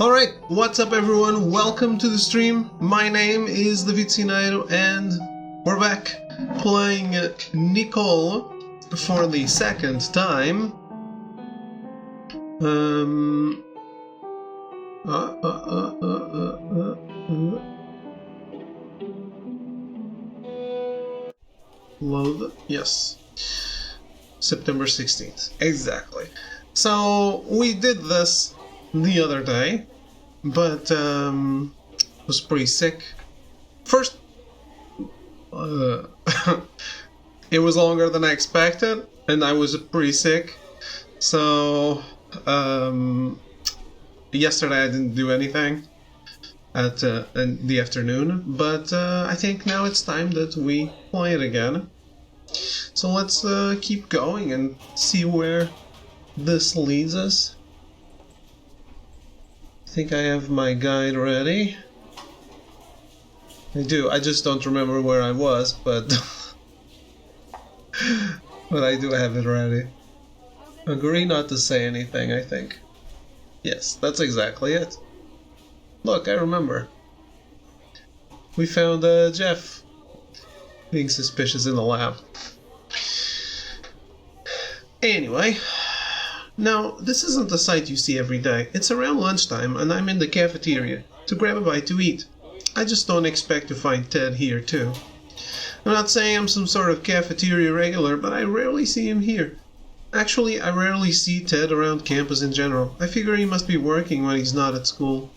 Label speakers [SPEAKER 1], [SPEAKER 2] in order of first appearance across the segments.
[SPEAKER 1] Alright, what's up everyone? Welcome to the stream. My name is the Vicinairo and we're back playing Nicole for the second time. Load, yes. September 16th, exactly. So we did this the other day, but was pretty sick. First, it was longer than I expected, and I was pretty sick. So yesterday I didn't do anything at in the afternoon, but I think now it's time that we play it again. So let's keep going and see where this leads us. I think I have my guide ready. I do, I just don't remember where I was, but but I do have it ready. Agree not to say anything, I think. Yes, that's exactly it. Look, I remember. We found Jeff being suspicious in the lab. Anyway, now this isn't a sight you see every day. It's around lunchtime and I'm in the cafeteria to grab a bite to eat. I just don't expect to find Ted here too. I'm not saying I'm some sort of cafeteria regular, but I rarely see him here. Actually, I rarely see Ted around campus in general. I figure he must be working when he's not at school.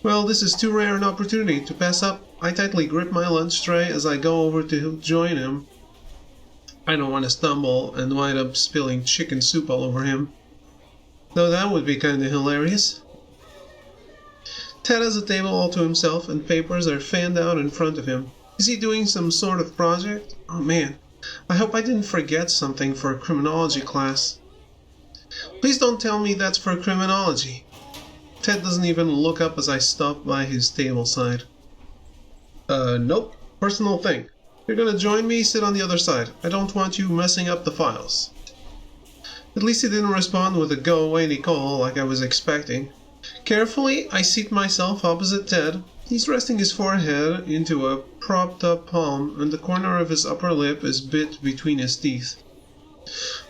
[SPEAKER 1] Well, this is too rare an opportunity to pass up. I tightly grip my lunch tray as I go over to join him. I don't want to stumble and wind up spilling chicken soup all over him. Though that would be kinda hilarious. Ted has a table all to himself and papers are fanned out in front of him. Is he doing some sort of project? Oh man, I hope I didn't forget something for a criminology class. Please don't tell me that's for criminology. Ted doesn't even look up as I stop by his table side. Nope. Personal thing. You're gonna join me, sit on the other side. I don't want you messing up the files. At least he didn't respond with a go away Nicole like I was expecting. Carefully, I seat myself opposite Ted. He's resting his forehead into a propped up palm and the corner of his upper lip is bit between his teeth.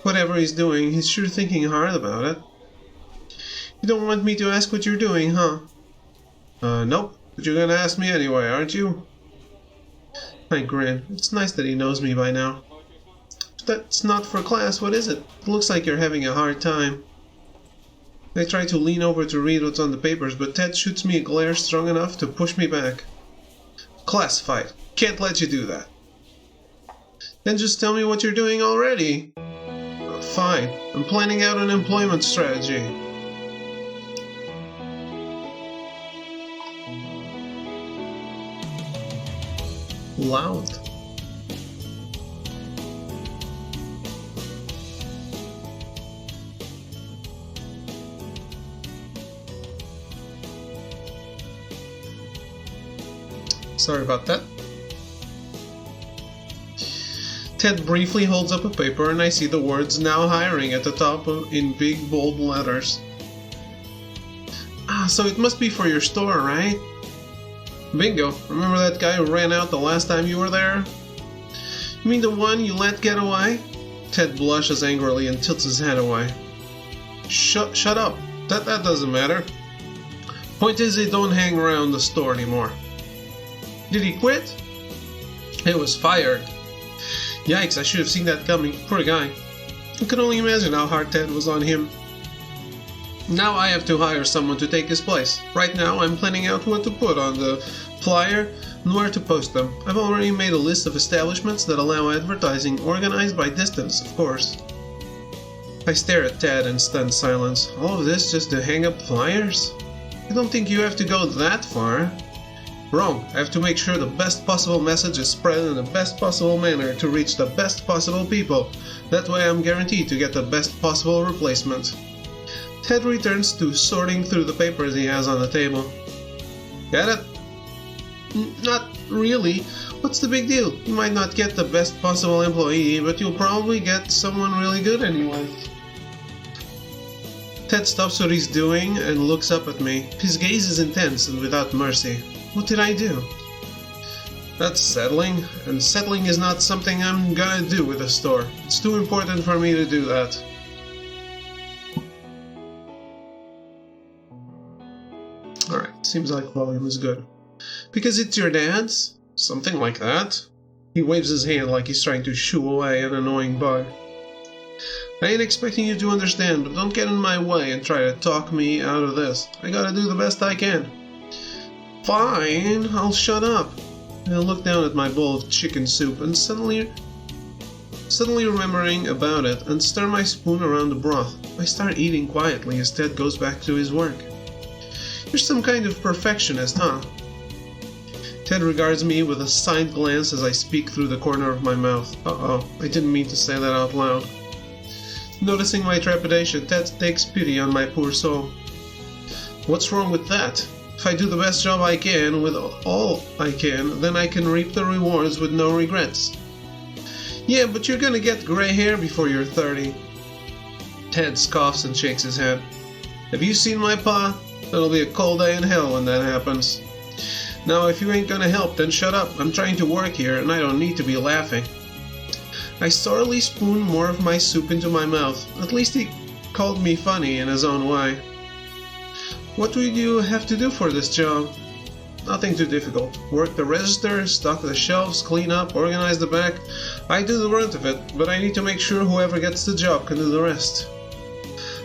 [SPEAKER 1] Whatever he's doing, he's sure thinking hard about it. You don't want me to ask what you're doing, huh? Nope, but you're gonna ask me anyway, aren't you? I grin. It's nice that he knows me by now. If that's not for class, what is it? It looks like you're having a hard time. I try to lean over to read what's on the papers, but Ted shoots me a glare strong enough to push me back. Classified. Can't let you do that. Then just tell me what you're doing already. Fine. I'm planning out an employment strategy. Loud. Sorry about that. Ted briefly holds up a paper and I see the words "now hiring" at the top in big bold letters. Ah, so it must be for your store, right? Bingo. Remember that guy who ran out the last time you were there? You mean the one you let get away? Ted blushes angrily and tilts his head away. Shut up. That doesn't matter. Point is, he don't hang around the store anymore. Did he quit? He was fired. Yikes, I should have seen that coming. Poor guy. I could only imagine how hard Ted was on him. Now I have to hire someone to take his place. Right now I'm planning out what to put on the flyer and where to post them. I've already made a list of establishments that allow advertising, organized by distance, of course. I stare at Ted in stunned silence. All of this just to hang up flyers? I don't think you have to go that far. Wrong. I have to make sure the best possible message is spread in the best possible manner to reach the best possible people. That way I'm guaranteed to get the best possible replacement. Ted returns to sorting through the papers he has on the table. Get it? Not really. What's the big deal? You might not get the best possible employee, but you'll probably get someone really good anyway. Ted stops what he's doing and looks up at me. His gaze is intense and without mercy. What did I do? That's settling, and settling is not something I'm gonna do with a store. It's too important for me to do that. Alright, seems like volume is good. Because it's your dad's? Something like that? He waves his hand like he's trying to shoo away an annoying bug. I ain't expecting you to understand, but don't get in my way and try to talk me out of this. I gotta do the best I can. Fine, I'll shut up. I look down at my bowl of chicken soup and suddenly remembering about it and stir my spoon around the broth. I start eating quietly as Ted goes back to his work. You're some kind of perfectionist, huh? Ted regards me with a side glance as I speak through the corner of my mouth. Uh-oh, I didn't mean to say that out loud. Noticing my trepidation, Ted takes pity on my poor soul. What's wrong with that? If I do the best job I can with all I can, then I can reap the rewards with no regrets. Yeah, but you're gonna get gray hair before you're 30. Ted scoffs and shakes his head. Have you seen my pa? It'll be a cold day in hell when that happens. Now, if you ain't gonna help, then shut up. I'm trying to work here, and I don't need to be laughing. I sorely spoon more of my soup into my mouth. At least he called me funny in his own way. What would you have to do for this job? Nothing too difficult. Work the register, stock the shelves, clean up, organize the back. I do the brunt of it, but I need to make sure whoever gets the job can do the rest.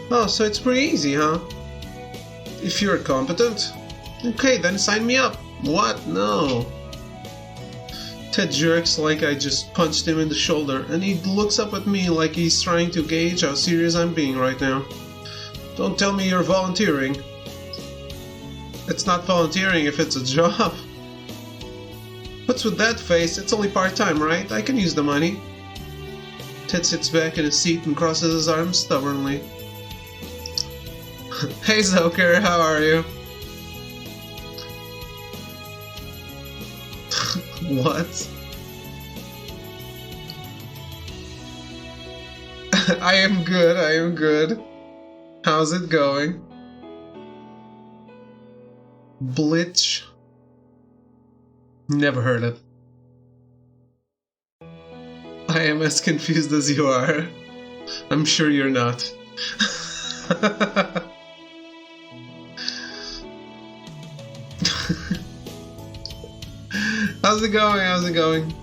[SPEAKER 1] Oh, so it's pretty easy, huh? If you're competent. Okay, then sign me up. What? No. Ted jerks like I just punched him in the shoulder, and he looks up at me like he's trying to gauge how serious I'm being right now. Don't tell me you're volunteering. It's not volunteering if it's a job. What's with that face? It's only part-time, right? I can use the money. Ted sits back in his seat and crosses his arms stubbornly. Hey Zoker, how are you? What? I am good. How's it going? Blitch? Never heard it. I am as confused as you are. I'm sure you're not. How's it going?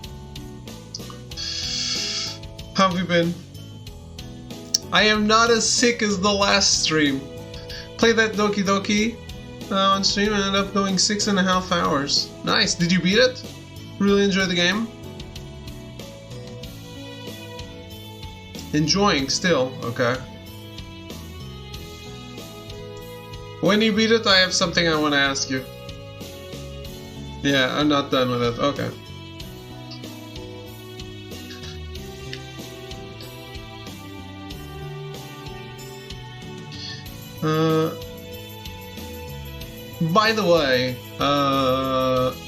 [SPEAKER 1] How have you been? I am not as sick as the last stream. Played that Doki Doki on stream and ended up going 6.5 hours. Nice, did you beat it? Really enjoy the game? Enjoying still, okay. When you beat it, I have something I want to ask you. Yeah, I'm not done with it. Okay. By the way,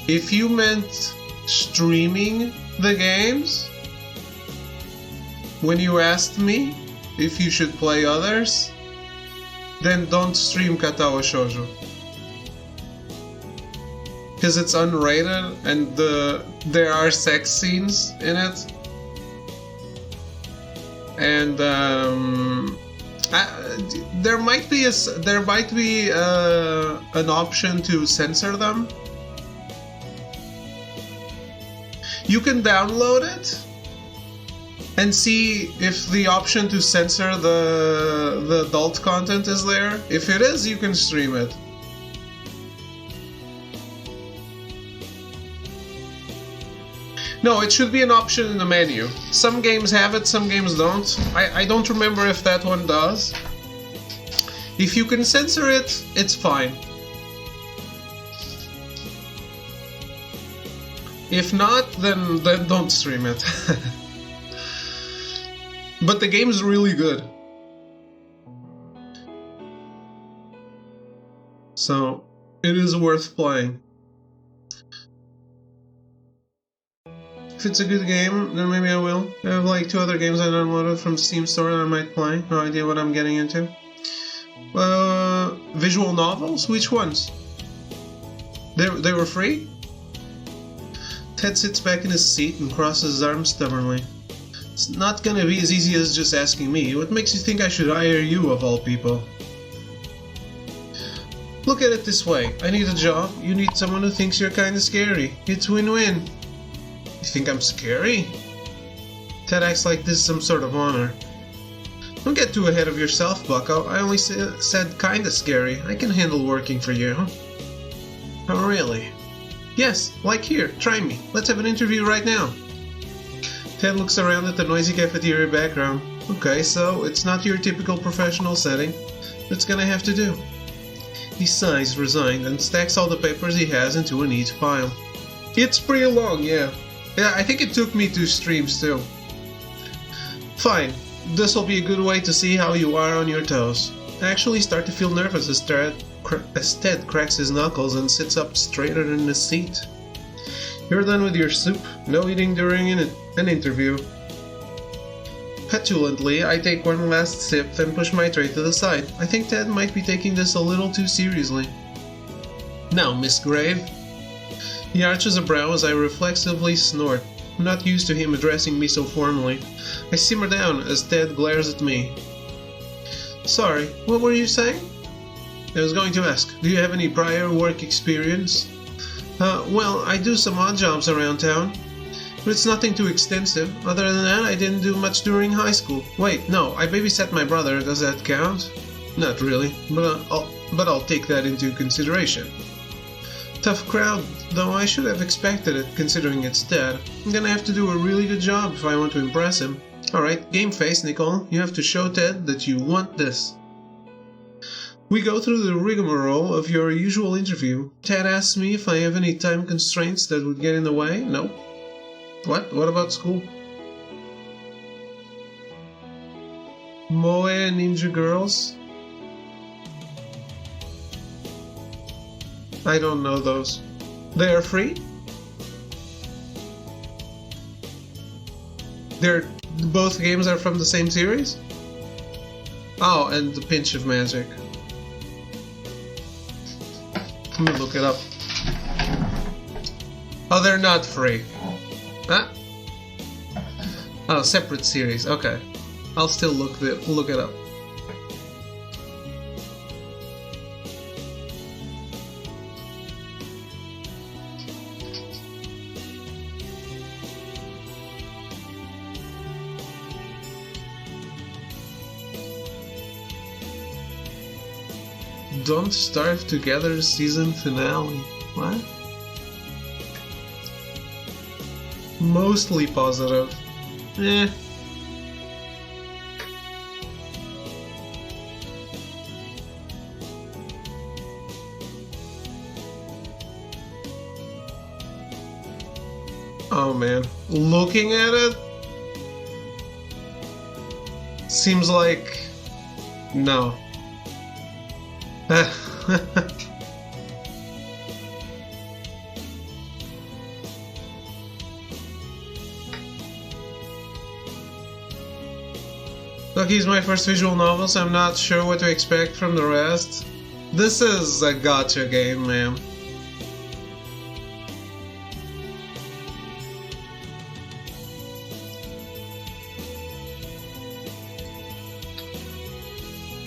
[SPEAKER 1] if you meant streaming the games when you asked me if you should play others, then don't stream Katawa Shoujo. Because it's unrated and there are sex scenes in it. And there might be an option to censor them. You can download it and see if the option to censor the adult content is there. If it is, you can stream it. No, it should be an option in the menu. Some games have it, some games don't. I don't remember if that one does. If you can censor it, it's fine. If not, then don't stream it. But the game's really good. So, it is worth playing. If it's a good game, then maybe I will. I have like 2 other games I downloaded from the Steam store that I might play. No idea what I'm getting into. Visual novels? Which ones? They were free? Ted sits back in his seat and crosses his arms stubbornly. It's not gonna be as easy as just asking me. What makes you think I should hire you, of all people? Look at it this way. I need a job. You need someone who thinks you're kinda scary. It's win-win. You think I'm scary? Ted acts like this is some sort of honor. Don't get too ahead of yourself, Bucko. I only said kinda scary. I can handle working for you. Oh, really? Yes, like here. Try me. Let's have an interview right now. Ted looks around at the noisy cafeteria background. Okay, so it's not your typical professional setting. It's gonna have to do. He sighs, resigned, and stacks all the papers he has into a neat pile. It's pretty long, yeah. Yeah, I think it took me 2 streams too. Fine. This'll be a good way to see how you are on your toes. I actually start to feel nervous as Ted cracks his knuckles and sits up straighter in his seat. You're done with your soup. No eating during an interview. Petulantly, I take one last sip, then push my tray to the side. I think Ted might be taking this a little too seriously. Now, Miss Grave. He arches a brow as I reflexively snort. I'm not used to him addressing me so formally. I simmer down as Ted glares at me. Sorry, what were you saying? I was going to ask, do you have any prior work experience? Well, I do some odd jobs around town, but it's nothing too extensive. Other than that, I didn't do much during high school. Wait, no, I babysat my brother. Does that count? Not really, but I'll take that into consideration. Tough crowd, though I should have expected it, considering it's Ted. I'm gonna have to do a really good job if I want to impress him. Alright, game face, Nicole. You have to show Ted that you want this. We go through the rigmarole of your usual interview. Ted asks me if I have any time constraints that would get in the way. No. What? What about school? Moe and Ninja Girls? I don't know those. They are free? Both games are from the same series? Oh, and The Pinch of Magic. Let me look it up. Oh, they're not free. Huh? Oh, separate series. Okay. I'll still look it up. Don't Starve Together season finale. What? Mostly positive. Eh. Oh man. Looking at it, seems like no. Look, he's my first visual novel, so I'm not sure what to expect from the rest. This is a gacha game, man.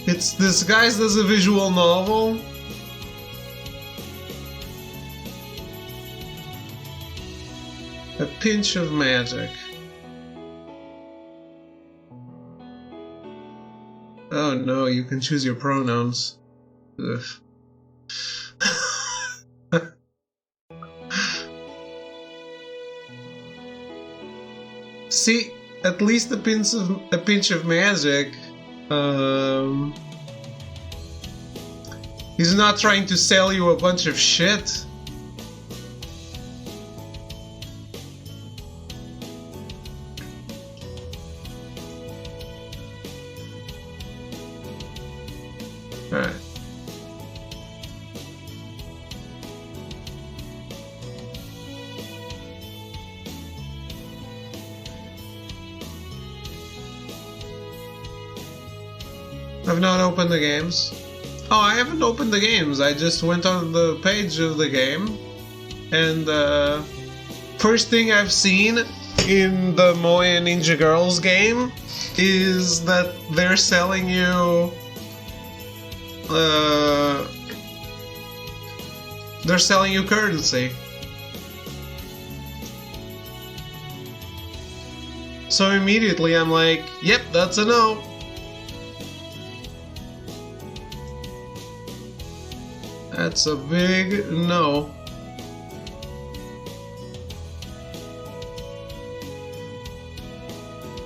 [SPEAKER 1] It's disguised as a visual novel. A Pinch of Magic. Oh no, you can choose your pronouns. Ugh. See, at least a pinch of magic. He's not trying to sell you a bunch of shit. Alright. I've not opened the games. Oh, I haven't opened the games. I just went on the page of the game, and first thing I've seen in the Moe and Ninja Girls game is that they're selling you currency. So immediately I'm like, yep, that's a no. That's a big no.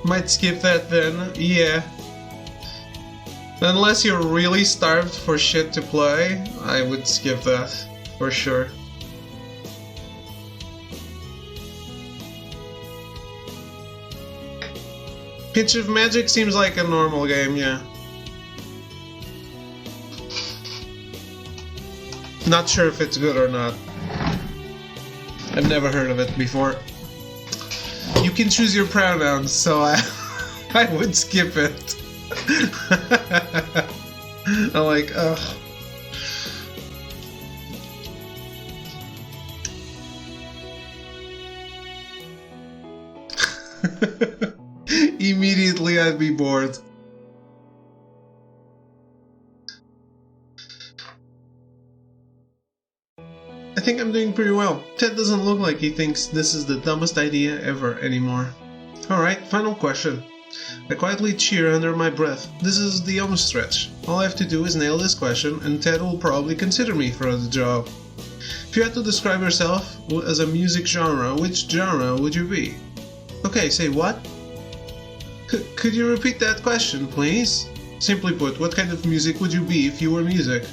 [SPEAKER 1] Might skip that then, yeah. Unless you're really starved for shit to play, I would skip that, for sure. Pinch of Magic seems like a normal game, yeah. Not sure if it's good or not. I've never heard of it before. You can choose your pronouns, so I would skip it. I'm like, ugh. Immediately I'd be bored. I think I'm doing pretty well. Ted doesn't look like he thinks this is the dumbest idea ever anymore. Alright, final question. I quietly cheer under my breath. This is the home stretch. All I have to do is nail this question and Ted will probably consider me for the job. If you had to describe yourself as a music genre, which genre would you be? Okay, say what? Could you repeat that question, please? Simply put, what kind of music would you be if you were music?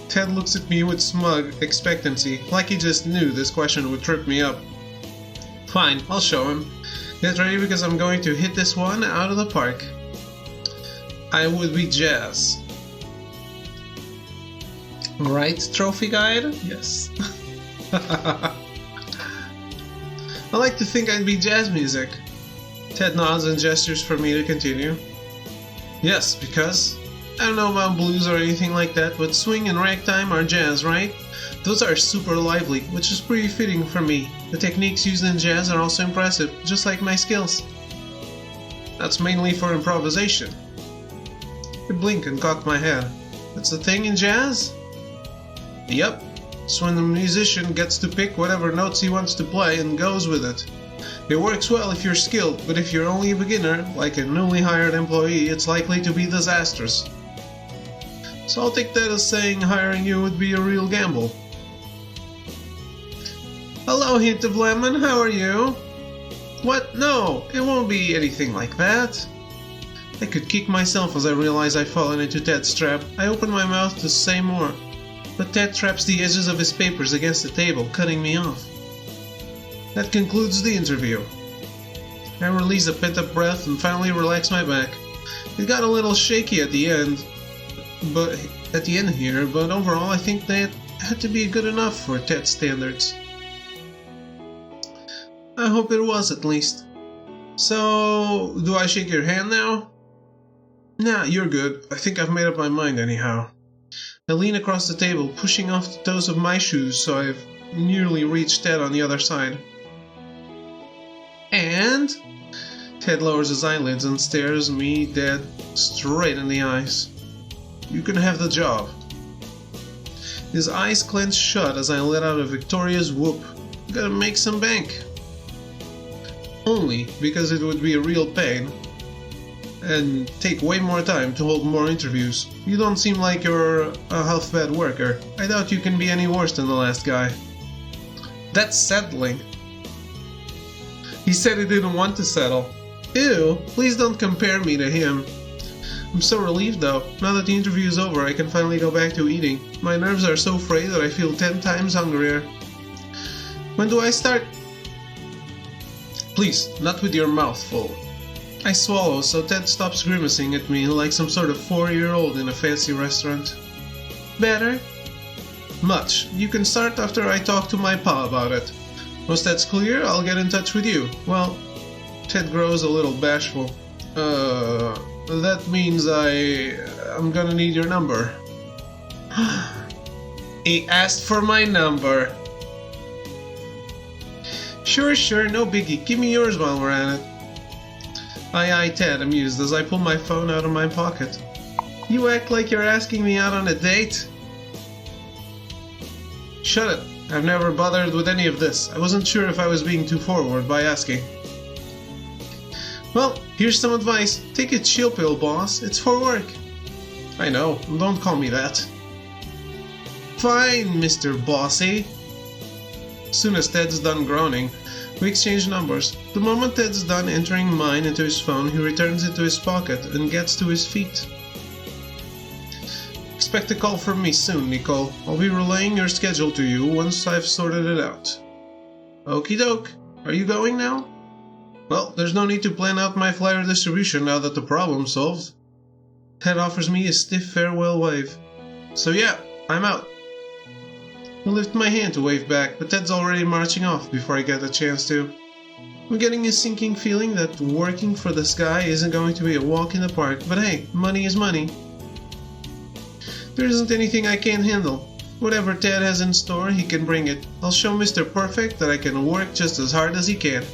[SPEAKER 1] Ted looks at me with smug expectancy, like he just knew this question would trip me up. Fine, I'll show him. Get ready because I'm going to hit this one out of the park. I would be jazz. Right, trophy guide? Yes. I like to think I'd be jazz music. Ted nods and gestures for me to continue. Yes, because I don't know about blues or anything like that, but swing and ragtime are jazz, right? Those are super lively, which is pretty fitting for me. The techniques used in jazz are also impressive, just like my skills. That's mainly for improvisation. I blink and cock my head. That's the thing in jazz? Yep. It's when the musician gets to pick whatever notes he wants to play and goes with it. It works well if you're skilled, but if you're only a beginner, like a newly hired employee, it's likely to be disastrous. So I'll take that as saying hiring you would be a real gamble. Hello, Hint of Lemon, how are you? What? No, it won't be anything like that. I could kick myself as I realize I've fallen into Ted's trap. I open my mouth to say more, but Ted traps the edges of his papers against the table, cutting me off. That concludes the interview. I release a pent-up breath and finally relax my back. It got a little shaky at the end, but overall I think that had to be good enough for Ted's standards. I hope it was, at least. So, do I shake your hand now? Nah, you're good. I think I've made up my mind anyhow. I lean across the table, pushing off the toes of my shoes so I've nearly reached Ted on the other side. And Ted lowers his eyelids and stares me dead straight in the eyes. You can have the job. His eyes clench shut as I let out a victorious whoop. Gotta make some bank. Only because it would be a real pain and take way more time to hold more interviews. You don't seem like you're a half-bad worker. I doubt you can be any worse than the last guy. That's settling. He said he didn't want to settle. Ew, please don't compare me to him. I'm so relieved though. Now that the interview is over, I can finally go back to eating. My nerves are so frayed that I feel 10 times hungrier. When do I start? Please, not with your mouth full. I swallow, so Ted stops grimacing at me like some sort of 4-year-old in a fancy restaurant. Better? Much. You can start after I talk to my pa about it. Once that's clear, I'll get in touch with you. Well, Ted grows a little bashful. That means I'm gonna need your number. He asked for my number. Sure, no biggie. Give me yours while we're at it. Aye, Ted, amused as I pull my phone out of my pocket. You act like you're asking me out on a date? Shut it. I've never bothered with any of this. I wasn't sure if I was being too forward by asking. Well, here's some advice. Take a chill pill, boss. It's for work. I know. Don't call me that. Fine, Mr. Bossy. Soon as Ted's done groaning, we exchange numbers. The moment Ted's done entering mine into his phone, he returns it to his pocket and gets to his feet. Expect a call from me soon, Nicole. I'll be relaying your schedule to you once I've sorted it out. Okie doke. Are you going now? Well, there's no need to plan out my flyer distribution now that the problem's solved. Ted offers me a stiff farewell wave. So yeah, I'm out. I lift my hand to wave back, but Ted's already marching off before I get a chance to. I'm getting a sinking feeling that working for this guy isn't going to be a walk in the park, but hey, money is money. There isn't anything I can't handle. Whatever Ted has in store, he can bring it. I'll show Mr. Perfect that I can work just as hard as he can.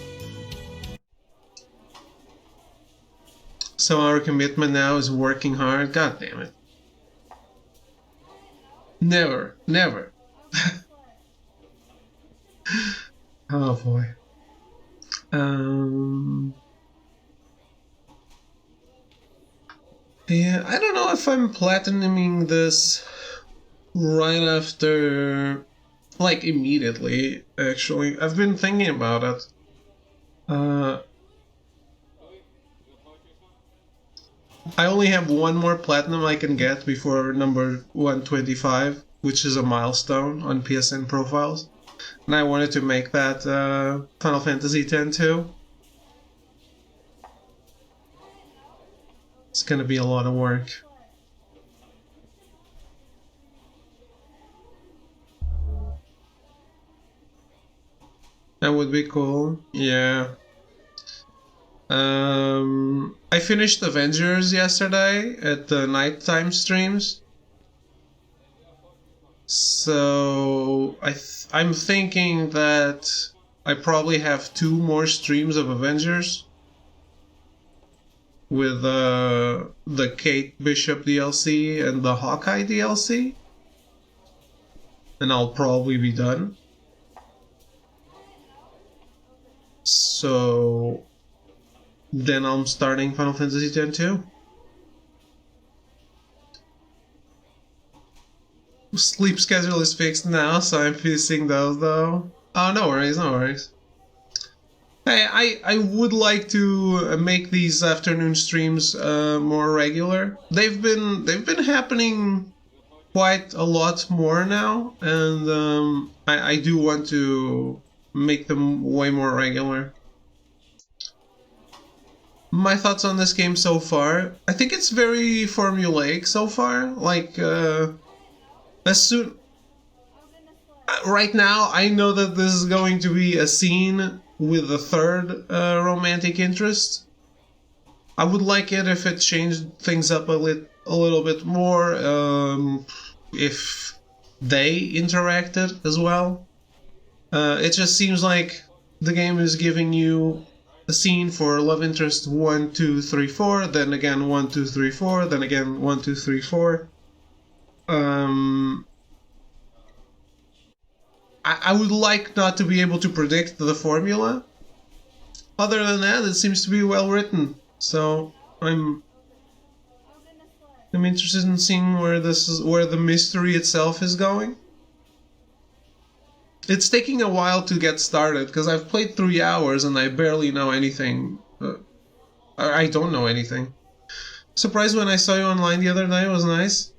[SPEAKER 1] So our commitment now is working hard? God damn it. Never. Oh boy. Yeah, I don't know if I'm platinuming this right after, like immediately, actually. I've been thinking about it. I only have one more platinum I can get before number 125, which is a milestone on PSN profiles. And I wanted to make that Final Fantasy X too. It's gonna be a lot of work. That would be cool, yeah. I finished Avengers yesterday at the nighttime streams. So I'm thinking that I probably have 2 more streams of Avengers with the Kate Bishop DLC and the Hawkeye DLC, and I'll probably be done. So then I'm starting Final Fantasy X too. Sleep schedule is fixed now, so I'm fixing those though. Oh, no worries. Hey, I would like to make these afternoon streams more regular. They've been happening quite a lot more now, and I do want to make them way more regular. My thoughts on this game so far. I think it's very formulaic so far. Like, right now, I know that this is going to be a scene with a third romantic interest. I would like it if it changed things up a little bit more, if they interacted as well. It just seems like the game is giving you a scene for love interest 1, 2, 3, 4, then again 1, 2, 3, 4, then again 1, 2, 3, 4. I would like not to be able to predict the formula. Other than that, it seems to be well written. So I'm interested in seeing where the mystery itself is going. It's taking a while to get started because I've played 3 hours and I barely know anything. I don't know anything. Surprised when I saw you online the other day. It was nice.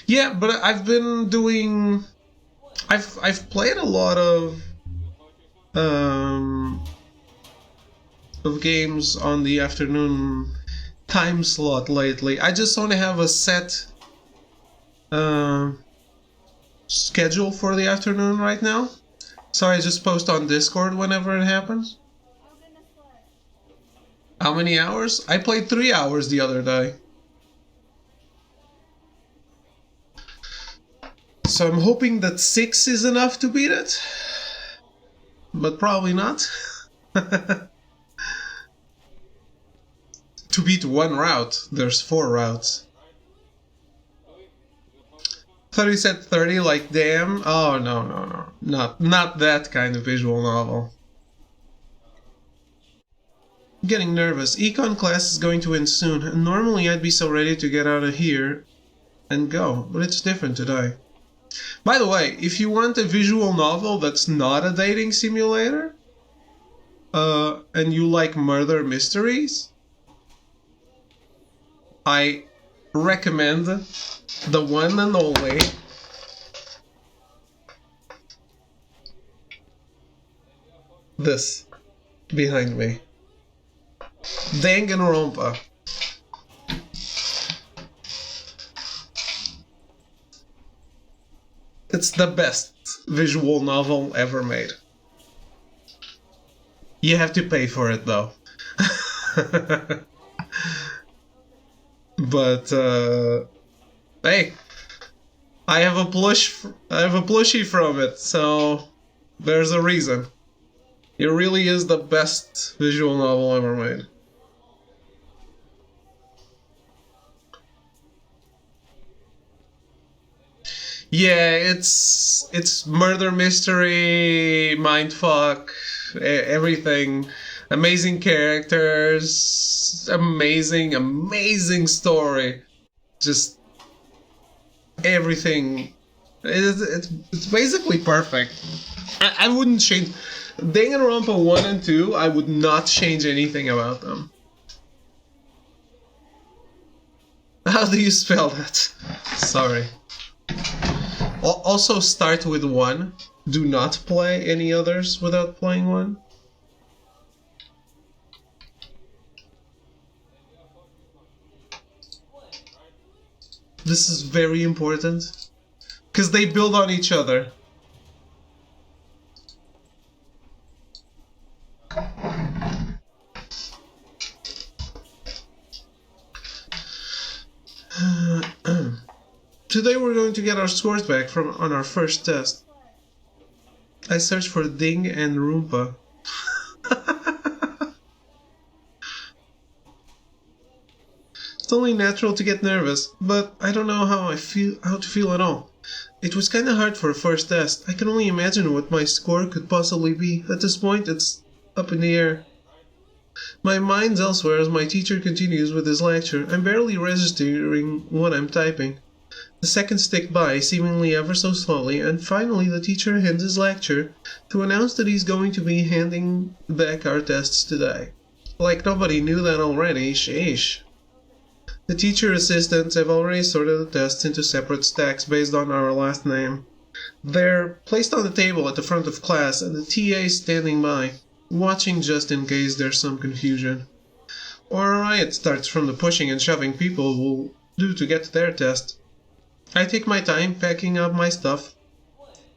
[SPEAKER 1] Yeah, but I've been doing. I've played a lot of games on the afternoon time slot lately. I just only have a set schedule for the afternoon right now, so I just post on Discord whenever it happens. How many hours? I played 3 hours the other day. So I'm hoping that 6 is enough to beat it. But probably not. To beat one route, there's 4 routes. Thought you said 30 like damn. Oh no. Not that kind of visual novel. I'm getting nervous. Econ class is going to end soon, and normally I'd be so ready to get out of here and go, but it's different today. By the way, if you want a visual novel that's not a dating simulator, and you like murder mysteries, I recommend the one and only this behind me. Danganronpa. It's the best visual novel ever made. You have to pay for it though. But hey, I have a plushie from it, so there's a reason. It really is the best visual novel ever made. Yeah, it's murder mystery, mindfuck, everything. Amazing characters, amazing story. Just everything. It's basically perfect. I wouldn't change Danganronpa 1 and 2. I would not change anything about them. How do you spell that? Sorry. Also start with 1. Do not play any others without playing 1. This is very important, because they build on each other. Today we're going to get our scores back on our first test. I searched for Ding and Roompa. It's only natural to get nervous, but I don't know how to feel at all. It was kinda hard for a first test. I can only imagine what my score could possibly be. At this point, it's up in the air. My mind's elsewhere as my teacher continues with his lecture. I'm barely registering what I'm typing. The seconds tick by, seemingly ever so slowly, and finally the teacher ends his lecture to announce that he's going to be handing back our tests today. Like nobody knew that already, sheesh. The teacher assistants have already sorted the tests into separate stacks based on our last name. They're placed on the table at the front of class, and the TA is standing by, watching just in case there's some confusion. Or a riot starts from the pushing and shoving people will do to get to their test. I take my time packing up my stuff.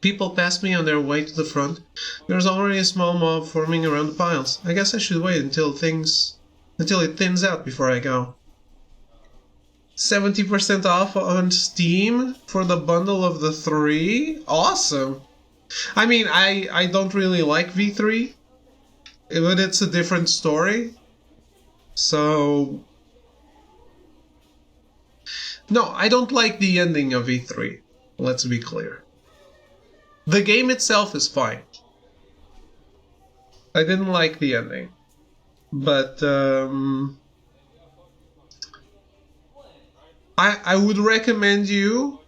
[SPEAKER 1] People pass me on their way to the front. There's already a small mob forming around the piles. I guess I should wait until it thins out before I go. 70% off on Steam for the bundle of the 3? Awesome! I mean, I don't really like V3, but it's a different story. So... No, I don't like the ending of V3. Let's be clear. The game itself is fine. I didn't like the ending. But, I would recommend you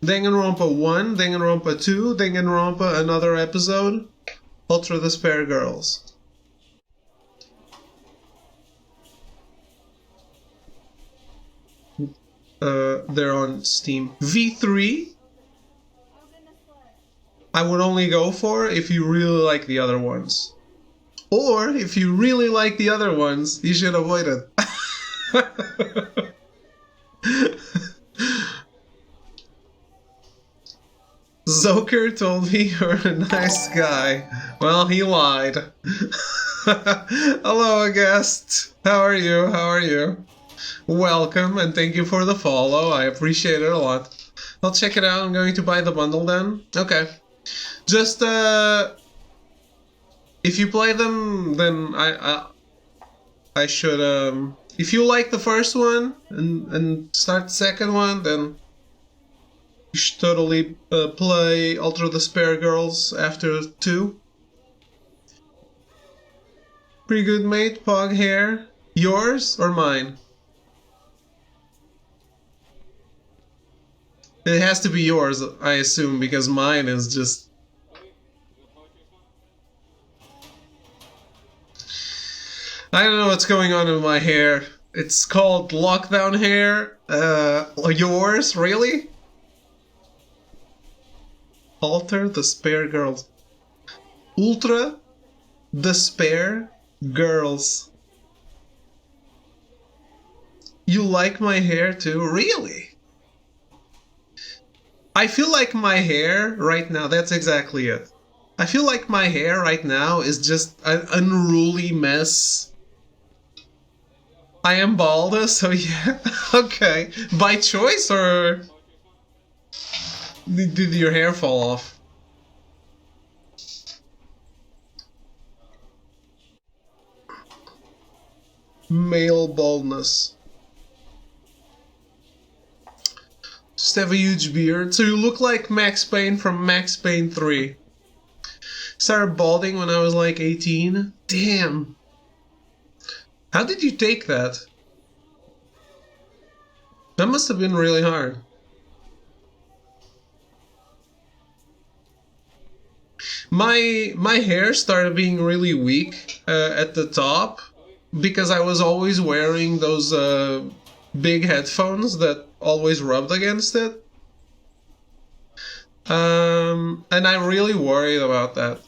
[SPEAKER 1] Danganronpa 1, Danganronpa 2, Danganronpa Another Episode, Ultra Despair Girls. They're on Steam. V3, I would only go for if you really like the other ones. Or, if you really like the other ones, you should avoid it. Zoker told me you're a nice guy. Well, he lied. Hello, guest. How are you? Welcome, and thank you for the follow. I appreciate it a lot. I'll check it out. I'm going to buy the bundle then. Okay. Just, if you play them, then I should, if you like the first one and start the second one, then you should totally play Ultra Despair Girls after 2. Pretty good, mate. Pog hair. Yours or mine? It has to be yours, I assume, because mine is just... I don't know what's going on with my hair. It's called lockdown hair. Yours? Really? Alter Despair Girls. Ultra Despair Girls. You like my hair too? Really? I feel like my hair right now, that's exactly it. I feel like my hair right now is just an unruly mess. I am bald, so yeah. Okay. By choice or did your hair fall off? Male baldness. Just have a huge beard. So you look like Max Payne from Max Payne 3. Started balding when I was like 18. Damn. How did you take that? That must have been really hard. My hair started being really weak at the top because I was always wearing those big headphones that always rubbed against it. And I'm really worried about that.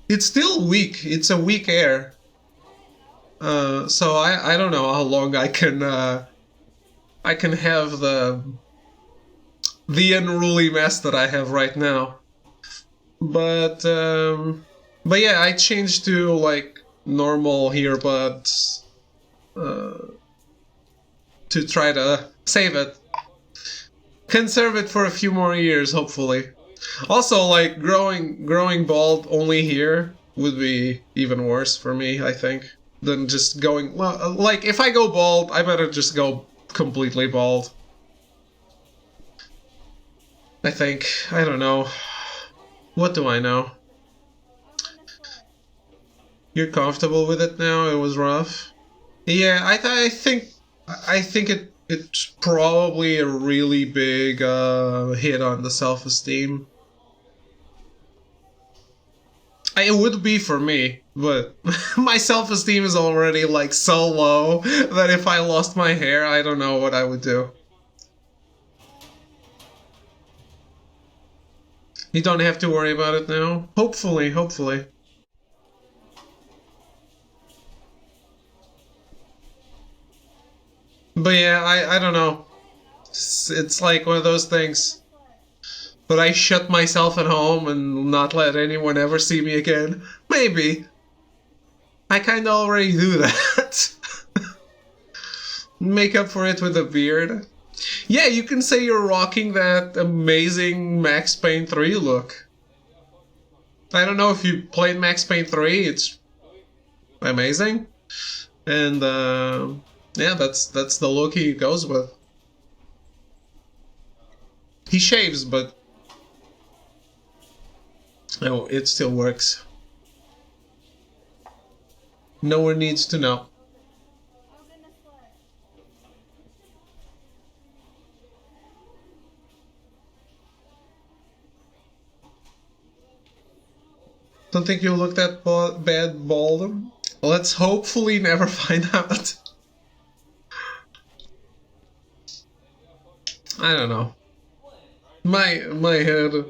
[SPEAKER 1] It's still weak. It's a weak hair. So I don't know how long I can have the unruly mess that I have right now. But yeah, I changed to like normal earbuds to try to save it. Conserve it for a few more years, hopefully. Also, like growing bald only here would be even worse for me, I think, than just going. Well, like if I go bald, I better just go completely bald. I think. I don't know. What do I know? You're comfortable with it now? It was rough. Yeah, I think it's probably a really big hit on the self-esteem. It would be for me, but my self-esteem is already like so low that if I lost my hair, I don't know what I would do. You don't have to worry about it now. Hopefully, hopefully. But yeah, I don't know. It's like one of those things. But I shut myself at home and not let anyone ever see me again. Maybe. I kinda already do that. Make up for it with a beard. Yeah, you can say you're rocking that amazing Max Payne 3 look. I don't know if you played Max Payne 3, it's amazing. And yeah, that's the look he goes with. He shaves, but oh, it still works. No one needs to know. Don't think you'll look that bad bald. Let's hopefully never find out. I don't know. My head.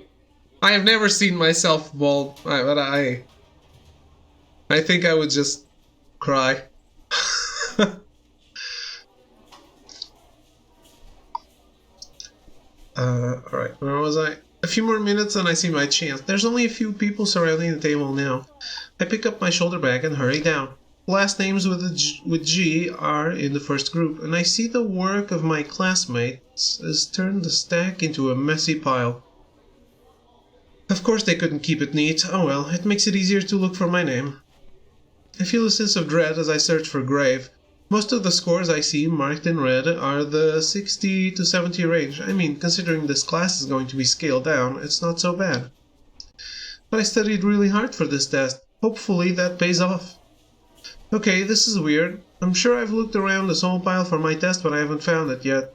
[SPEAKER 1] I have never seen myself bald, but I think I would just cry. Alright, where was I? A few more minutes and I see my chance. There's only a few people surrounding the table now. I pick up my shoulder bag and hurry down. Last names with G are in the first group, and I see the work of my classmates has turned the stack into a messy pile. Of course they couldn't keep it neat. Oh well, it makes it easier to look for my name. I feel a sense of dread as I search for grave. Most of the scores I see marked in red are the 60 to 70 range. I mean, considering this class is going to be scaled down, it's not so bad. But I studied really hard for this test. Hopefully that pays off. Okay, this is weird. I'm sure I've looked around this whole pile for my test, but I haven't found it yet.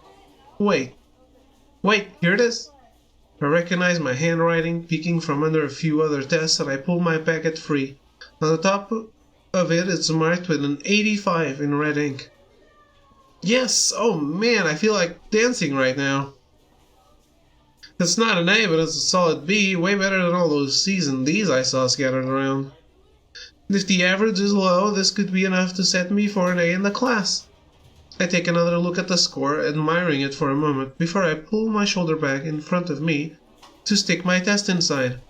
[SPEAKER 1] Wait, here it is. I recognize my handwriting peeking from under a few other tests, and I pull my packet free. On the top of it, it's marked with an 85 in red ink. Yes! Oh man, I feel like dancing right now. It's not an A, but it's a solid B, way better than all those C's and D's I saw scattered around. If the average is low, this could be enough to set me for an A in the class. I take another look at the score, admiring it for a moment, before I pull my shoulder bag in front of me to stick my test inside.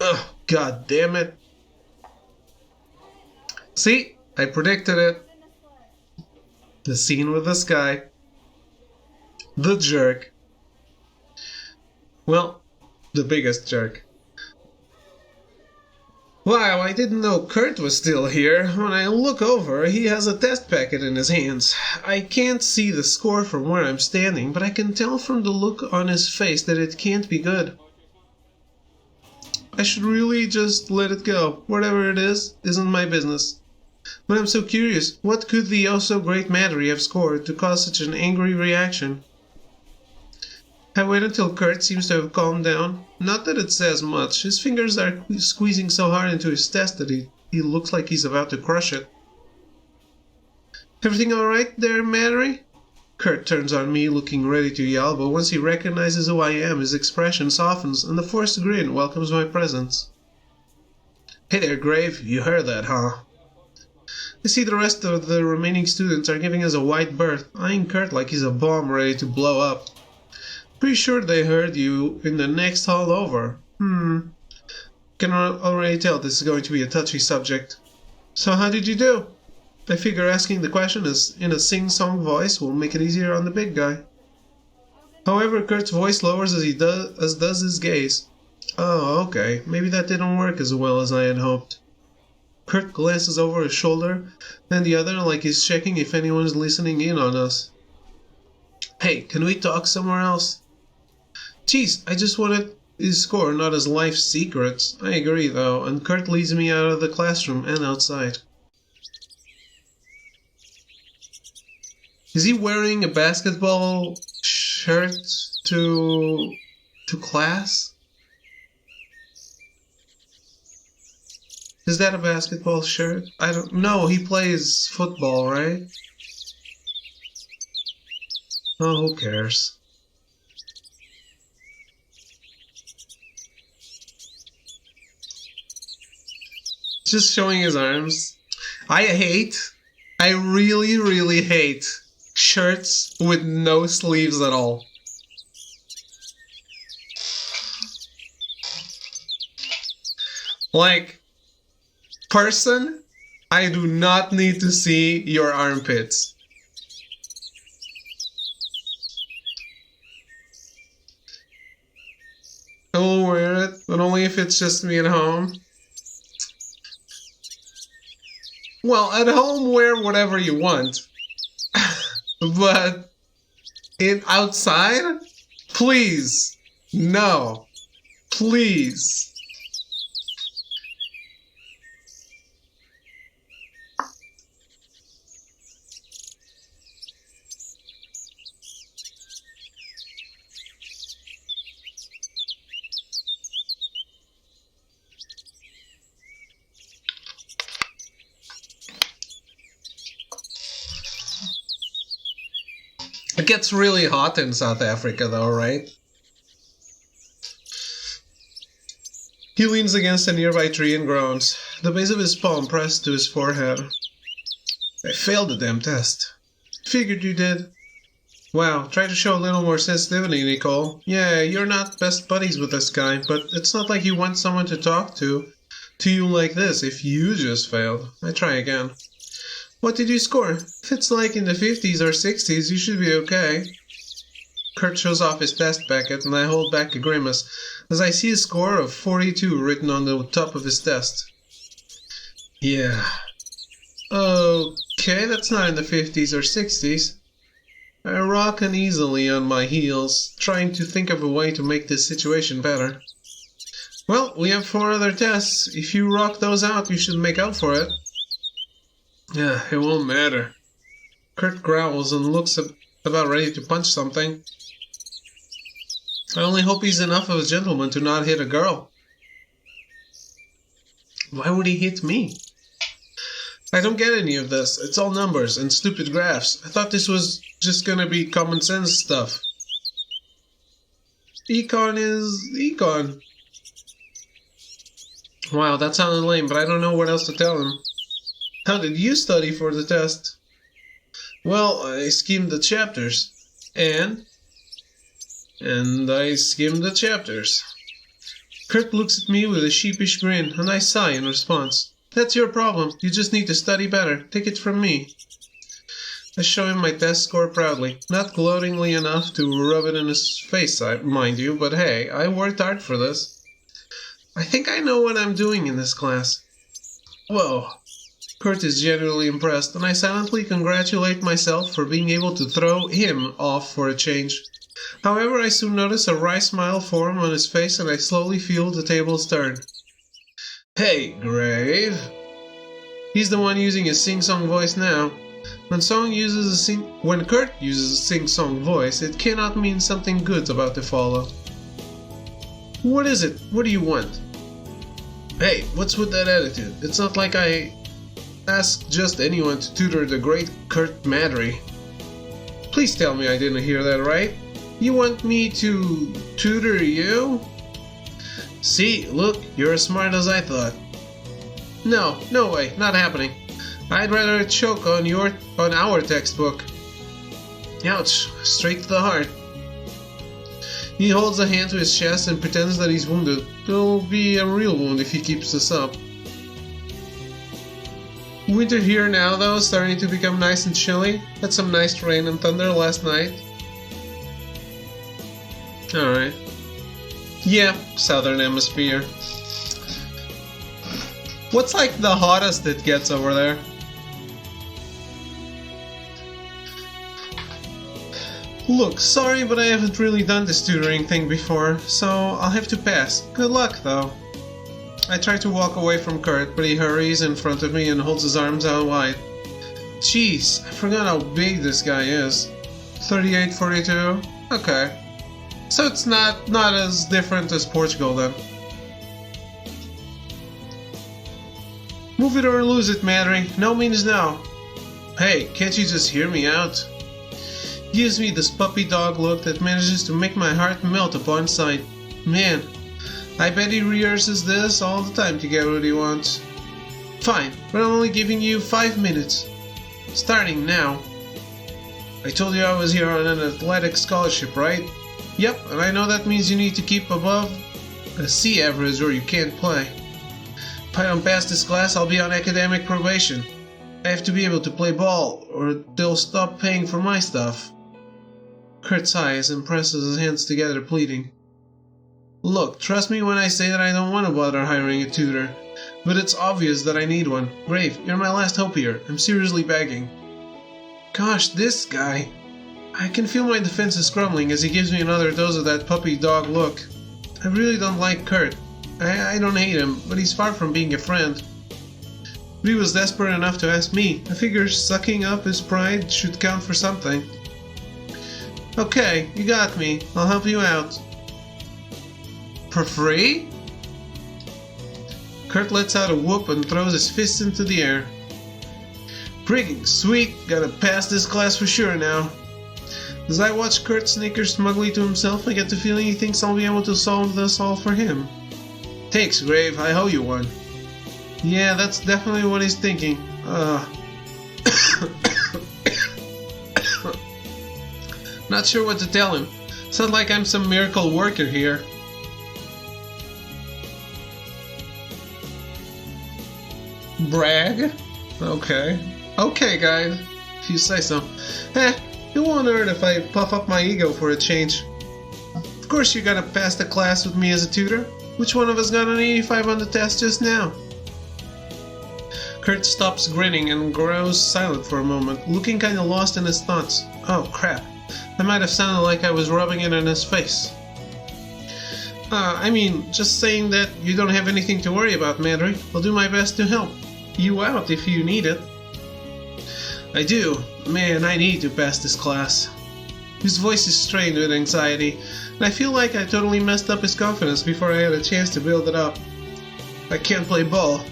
[SPEAKER 1] Ugh, god damn it. See? I predicted it. The scene with this guy. The jerk. Well, the biggest jerk. Wow, I didn't know Kurt was still here. When I look over, he has a test packet in his hands. I can't see the score from where I'm standing, but I can tell from the look on his face that it can't be good. I should really just let it go. Whatever it is, isn't my business. But I'm so curious, what could the oh-so-great Mattery have scored to cause such an angry reaction? I wait until Kurt seems to have calmed down. Not that it says much. His fingers are squeezing so hard into his test that he looks like he's about to crush it. Everything alright there, Mattery? Kurt turns on me, looking ready to yell, but once he recognizes who I am, his expression softens, and the forced grin welcomes my presence. Hey there, Grave. You heard that, huh? I see the rest of the remaining students are giving us a wide berth, eyeing Kurt like he's a bomb ready to blow up. Pretty sure they heard you in the next hall over. Can already tell this is going to be a touchy subject. So how did you do? I figure asking the question in a sing-song voice will make it easier on the big guy. However, Kurt's voice lowers as does his gaze. Oh, okay. Maybe that didn't work as well as I had hoped. Kurt glances over his shoulder and the other like he's checking if anyone's listening in on us. Hey, can we talk somewhere else? Geez, I just wanted his score, not his life secrets. I agree, though, and Kurt leads me out of the classroom and outside. Is he wearing a basketball shirt to class? Is that a basketball shirt? I don't know. He plays football, right? Oh, who cares? Just showing his arms. I really, really hate shirts with no sleeves at all. Like, person, I do not need to see your armpits. I will wear it, but only if it's just me at home. Well, at home, wear whatever you want. But outside? Please. No. Please. It gets really hot in South Africa though, right? He leans against a nearby tree and groans, the base of his palm pressed to his forehead. I failed the damn test. Figured you did. Wow, try to show a little more sensitivity, Nicole. Yeah, you're not best buddies with this guy, but it's not like you want someone to talk to. to you like this if you just failed. I try again. What did you score? If it's like in the 50s or 60s, you should be okay. Kurt shows off his test packet and I hold back a grimace as I see a score of 42 written on the top of his test. Yeah. Okay, that's not in the 50s or 60s. I rock uneasily on my heels, trying to think of a way to make this situation better. Well, we have 4 other tests. If you rock those out, you should make up for it. Yeah, it won't matter. Kurt growls and looks about ready to punch something. I only hope he's enough of a gentleman to not hit a girl. Why would he hit me? I don't get any of this. It's all numbers and stupid graphs. I thought this was just gonna be common sense stuff. Econ is econ. Wow, that sounded lame, but I don't know what else to tell him. How did you study for the test? Well, I skimmed the chapters. And I skimmed the chapters. Kurt looks at me with a sheepish grin, and I sigh in response. That's your problem. You just need to study better. Take it from me. I show him my test score proudly, not gloatingly enough to rub it in his face, mind you, but hey, I worked hard for this. I think I know what I'm doing in this class. Whoa. Kurt is genuinely impressed, and I silently congratulate myself for being able to throw him off for a change. However, I soon notice a wry smile form on his face and I slowly feel the tables turn. Hey, Grave. He's the one using his sing-song voice now. When Kurt uses a sing-song voice, it cannot mean something good's about to follow. What is it? What do you want? Hey, what's with that attitude? It's not like I asked just anyone to tutor the great Kurt Madry. Please tell me I didn't hear that right. You want me to tutor you? See, look, you're as smart as I thought. No way, not happening. I'd rather choke on our textbook. Ouch, straight to the heart. He holds a hand to his chest and pretends that he's wounded. It'll be a real wound if he keeps this up. Winter here now though, starting to become nice and chilly. Had some nice rain and thunder last night. Alright. Yeah, Southern Hemisphere. What's like the hottest it gets over there? Look, sorry, but I haven't really done this tutoring thing before, so I'll have to pass. Good luck, though. I try to walk away from Kurt, but he hurries in front of me and holds his arms out wide. Jeez, I forgot how big this guy is. 38-42? Okay. So it's not as different as Portugal, then. Move it or lose it, Madry. No means no. Hey, can't you just hear me out? Gives me this puppy dog look that manages to make my heart melt upon sight. Man, I bet he rehearses this all the time to get what he wants. Fine, but I'm only giving you 5 minutes. Starting now. I told you I was here on an athletic scholarship, right? Yep, and I know that means you need to keep above a C average or you can't play. If I don't pass this class, I'll be on academic probation. I have to be able to play ball, or they'll stop paying for my stuff. Kurt sighs and presses his hands together, pleading. Look, trust me when I say that I don't want to bother hiring a tutor, but it's obvious that I need one. Grave, you're my last hope here. I'm seriously begging. Gosh, this guy. I can feel my defenses crumbling as he gives me another dose of that puppy dog look. I really don't like Kurt. I don't hate him, but he's far from being a friend. If he was desperate enough to ask me, I figure sucking up his pride should count for something. Okay, you got me. I'll help you out. For free? Kurt lets out a whoop and throws his fist into the air. Friggin' sweet, gotta pass this class for sure now. As I watch Kurt snicker smugly to himself, I get the feeling he thinks I'll be able to solve this all for him. Thanks, Grave, I owe you one. Yeah, that's definitely what he's thinking. Not sure what to tell him. Sounds like I'm some miracle worker here. Brag? Okay. Okay, guide. If you say so. It won't hurt if I puff up my ego for a change. Of course you gotta pass the class with me as a tutor. Which one of us got an 85 on the test just now? Kurt stops grinning and grows silent for a moment, looking kinda lost in his thoughts. Oh crap. I might have sounded like I was rubbing it in his face. I mean, just saying that you don't have anything to worry about, Madry. I'll do my best to help you out if you need it. I do. Man, I need to pass this class. His voice is strained with anxiety, and I feel like I totally messed up his confidence before I had a chance to build it up. I can't play ball.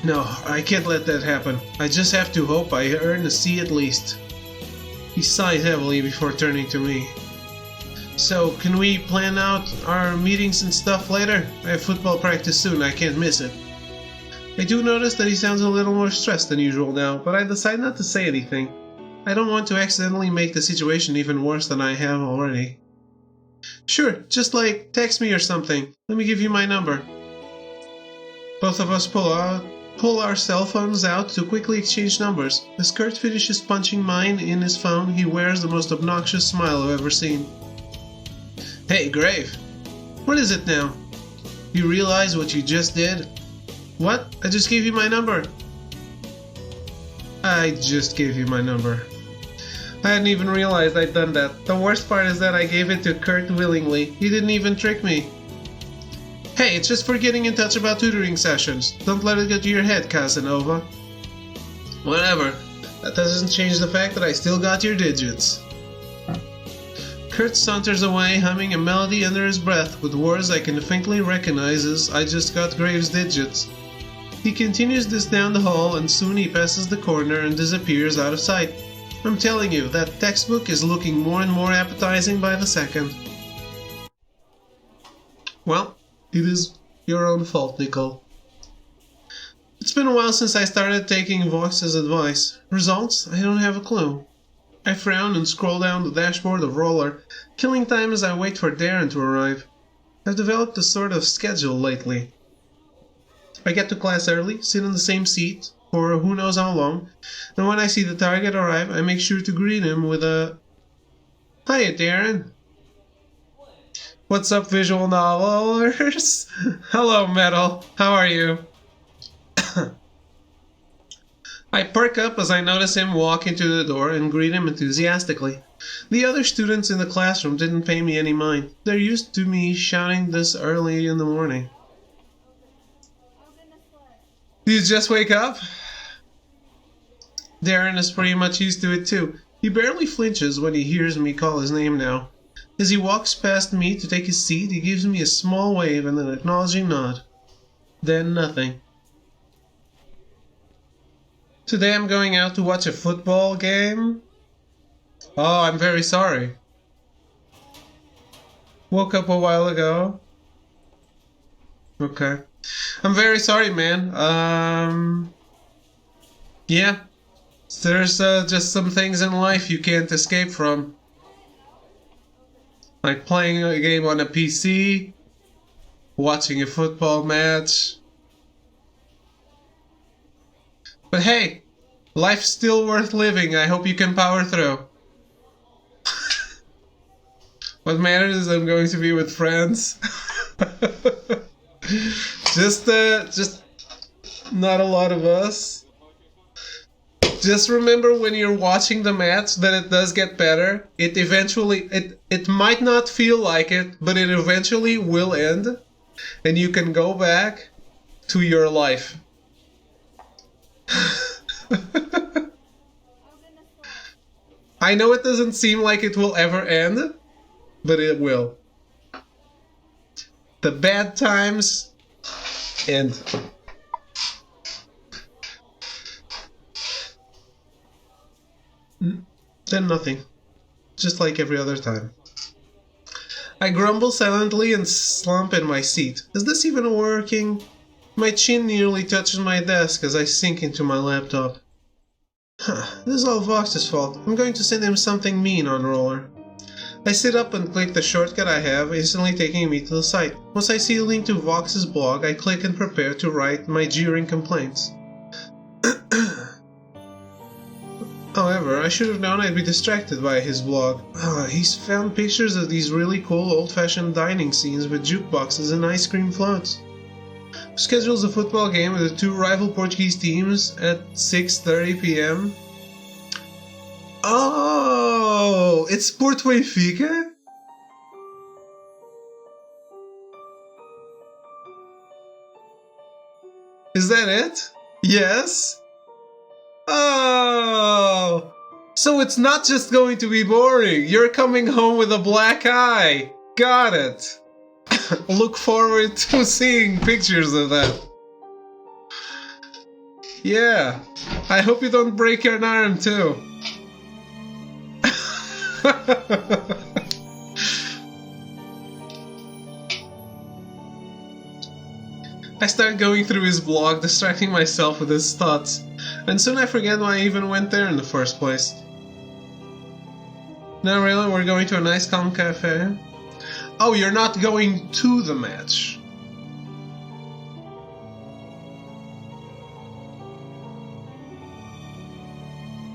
[SPEAKER 1] No, I can't let that happen. I just have to hope I earn a C at least. He sighed heavily before turning to me. So, can we plan out our meetings and stuff later? I have football practice soon, I can't miss it. I do notice that he sounds a little more stressed than usual now, but I decide not to say anything. I don't want to accidentally make the situation even worse than I have already. Sure, just like text me or something. Let me give you my number. Both of us pull our cell phones out to quickly exchange numbers. As Kurt finishes punching mine in his phone, he wears the most obnoxious smile I've ever seen. Hey, Grave. What is it now? You realize what you just did? What? I just gave you my number. I just gave you my number. I hadn't even realized I'd done that. The worst part is that I gave it to Kurt willingly. He didn't even trick me. Hey, it's just for getting in touch about tutoring sessions. Don't let it get to your head, Casanova. Whatever. That doesn't change the fact that I still got your digits. Kurt saunters away, humming a melody under his breath with words I can faintly recognize as I just got Graves' digits. He continues this down the hall and soon he passes the corner and disappears out of sight. I'm telling you, that textbook is looking more and more appetizing by the second. Well, it is your own fault, Nicole. It's been a while since I started taking Vox's advice. Results? I don't have a clue. I frown and scroll down the dashboard of Roller, killing time as I wait for Darren to arrive. I've developed a sort of schedule lately. I get to class early, sit in the same seat for who knows how long, and when I see the target arrive, I make sure to greet him with a "Hiya, Darren." What's up, visual novelers? Hello, Metal. How are you? I perk up as I notice him walk into the door and greet him enthusiastically. The other students in the classroom didn't pay me any mind. They're used to me shouting this early in the morning. Did you just wake up? Darren is pretty much used to it too. He barely flinches when he hears me call his name now. As he walks past me to take his seat, he gives me a small wave and an acknowledging nod. Then nothing. Today I'm going out to watch a football game. Oh, I'm very sorry. Woke up a while ago. Okay. I'm very sorry, man. Yeah. There's just some things in life you can't escape from. Like playing a game on a PC, watching a football match. But hey, life's still worth living. I hope you can power through. What matters is I'm going to be with friends. Just not a lot of us. Just remember when you're watching the match that it does get better. It might not feel like it, but it eventually will end. And you can go back to your life. I know it doesn't seem like it will ever end, but it will. The bad times end. Then nothing. Just like every other time. I grumble silently and slump in my seat. Is this even working? My chin nearly touches my desk as I sink into my laptop. This is all Vox's fault. I'm going to send him something mean on Roller. I sit up and click the shortcut I have, instantly taking me to the site. Once I see a link to Vox's blog, I click and prepare to write my jeering complaints. However, I should have known I'd be distracted by his blog. He's found pictures of these really cool old-fashioned dining scenes with jukeboxes and ice cream floats. Schedules a football game with the two rival Portuguese teams at 6:30 p.m. Oh, it's Porto Benfica? Is that it? Yes? Oh! So it's not just going to be boring. You're coming home with a black eye. Got it. Look forward to seeing pictures of that. Yeah. I hope you don't break your arm too. I start going through his blog, distracting myself with his thoughts, and soon I forget why I even went there in the first place. No, really? We're going to a nice calm cafe? Oh, you're not going to the match.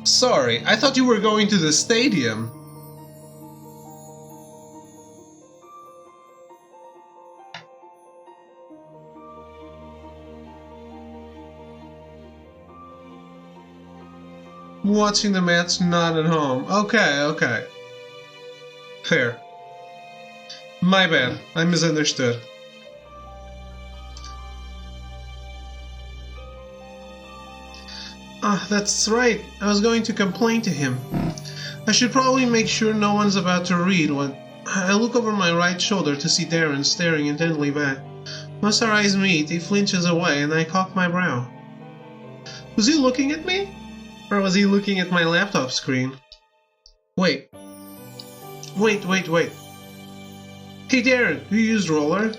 [SPEAKER 1] Sorry, I thought you were going to the stadium. Watching the match, not at home. Okay. Fair. My bad, I misunderstood. Ah, that's right. I was going to complain to him. I should probably make sure no one's about to read when I look over my right shoulder to see Darren staring intently back. Once our eyes meet, he flinches away and I cock my brow. Was he looking at me? Or was he looking at my laptop screen? Wait. Hey Darren, you used roller?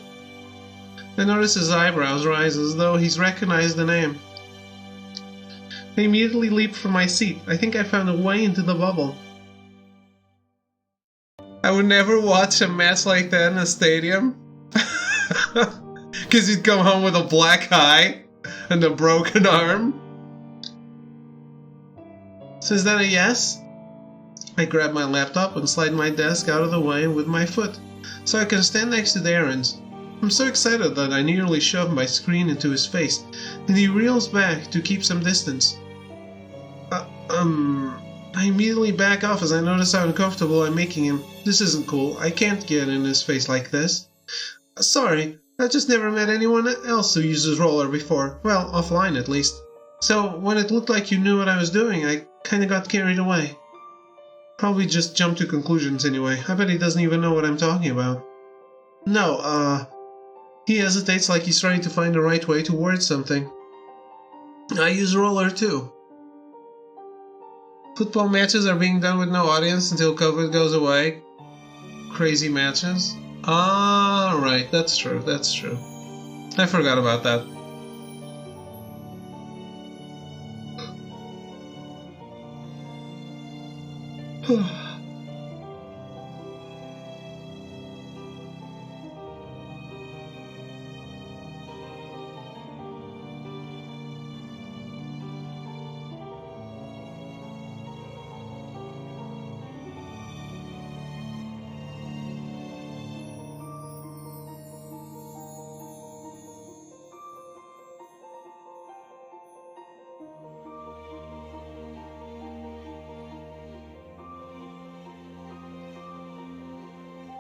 [SPEAKER 1] I notice his eyebrows rise as though he's recognized the name. I immediately leap from my seat. I think I found a way into the bubble. I would never watch a match like that in a stadium. Because you'd come home with a black eye and a broken arm. So is that a yes? I grab my laptop and slide my desk out of the way with my foot, so I can stand next to Darren's. I'm so excited that I nearly shoved my screen into his face, and he reels back to keep some distance. I immediately back off as I notice how uncomfortable I'm making him. This isn't cool. I can't get in his face like this. Sorry, I just never met anyone else who uses roller before. Well, offline at least. So, when it looked like you knew what I was doing, I kinda got carried away. Probably just jumped to conclusions anyway. I bet he doesn't even know what I'm talking about. No, he hesitates like he's trying to find the right way to word something. I use roller too. Football matches are being done with no audience until COVID goes away. Crazy matches. Ah, right, that's true. I forgot about that.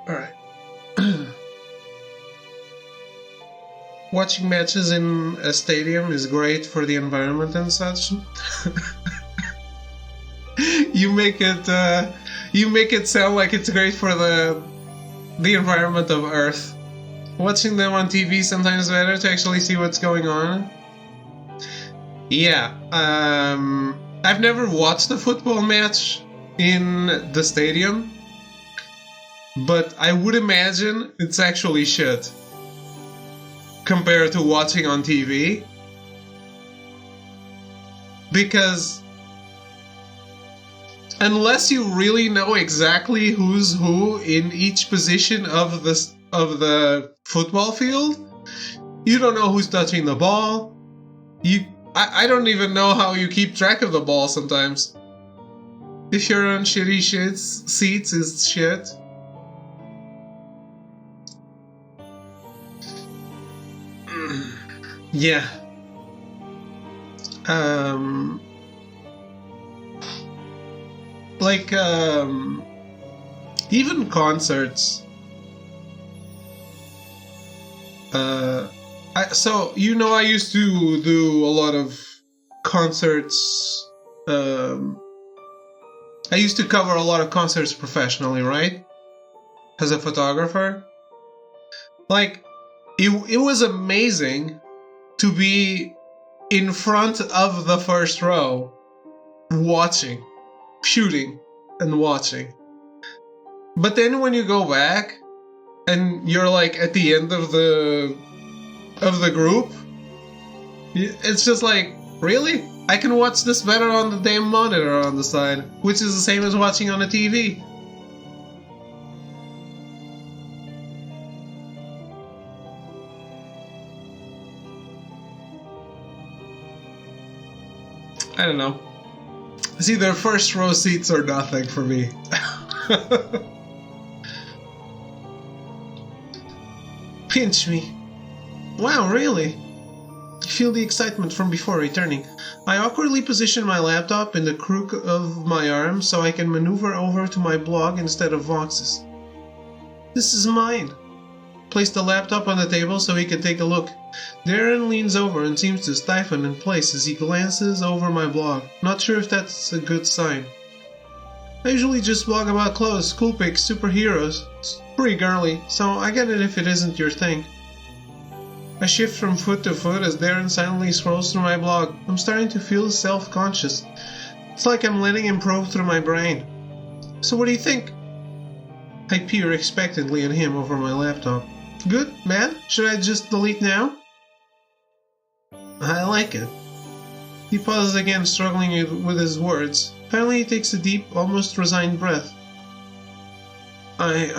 [SPEAKER 1] Alright. Watching matches in a stadium is great for the environment and such. You make it sound like it's great for the environment of Earth. Watching them on TV sometimes better to actually see what's going on. Yeah, I've never watched a football match in the stadium, but I would imagine it's actually shit compared to watching on TV, because unless you really know exactly who's who in each position of the football field, you don't know who's touching the ball. I don't even know how you keep track of the ball sometimes. If you're on shitty seats is shit. Yeah. Like, even concerts. So, you know, I used to do a lot of concerts. I used to cover a lot of concerts professionally, right? As a photographer. Like, it was amazing to be in front of the first row, watching, shooting, and watching. But then when you go back, and you're like at the end of the group, it's just like, really? I can watch this better on the damn monitor on the side, which is the same as watching on a TV. I don't know. It's either first row seats or nothing for me. Pinch me. Wow, really? I feel the excitement from before returning. I awkwardly position my laptop in the crook of my arm so I can maneuver over to my blog instead of Vox's. This is mine. Place the laptop on the table so he can take a look. Darren leans over and seems to stiffen in place as he glances over my blog. Not sure if that's a good sign. I usually just blog about clothes, school pics, superheroes. It's pretty girly, so I get it if it isn't your thing. I shift from foot to foot as Darren silently scrolls through my blog. I'm starting to feel self-conscious. It's like I'm letting him probe through my brain. So what do you think? I peer expectantly at him over my laptop. Good? Bad? Should I just delete now? I like it. He pauses again, struggling with his words. Finally, he takes a deep, almost resigned breath. I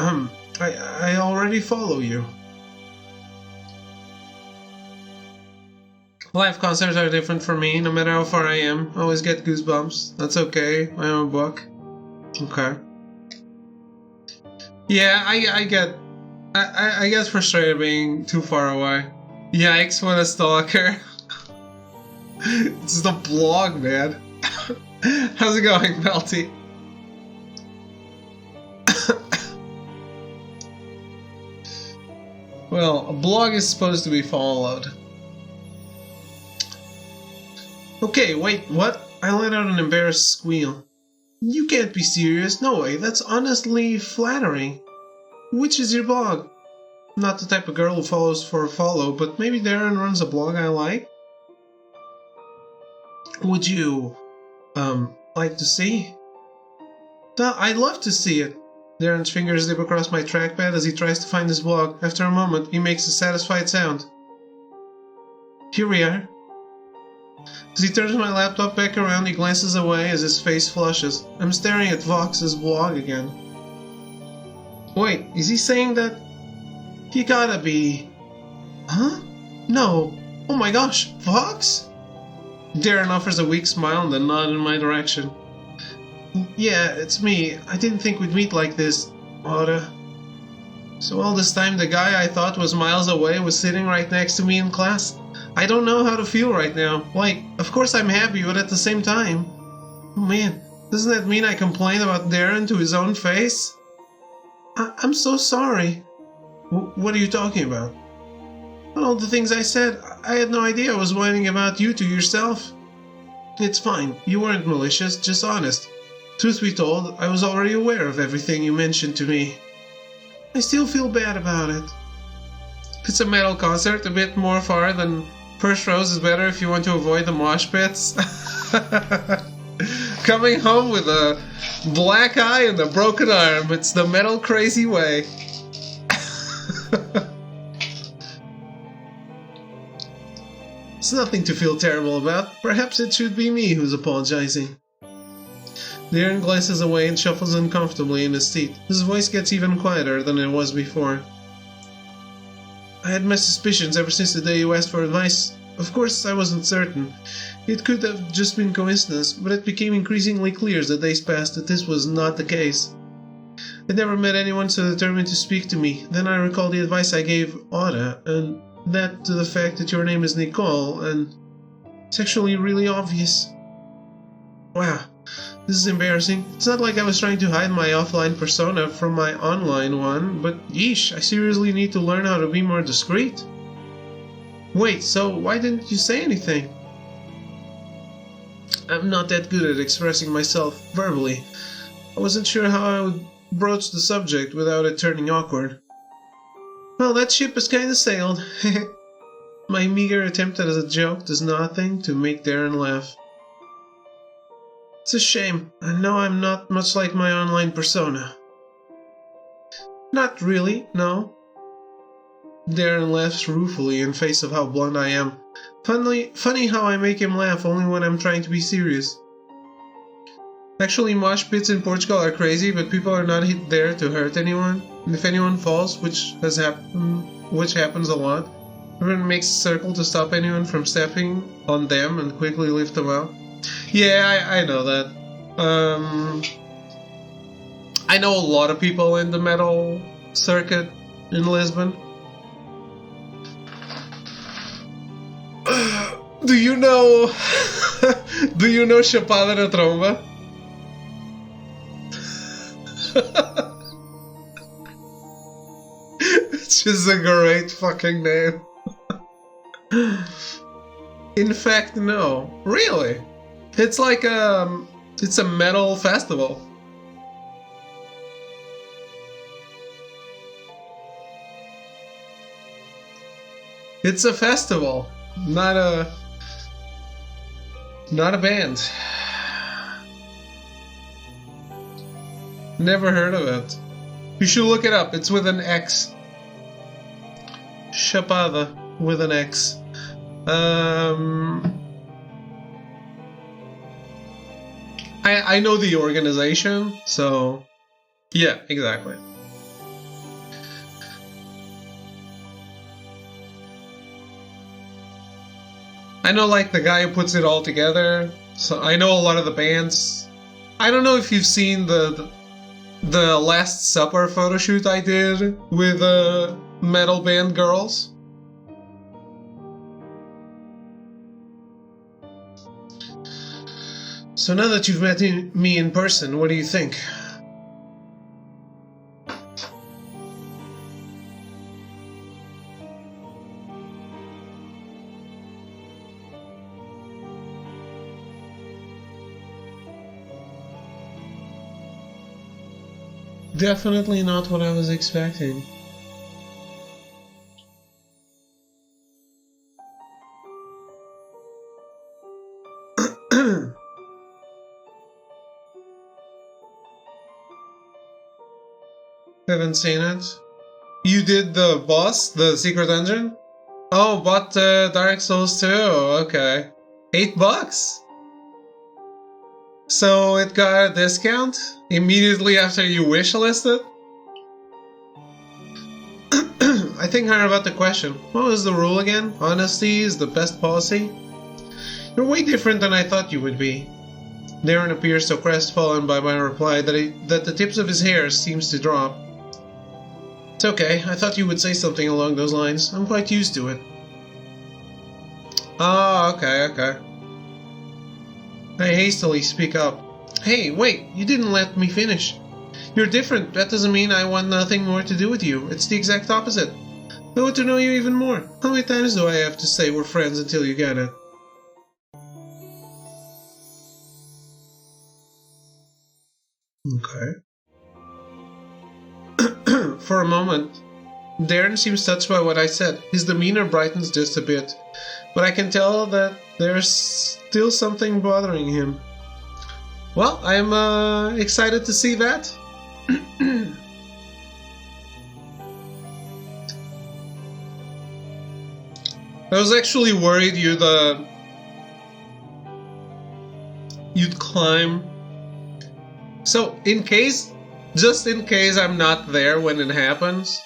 [SPEAKER 1] already follow you. Live concerts are different for me, no matter how far I am. I always get goosebumps. That's okay. I am a book. Okay. Yeah, I get frustrated being too far away. Yikes, what a stalker. It's the blog, man. How's it going, Melty? Well, a blog is supposed to be followed. Okay, wait, what? I let out an embarrassed squeal. You can't be serious. No way, that's honestly flattering. Which is your blog? Not the type of girl who follows for a follow, but maybe Darren runs a blog I like? Would you, like to see? I'd love to see it. Darren's fingers dip across my trackpad as he tries to find his blog. After a moment, he makes a satisfied sound. Here we are. As he turns my laptop back around, he glances away as his face flushes. I'm staring at Vox's blog again. Wait, is he saying that? He gotta be... Huh? No. Oh my gosh, Vox? Darren offers a weak smile and a nod in my direction. Yeah, it's me. I didn't think we'd meet like this, Oda. So all this time the guy I thought was miles away was sitting right next to me in class? I don't know how to feel right now. Like, of course I'm happy, but at the same time... Oh man, doesn't that mean I complain about Darren to his own face? I'm so sorry. What are you talking about? All the things I said, I had no idea I was whining about you to yourself. It's fine, you weren't malicious, just honest. Truth be told, I was already aware of everything you mentioned to me. I still feel bad about it. It's a metal concert, a bit more far than first rows is better if you want to avoid the mosh pits. Coming home with a black eye and a broken arm, it's the metal crazy way. It's nothing to feel terrible about. Perhaps it should be me who's apologizing. Darren glances away and shuffles uncomfortably in his seat. His voice gets even quieter than it was before. I had my suspicions ever since the day you asked for advice Of course, I wasn't certain. It could have just been coincidence, but it became increasingly clear as the days passed that this was not the case. I'd never met anyone so determined to speak to me. Then I recalled the advice I gave Oda, and that to the fact that your name is Nicole, and it's actually really obvious. Wow, this is embarrassing. It's not like I was trying to hide my offline persona from my online one, but yeesh, I seriously need to learn how to be more discreet. Wait, so why didn't you say anything? I'm not that good at expressing myself verbally. I wasn't sure how I would broach the subject without it turning awkward. Well, that ship has kinda sailed. My meager attempt at a joke does nothing to make Darren laugh. It's a shame. I know I'm not much like my online persona. Not really, no. Darren laughs ruefully in face of how blunt I am. Funny how I make him laugh only when I'm trying to be serious. Actually, mosh pits in Portugal are crazy, but people are not there to hurt anyone. And if anyone falls, which happens a lot, everyone makes a circle to stop anyone from stepping on them and quickly lift them out. Yeah, I know that. I know a lot of people in the metal circuit in Lisbon. Do you know Chapada na Tromba? It's just a great fucking name. In fact, no. Really? It's like it's a metal festival. It's a festival, not a band. Never heard of it. You should look it up. It's with an X. Chapada with an X. I know the organization, so yeah, exactly. I know like the guy who puts it all together, so I know a lot of the bands. I don't know if you've seen the Last Supper photo shoot I did with metal band girls. So now that you've met me in person, what do you think? Definitely not what I was expecting. Haven't seen it. You did the boss, the secret dungeon? Oh, bought Dark Souls 2. Okay. $8? So it got a discount immediately after you wishlisted? I think I heard about the question. What was the rule again? Honesty is the best policy? You're way different than I thought you would be. Darren appears so crestfallen by my reply that the tips of his hair seems to drop. It's okay, I thought you would say something along those lines. I'm quite used to it. Oh, okay. I hastily speak up. Hey, wait, you didn't let me finish. You're different, that doesn't mean I want nothing more to do with you. It's the exact opposite. I want to know you even more. How many times do I have to say we're friends until you get it? Okay. For a moment, Darren seems touched by what I said. His demeanor brightens just a bit, but I can tell that there's still something bothering him. Well, I'm excited to see that. I was actually worried you'd climb. So, just in case I'm not there when it happens,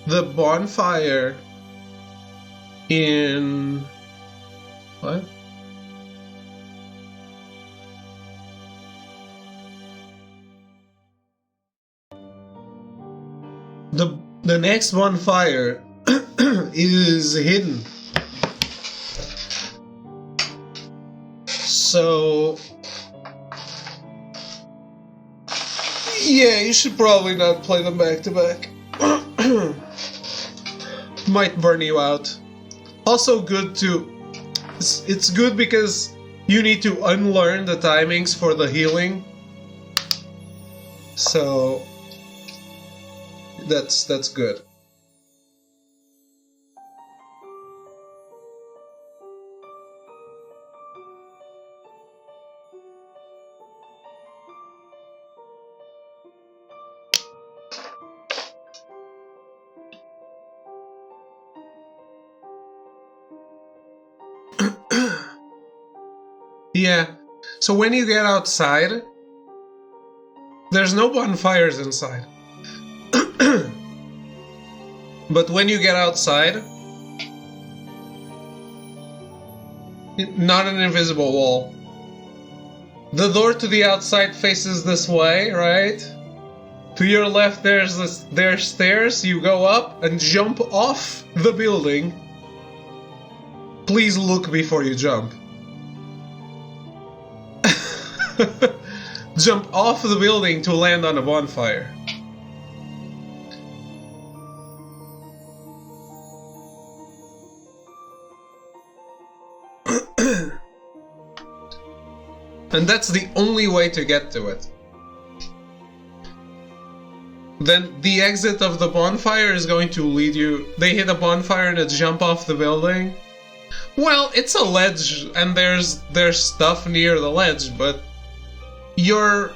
[SPEAKER 1] the bonfire in... What? The next bonfire is hidden. So yeah, you should probably not play them back to back. Might burn you out. Also good to... It's good because you need to unlearn the timings for the healing. So that's good. Yeah. So when you get outside, there's no bonfires inside. But when you get outside, not an invisible wall. The door to the outside faces this way, right? To your left there's stairs, you go up and jump off the building. Please look before you jump. Jump off the building to land on a bonfire. And that's the only way to get to it. Then the exit of the bonfire is going to lead you... They hit a bonfire and jump off the building. Well, it's a ledge and there's stuff near the ledge, but you're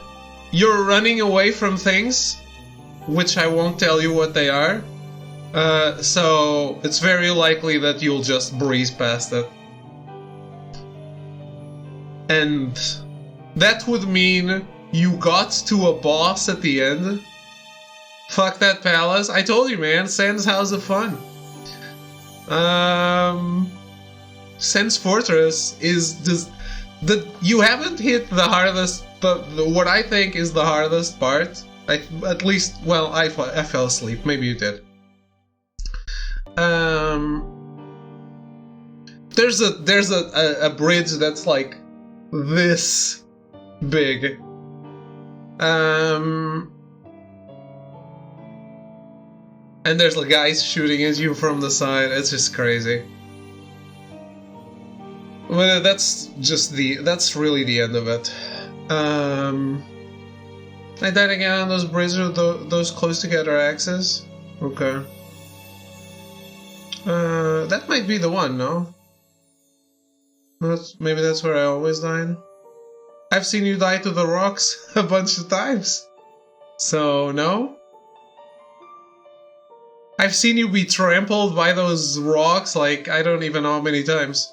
[SPEAKER 1] running away from things, which I won't tell you what they are. So it's very likely that you'll just breeze past it. And that would mean you got to a boss at the end. Fuck that palace. I told you, man, Sans House of Fun. Sans Fortress is just... You haven't hit the hardest... what I think is the hardest part. At least, well, I fell asleep. Maybe you did. There's a bridge that's like this big. And there's like guys shooting at you from the side. It's just crazy. Well, that's really the end of it. I died again on those bridges with those close together axes. Okay. That might be the one, no? Maybe that's where I always died. I've seen you die to the rocks a bunch of times. So, no? I've seen you be trampled by those rocks like I don't even know how many times.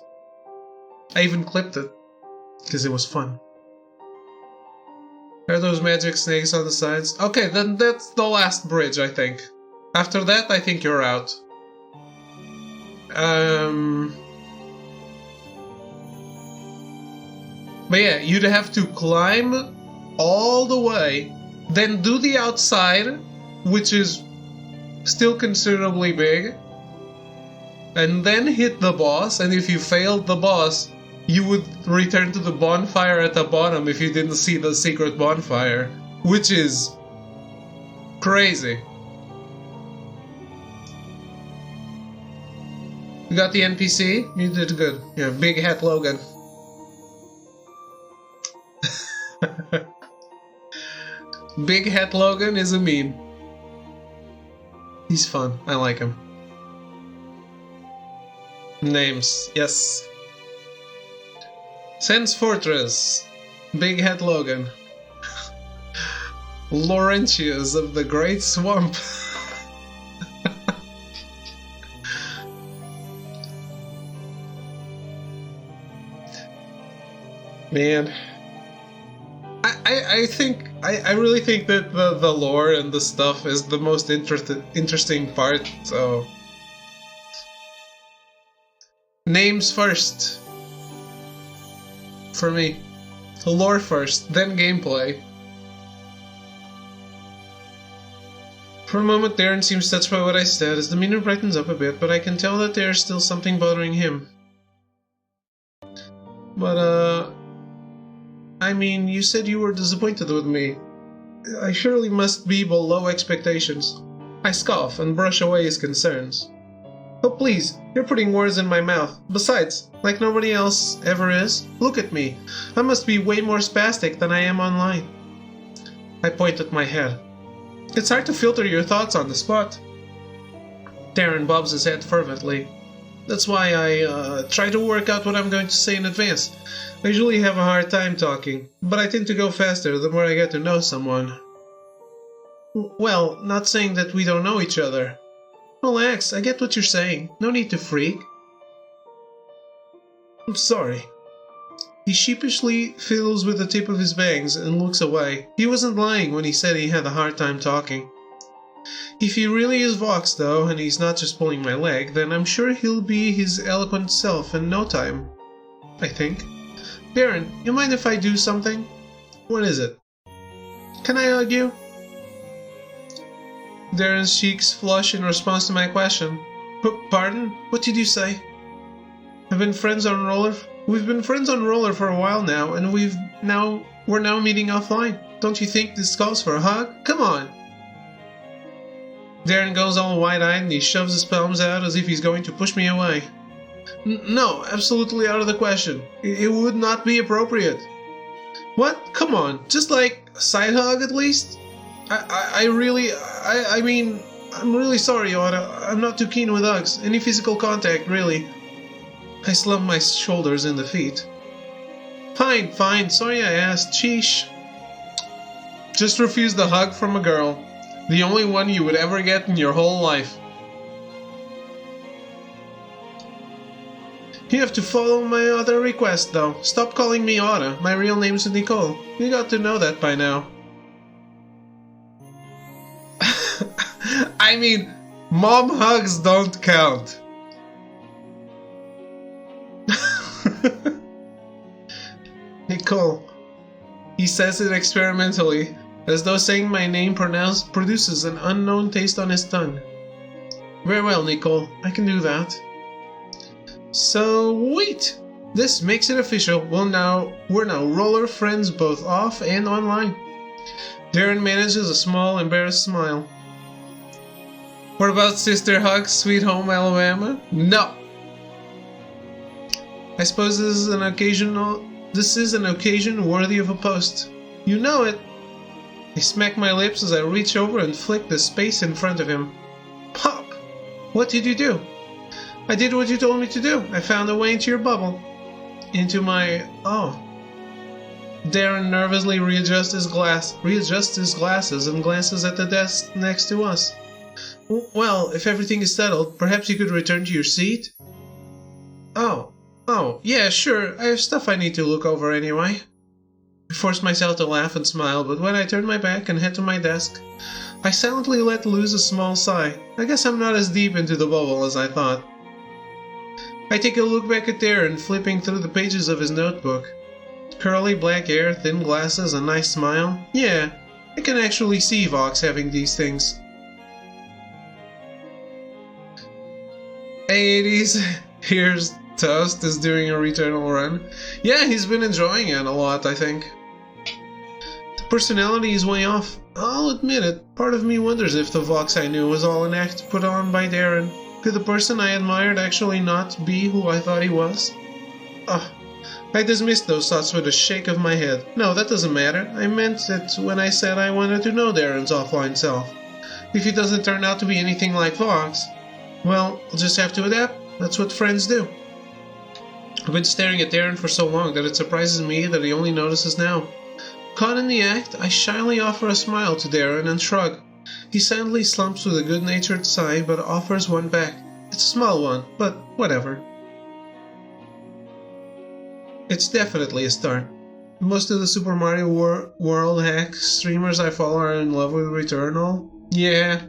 [SPEAKER 1] I even clipped it. Because it was fun. Are those magic snakes on the sides? Okay, then that's the last bridge, I think. After that, I think you're out. But yeah, you'd have to climb all the way, then do the outside, which is still considerably big, and then hit the boss, and if you failed the boss, you would return to the bonfire at the bottom if you didn't see the secret bonfire, which is crazy. You got the NPC? You did good. Yeah, Big Hat Logan. Big Hat Logan is a meme. He's fun. I like him. Names. Yes. Sans Fortress. Big Hat Logan. Laurentius of the Great Swamp. Man. I think I really think that the lore and the stuff is the most interesting part, so... Names first. For me. Lore first, then gameplay. For a moment, Darren seems touched by what I said. His demeanor brightens up a bit, but I can tell that there's still something bothering him. But, I mean, you said you were disappointed with me. I surely must be below expectations. I scoff and brush away his concerns. Oh please, you're putting words in my mouth. Besides, like nobody else ever is, look at me. I must be way more spastic than I am online. I point at my head. It's hard to filter your thoughts on the spot. Darren bobs his head fervently. That's why I try to work out what I'm going to say in advance. I usually have a hard time talking, but I tend to go faster the more I get to know someone. Well, not saying that we don't know each other. Relax, I get what you're saying. No need to freak. I'm sorry. He sheepishly fiddles with the tip of his bangs and looks away. He wasn't lying when he said he had a hard time talking. If he really is Vox, though, and he's not just pulling my leg, then I'm sure he'll be his eloquent self in no time. I think. Darren, you mind if I do something? What is it? Can I hug you? Darren's cheeks flush in response to my question. Pardon? What did you say? We've been friends on Roller for a while now, and we're now meeting offline. Don't you think this calls for a hug? Come on! Darren goes all wide-eyed and he shoves his palms out as if he's going to push me away. No, absolutely out of the question. It would not be appropriate. What? Come on, just like a side hug at least? I mean, I'm really sorry, Otto. I'm not too keen with hugs. Any physical contact, really. I slump my shoulders in defeat. Fine, sorry I asked. Sheesh. Just refuse the hug from a girl. The only one you would ever get in your whole life. You have to follow my other request, though. Stop calling me Otto. My real name's Nicole. You got to know that by now. I mean, mom hugs don't count. Nicole. He says it experimentally, as though saying my name produces an unknown taste on his tongue. Very well, Nicole. I can do that. So, wait! This makes it official. We're now roller friends both off and online. Darren manages a small, embarrassed smile. What about sister hugs, sweet home Alabama? No! I suppose this is an occasion worthy of a post. You know it! I smack my lips as I reach over and flick the space in front of him. Pop! What did you do? I did what you told me to do. I found a way into your bubble. Into my... Oh. Darren nervously readjusts his glasses and glances at the desk next to us. Well, if everything is settled, perhaps you could return to your seat? Oh, yeah, sure. I have stuff I need to look over anyway. I force myself to laugh and smile, but when I turn my back and head to my desk, I silently let loose a small sigh. I guess I'm not as deep into the bubble as I thought. I take a look back at Darren, flipping through the pages of his notebook. Curly black hair, thin glasses, a nice smile. Yeah, I can actually see Vox having these things. Hey, 80s, here's Toast is doing a returnal run. Yeah, he's been enjoying it a lot, I think. The personality is way off. I'll admit it, part of me wonders if the Vox I knew was all an act put on by Darren. Could the person I admired actually not be who I thought he was? I dismissed those thoughts with a shake of my head. No, that doesn't matter. I meant it when I said I wanted to know Darren's offline self. If he doesn't turn out to be anything like Vox, well, I'll just have to adapt. That's what friends do. I've been staring at Darren for so long that it surprises me that he only notices now. Caught in the act, I shyly offer a smile to Darren and shrug. He silently slumps with a good-natured sigh, but offers one back. It's a small one, but whatever. It's definitely a start. Most of the Super Mario World hack streamers I follow are in love with Returnal. Yeah.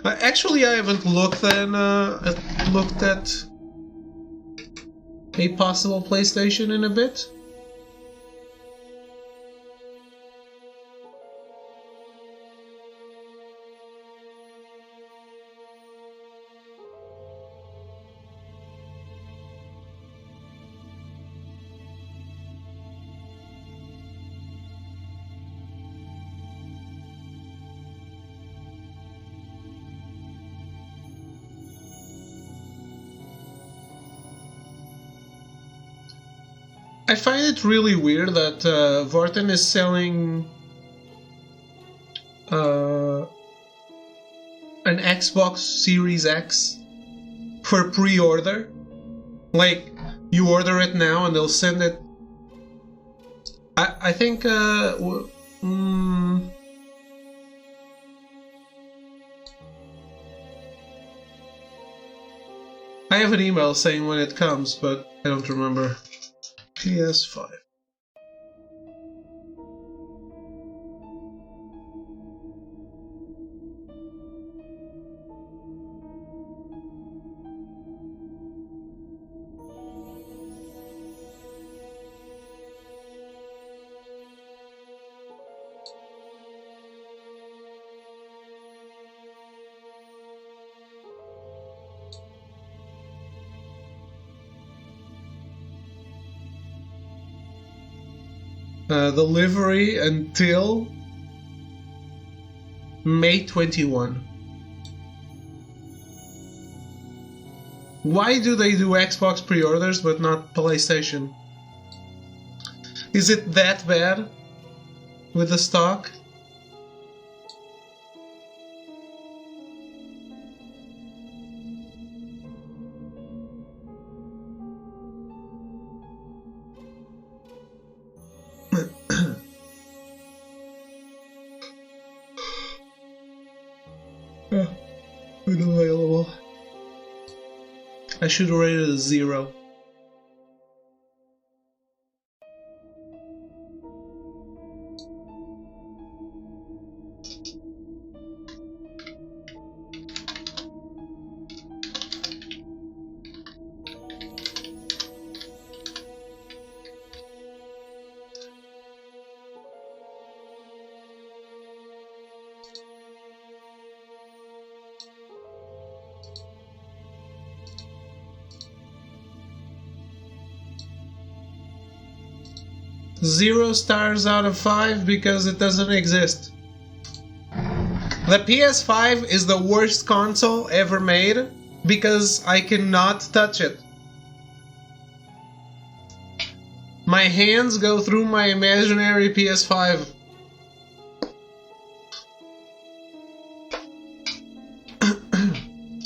[SPEAKER 1] Actually, I haven't looked at a possible PlayStation in a bit. I find it really weird that Vorten is selling an Xbox Series X for pre-order. Like, you order it now and they'll send it. I think I have an email saying when it comes, but I don't remember. PS5. Delivery until May 21. Why do they do Xbox pre-orders but not PlayStation? Is it that bad with the stock? Unavailable. I should rate it a 0. Zero stars out of 5 because it doesn't exist. The PS5 is the worst console ever made because I cannot touch it. My hands go through my imaginary PS5.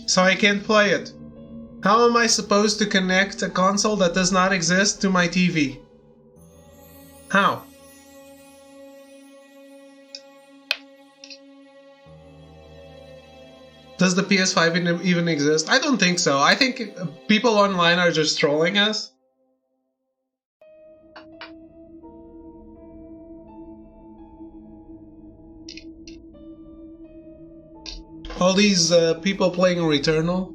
[SPEAKER 1] So I can't play it. How am I supposed to connect a console that does not exist to my TV? How? Does the PS5 even exist? I don't think so. I think people online are just trolling us. All these people playing Returnal.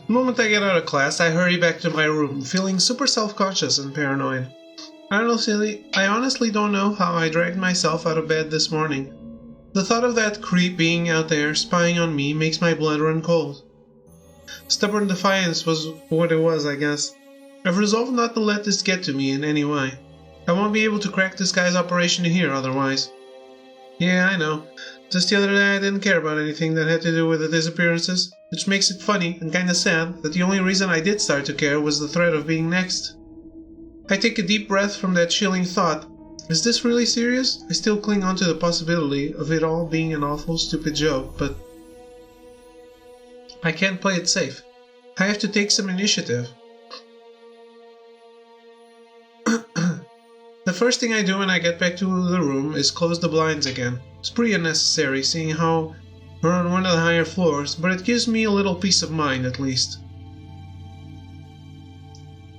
[SPEAKER 1] The moment I get out of class, I hurry back to my room, feeling super self-conscious and paranoid. I honestly don't know how I dragged myself out of bed this morning. The thought of that creep being out there spying on me makes my blood run cold. Stubborn defiance was what it was, I guess. I've resolved not to let this get to me in any way. I won't be able to crack this guy's operation here otherwise. Yeah, I know. Just the other day I didn't care about anything that had to do with the disappearances, which makes it funny and kinda sad that the only reason I did start to care was the threat of being next. I take a deep breath from that chilling thought. Is this really serious? I still cling on to the possibility of it all being an awful stupid joke, but I can't play it safe. I have to take some initiative. The first thing I do when I get back to the room is close the blinds again. It's pretty unnecessary seeing how we're on one of the higher floors, but it gives me a little peace of mind at least.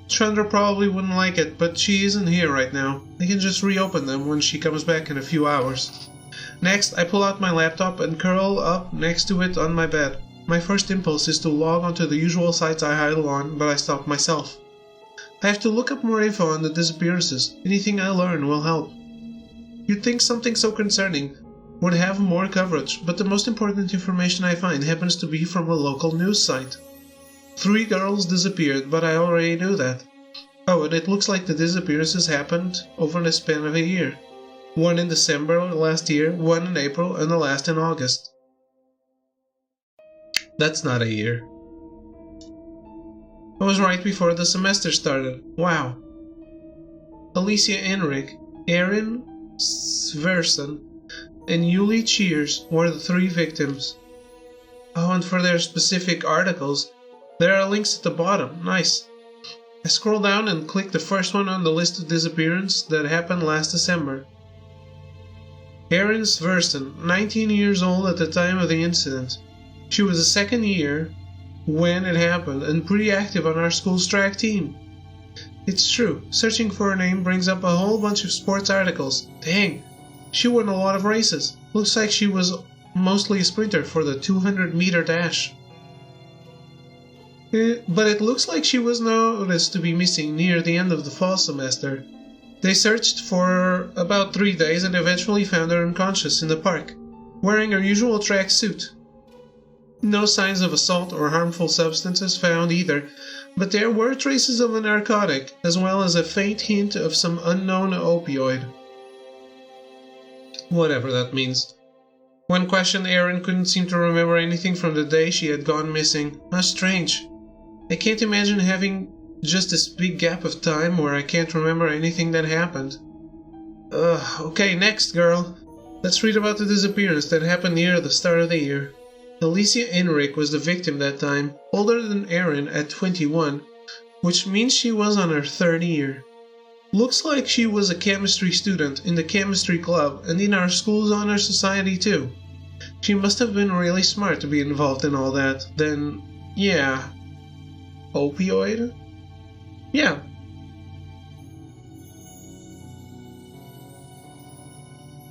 [SPEAKER 1] Chandra probably wouldn't like it, but she isn't here right now. I can just reopen them when she comes back in a few hours. Next, I pull out my laptop and curl up next to it on my bed. My first impulse is to log onto the usual sites I idle on, but I stop myself. I have to look up more info on the disappearances. Anything I learn will help. You'd think something so concerning would have more coverage, but the most important information I find happens to be from a local news site. 3 girls disappeared, but I already knew that. Oh, and it looks like the disappearances happened over the span of a year. 1 in December last year, 1 in April, and the last in August. That's not a year. It was right before the semester started. Wow. Alicia Enric, Erin Sverson, and Yuli Cheers were the 3 victims. Oh, and for their specific articles, there are links at the bottom. Nice. I scroll down and click the first one on the list of disappearances that happened last December. Erin Sverson, 19 years old at the time of the incident. She was a second year when it happened and pretty active on our school's track team. It's true, searching for her name brings up a whole bunch of sports articles. Dang, she won a lot of races. Looks like she was mostly a sprinter for the 200-meter dash. But it looks like she was noticed to be missing near the end of the fall semester. They searched for about 3 days and eventually found her unconscious in the park, wearing her usual track suit. No signs of assault or harmful substances found either, but there were traces of a narcotic, as well as a faint hint of some unknown opioid. Whatever that means. When questioned, Erin couldn't seem to remember anything from the day she had gone missing. How strange. I can't imagine having just this big gap of time where I can't remember anything that happened. Okay, next, girl. Let's read about the disappearance that happened near the start of the year. Alicia Enric was the victim that time, older than Erin at 21, which means she was on her 3rd year. Looks like she was a chemistry student in the chemistry club and in our school's honor society too. She must have been really smart to be involved in all that. Then, yeah. Opioid? Yeah.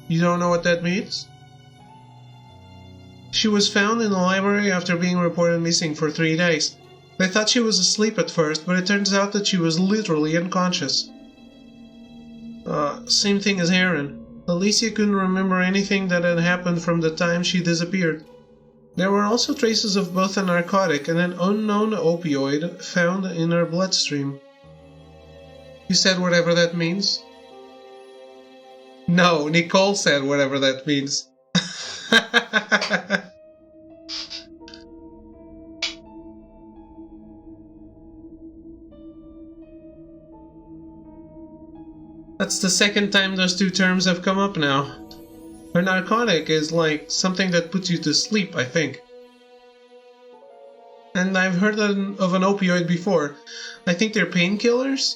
[SPEAKER 1] You don't know what that means? She was found in the library after being reported missing for 3 days. They thought she was asleep at first, but it turns out that she was literally unconscious. Same thing as Erin. Alicia couldn't remember anything that had happened from the time she disappeared. There were also traces of both a narcotic and an unknown opioid found in her bloodstream. You said whatever that means? No, Nicole said whatever that means. That's the second time those 2 terms have come up now. A narcotic is like something that puts you to sleep, I think. And I've heard of an opioid before. I think they're painkillers?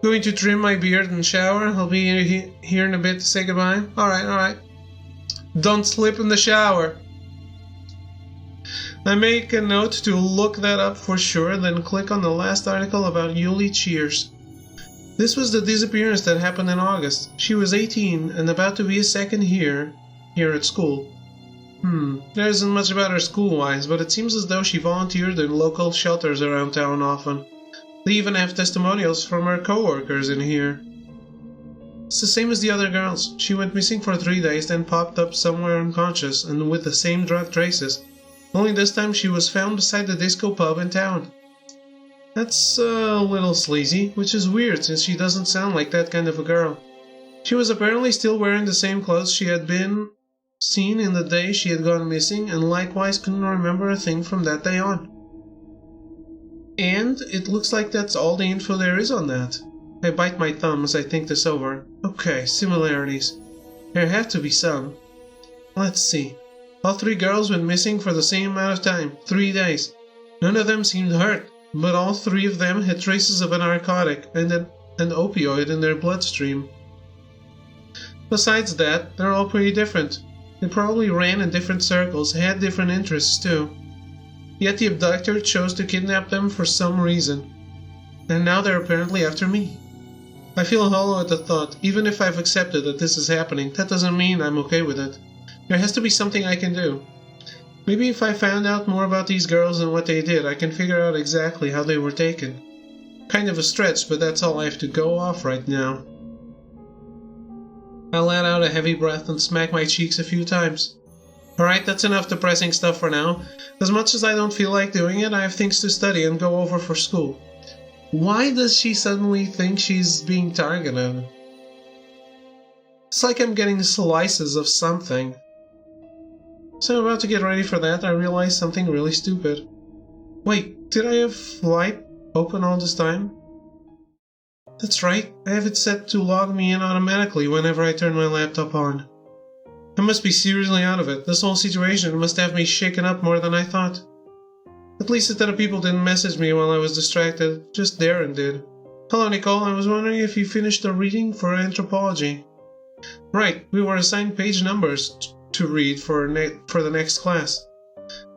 [SPEAKER 1] Going to trim my beard and shower. I'll be here in a bit to say goodbye. Alright. Don't slip in the shower. I make a note to look that up for sure, then click on the last article about Yuli Cheers. This was the disappearance that happened in August. She was 18 and about to be a second year here at school. There isn't much about her school-wise, but it seems as though she volunteered in local shelters around town often. They even have testimonials from her co-workers in here. It's the same as the other girls. She went missing for 3 days, then popped up somewhere unconscious and with the same drug traces. Only this time she was found beside the disco pub in town. That's a little sleazy, which is weird since she doesn't sound like that kind of a girl. She was apparently still wearing the same clothes she had been seen in the day she had gone missing, and likewise couldn't remember a thing from that day on. And it looks like that's all the info there is on that. I bite my thumb as I think this over. Okay, similarities. There have to be some. Let's see. All 3 girls went missing for the same amount of time, 3 days. None of them seemed hurt, but all 3 of them had traces of a narcotic and an opioid in their bloodstream. Besides that, they're all pretty different. They probably ran in different circles, had different interests too. Yet the abductor chose to kidnap them for some reason. And now they're apparently after me. I feel hollow at the thought. Even if I've accepted that this is happening, that doesn't mean I'm okay with it. There has to be something I can do. Maybe if I found out more about these girls and what they did, I can figure out exactly how they were taken. Kind of a stretch, but that's all I have to go off right now. I let out a heavy breath and smacked my cheeks a few times. Alright, that's enough depressing stuff for now. As much as I don't feel like doing it, I have things to study and go over for school. Why does she suddenly think she's being targeted? It's like I'm getting slices of something. So I'm about to get ready for that, I realized something really stupid. Wait, did I have Flight open all this time? That's right, I have it set to log me in automatically whenever I turn my laptop on. I must be seriously out of it. This whole situation must have me shaken up more than I thought. At least a ton of people didn't message me while I was distracted, just Darren did. Hello Nicole, I was wondering if you finished the reading for anthropology. Right, we were assigned page numbers to read for the next class.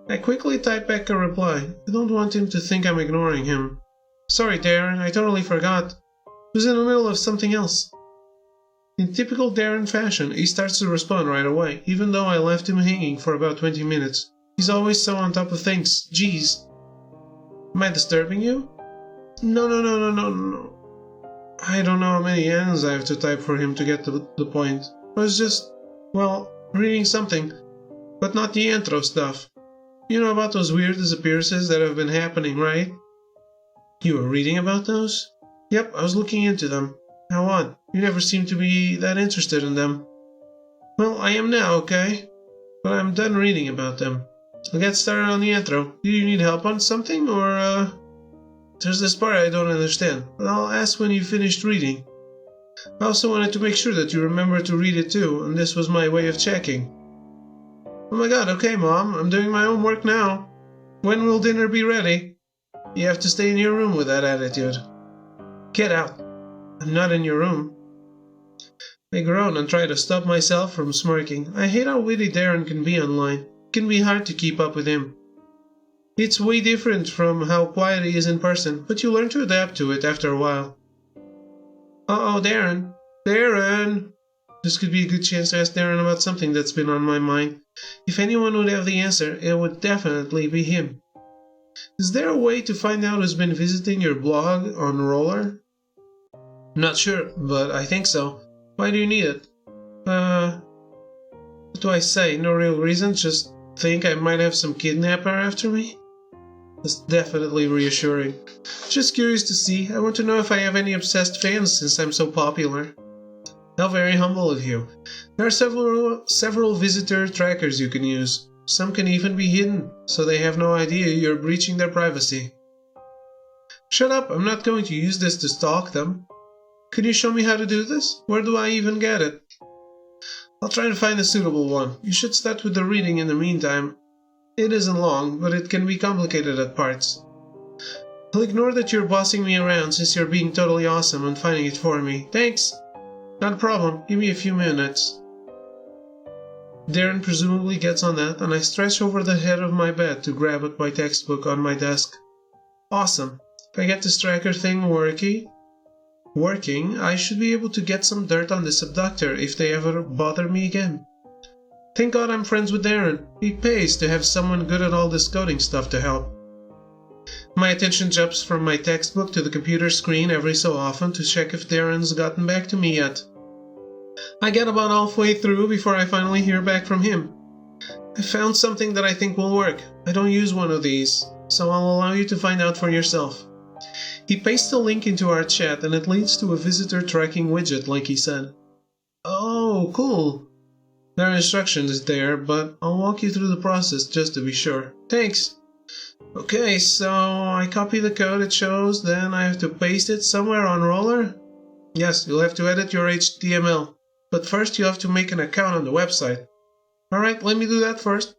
[SPEAKER 1] I quickly typed back a reply. I don't want him to think I'm ignoring him. Sorry Darren, I totally forgot. I was in the middle of something else. In typical Darren fashion, he starts to respond right away, even though I left him hanging for about 20 minutes. He's always so on top of things. Jeez. Am I disturbing you? No. I don't know how many N's I have to type for him to get to the point. I was just, well, reading something, but not the anthro stuff. You know about those weird disappearances that have been happening, right? You were reading about those? Yep, I was looking into them. How odd. You never seem to be that interested in them. Well, I am now, okay? But I'm done reading about them. I'll get started on the anthro. Do you need help on something, or, There's this part I don't understand, but I'll ask when you finished reading. I also wanted to make sure that you remember to read it too, and this was my way of checking. Oh my god, okay Mom, I'm doing my homework now. When will dinner be ready? You have to stay in your room with that attitude. Get out. I'm not in your room. I groan and try to stop myself from smirking. I hate how witty Darren can be online. It can be hard to keep up with him. It's way different from how quiet he is in person, but you learn to adapt to it after a while. Uh-oh, Darren. Darren! This could be a good chance to ask Darren about something that's been on my mind. If anyone would have the answer, it would definitely be him. Is there a way to find out who's been visiting your blog on Roller? Not sure, but I think so. Why do you need it? What do I say? No real reason, just think I might have some kidnapper after me? That's definitely reassuring. Just curious to see. I want to know if I have any obsessed fans since I'm so popular. How very humble of you. There are several visitor trackers you can use. Some can even be hidden, so they have no idea you're breaching their privacy. Shut up, I'm not going to use this to stalk them. Can you show me how to do this? Where do I even get it? I'll try to find a suitable one. You should start with the reading in the meantime. It isn't long, but it can be complicated at parts. I'll ignore that you're bossing me around since you're being totally awesome and finding it for me. Thanks! Not a problem, give me a few minutes. Darren presumably gets on that, and I stretch over the head of my bed to grab at my textbook on my desk. Awesome. If I get this tracker thing working, I should be able to get some dirt on this abductor if they ever bother me again. Thank God I'm friends with Darren. It pays to have someone good at all this coding stuff to help. My attention jumps from my textbook to the computer screen every so often to check if Darren's gotten back to me yet. I get about halfway through before I finally hear back from him. I found something that I think will work. I don't use one of these, so I'll allow you to find out for yourself. He pastes a link into our chat and it leads to a visitor tracking widget like he said. Oh, cool. There are instructions there, but I'll walk you through the process just to be sure. Thanks! Okay, so I copy the code it shows, then I have to paste it somewhere on Roller? Yes, you'll have to edit your HTML. But first you have to make an account on the website. Alright, let me do that first.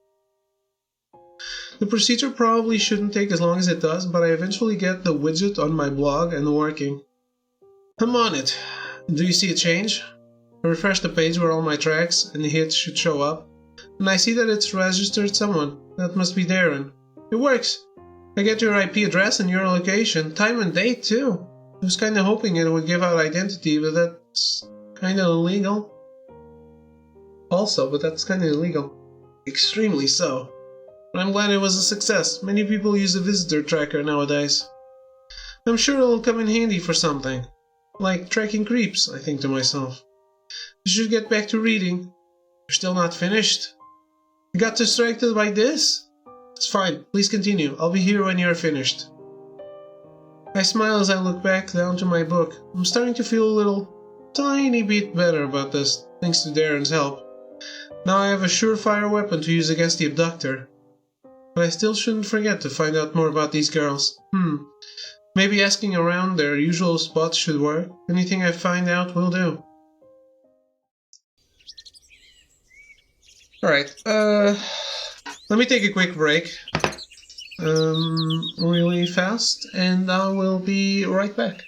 [SPEAKER 1] The procedure probably shouldn't take as long as it does, but I eventually get the widget on my blog and working. I'm on it. Do you see a change? I refresh the page where all my tracks and hits should show up, and I see that it's registered someone. That must be Darren. It works! I get your IP address and your location, time and date too. I was kinda hoping it would give out identity, but that's kinda illegal. But that's kinda illegal. Extremely so. But I'm glad it was a success. Many people use a visitor tracker nowadays. I'm sure it'll come in handy for something. Like tracking creeps, I think to myself. I should get back to reading. You're still not finished? You got distracted by this? It's fine, please continue. I'll be here when you're finished. I smile as I look back down to my book. I'm starting to feel a tiny bit better about this, thanks to Darren's help. Now I have a surefire weapon to use against the abductor. But I still shouldn't forget to find out more about these girls. Maybe asking around their usual spots should work. Anything I find out will do. Alright, let me take a quick break. Really fast, and I will be right back.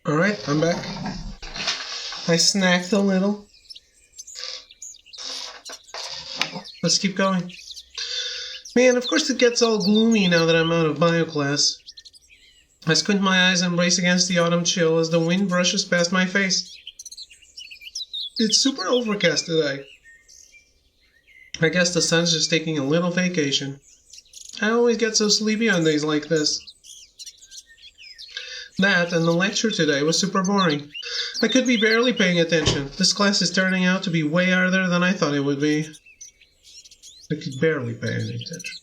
[SPEAKER 1] Alright, I'm back. I snacked a little. Let's keep going. Man, of course it gets all gloomy now that I'm out of bio class. I squint my eyes and brace against the autumn chill as the wind brushes past my face. It's super overcast today. I guess the sun's just taking a little vacation. I always get so sleepy on days like this. That and the lecture today was super boring. I could be barely paying attention. This class is turning out to be way harder than I thought it would be. I could barely pay any attention.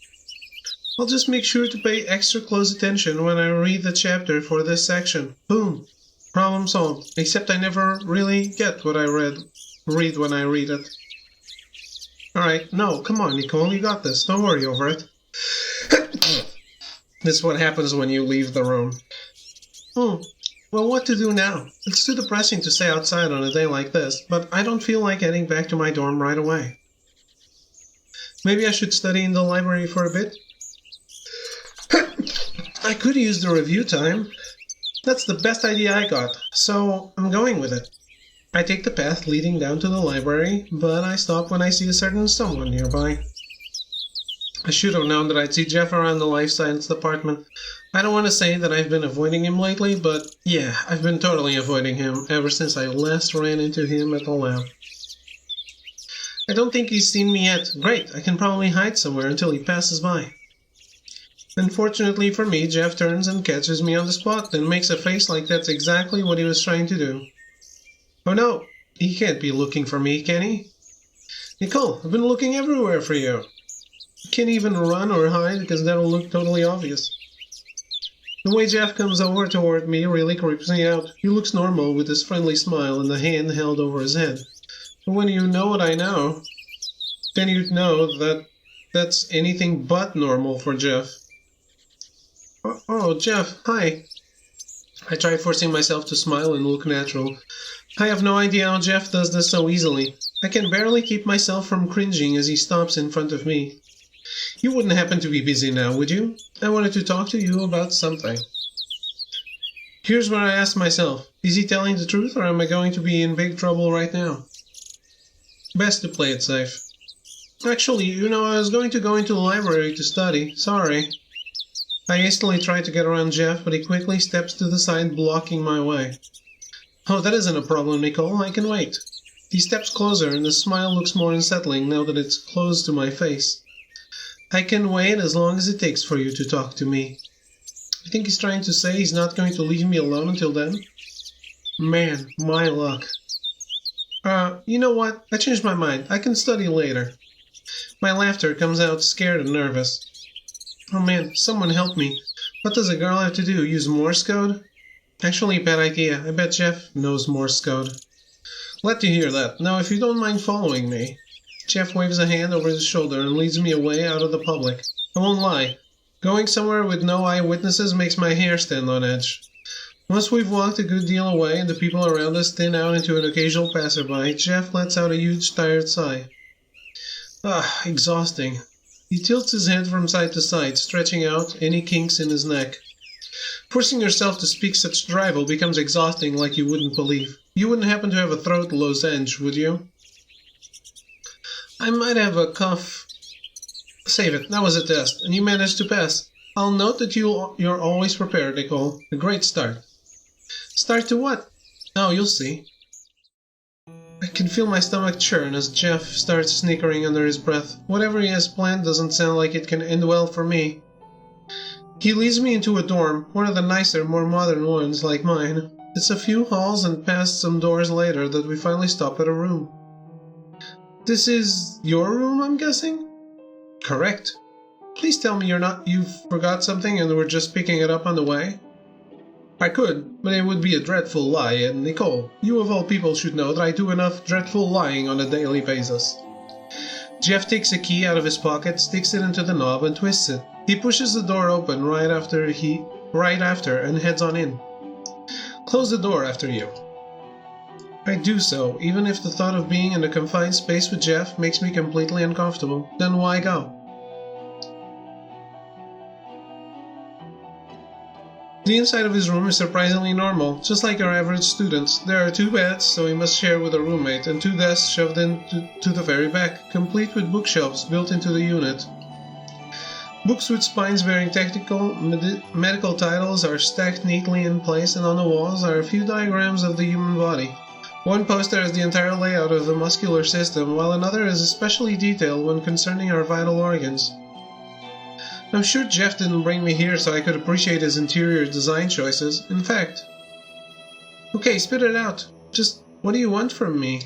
[SPEAKER 1] I'll just make sure to pay extra close attention when I read the chapter for this section. Boom! Problem solved. Except I never really get what I read when I read it. Alright, no, come on, Nicole, you got this. Don't worry over it. This is what happens when you leave the room. Well, what to do now? It's too depressing to stay outside on a day like this, but I don't feel like heading back to my dorm right away. Maybe I should study in the library for a bit? I could use the review time. That's the best idea I got, so I'm going with it. I take the path leading down to the library, but I stop when I see a certain someone nearby. I should have known that I'd see Jeff around the life science department. I don't want to say that I've been avoiding him lately, but yeah, I've been totally avoiding him ever since I last ran into him at the lab. I don't think he's seen me yet. Great, I can probably hide somewhere until he passes by. Unfortunately for me, Jeff turns and catches me on the spot, then makes a face like that's exactly what he was trying to do. Oh no, he can't be looking for me, can he? Nicole, I've been looking everywhere for you. You can't even run or hide because that'll look totally obvious. The way Jeff comes over toward me really creeps me out. He looks normal with his friendly smile and the hand held over his head. But when you know what I know, then you'd know that that's anything but normal for Jeff. Oh, Jeff, hi. I try forcing myself to smile and look natural. I have no idea how Jeff does this so easily. I can barely keep myself from cringing as he stops in front of me. You wouldn't happen to be busy now, would you? I wanted to talk to you about something. Here's where I ask myself, is he telling the truth or am I going to be in big trouble right now? Best to play it safe. Actually, I was going to go into the library to study. Sorry. I hastily try to get around Jeff, but he quickly steps to the side, blocking my way. Oh, that isn't a problem, Nicole. I can wait. He steps closer, and the smile looks more unsettling now that it's close to my face. I can wait as long as it takes for you to talk to me. I think he's trying to say he's not going to leave me alone until then. Man, my luck. You know what? I changed my mind. I can study later. My laughter comes out scared and nervous. Oh man, someone help me. What does a girl have to do? Use Morse code? Actually, bad idea. I bet Jeff knows Morse code. Glad to hear that. Now, if you don't mind following me. Jeff waves a hand over his shoulder and leads me away out of the public. I won't lie. Going somewhere with no eyewitnesses makes my hair stand on edge. Once we've walked a good deal away and the people around us thin out into an occasional passerby, Jeff lets out a huge tired sigh. Exhausting. He tilts his head from side to side, stretching out any kinks in his neck. Forcing yourself to speak such drivel becomes exhausting like you wouldn't believe. You wouldn't happen to have a throat lozenge, would you? I might have a cough. Save it, that was a test, and you managed to pass. I'll note that you're always prepared, Nicole. A great start. Start to what? Oh, you'll see. I can feel my stomach churn as Jeff starts snickering under his breath. Whatever he has planned doesn't sound like it can end well for me. He leads me into a dorm, one of the nicer, more modern ones like mine. It's a few halls and past some doors later that we finally stop at a room. This is your room, I'm guessing? Correct. Please tell me you forgot something and were just picking it up on the way? I could, but it would be a dreadful lie, and Nicole, you of all people should know that I do enough dreadful lying on a daily basis. Jeff takes a key out of his pocket, sticks it into the knob, and twists it. He pushes the door open right after and heads on in. Close the door after you. I do so, even if the thought of being in a confined space with Jeff makes me completely uncomfortable. Then why go? The inside of his room is surprisingly normal, just like our average students. There are 2 beds, so he must share with a roommate, and 2 desks shoved in to the very back, complete with bookshelves built into the unit. Books with spines bearing technical medical titles are stacked neatly in place, and on the walls are a few diagrams of the human body. One poster has the entire layout of the muscular system, while another is especially detailed when concerning our vital organs. I'm sure Jeff didn't bring me here so I could appreciate his interior design choices. In fact... Okay, spit it out. Just, what do you want from me?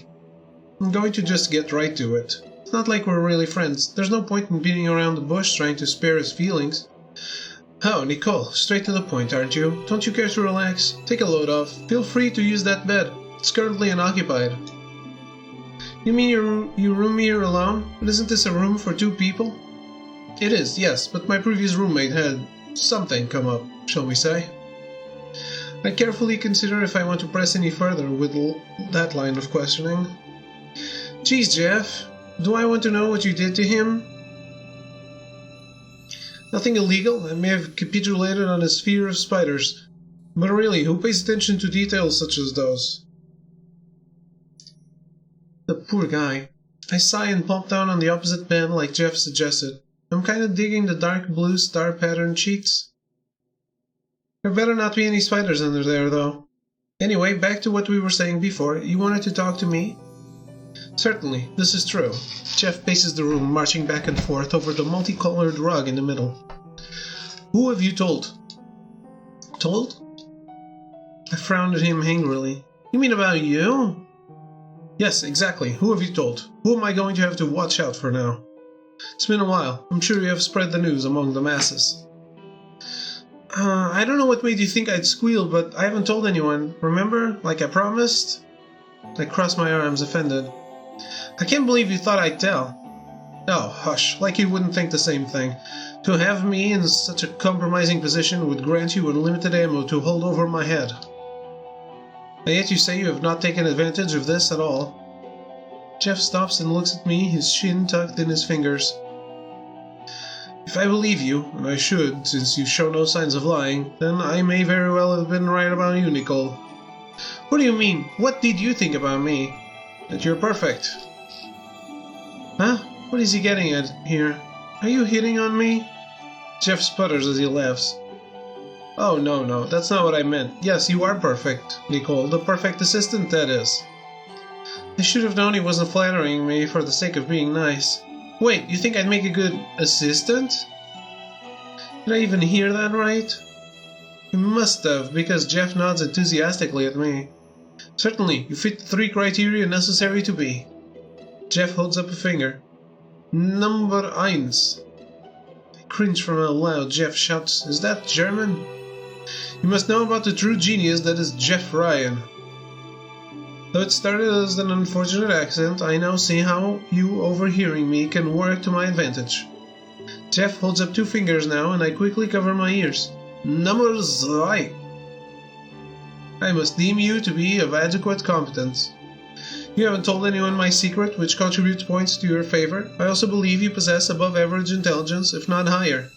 [SPEAKER 1] I'm going to just get right to it. It's not like we're really friends. There's no point in beating around the bush trying to spare his feelings. Oh, Nicole, straight to the point, aren't you? Don't you care to relax? Take a load off. Feel free to use that bed. It's currently unoccupied. You mean you room here alone? But isn't this a room for 2 people? It is, yes, but my previous roommate had something come up, shall we say. I carefully consider if I want to press any further with that line of questioning. Geez, Jeff, do I want to know what you did to him? Nothing illegal. I may have capitulated on his fear of spiders. But really, who pays attention to details such as those? The poor guy. I sigh and plump down on the opposite bed like Jeff suggested. I'm kinda digging the dark blue star-patterned sheets. There better not be any spiders under there, though. Anyway, back to what we were saying before. You wanted to talk to me? Certainly, this is true. Jeff paces the room, marching back and forth over the multicolored rug in the middle. Who have you told? Told? I frowned at him angrily. You mean about you? Yes, exactly. Who have you told? Who am I going to have to watch out for now? It's been a while. I'm sure you have spread the news among the masses. I don't know what made you think I'd squeal, but I haven't told anyone. Remember? Like I promised? I crossed my arms, offended. I can't believe you thought I'd tell. Oh, hush. Like you wouldn't think the same thing. To have me in such a compromising position would grant you unlimited ammo to hold over my head. And yet you say you have not taken advantage of this at all. Jeff stops and looks at me, his chin tucked in his fingers. If I believe you, and I should, since you show no signs of lying, then I may very well have been right about you, Nicole. What do you mean? What did you think about me? That you're perfect. Huh? What is he getting at here? Are you hitting on me? Jeff sputters as he laughs. Oh, no, that's not what I meant. Yes, you are perfect, Nicole, the perfect assistant, that is. I should have known he wasn't flattering me for the sake of being nice. Wait, you think I'd make a good assistant? Did I even hear that right? You must have, because Jeff nods enthusiastically at me. Certainly, you fit the 3 criteria necessary to be. Jeff holds up a finger. Number 1. I cringe from how loud Jeff shouts, Is that German? You must know about the true genius that is Jeff Ryan. Though it started as an unfortunate accident, I now see how you overhearing me can work to my advantage. Jeff holds up 2 fingers now, and I quickly cover my ears. Number 3. I must deem you to be of adequate competence. You haven't told anyone my secret, which contributes points to your favor. I also believe you possess above average intelligence, if not higher.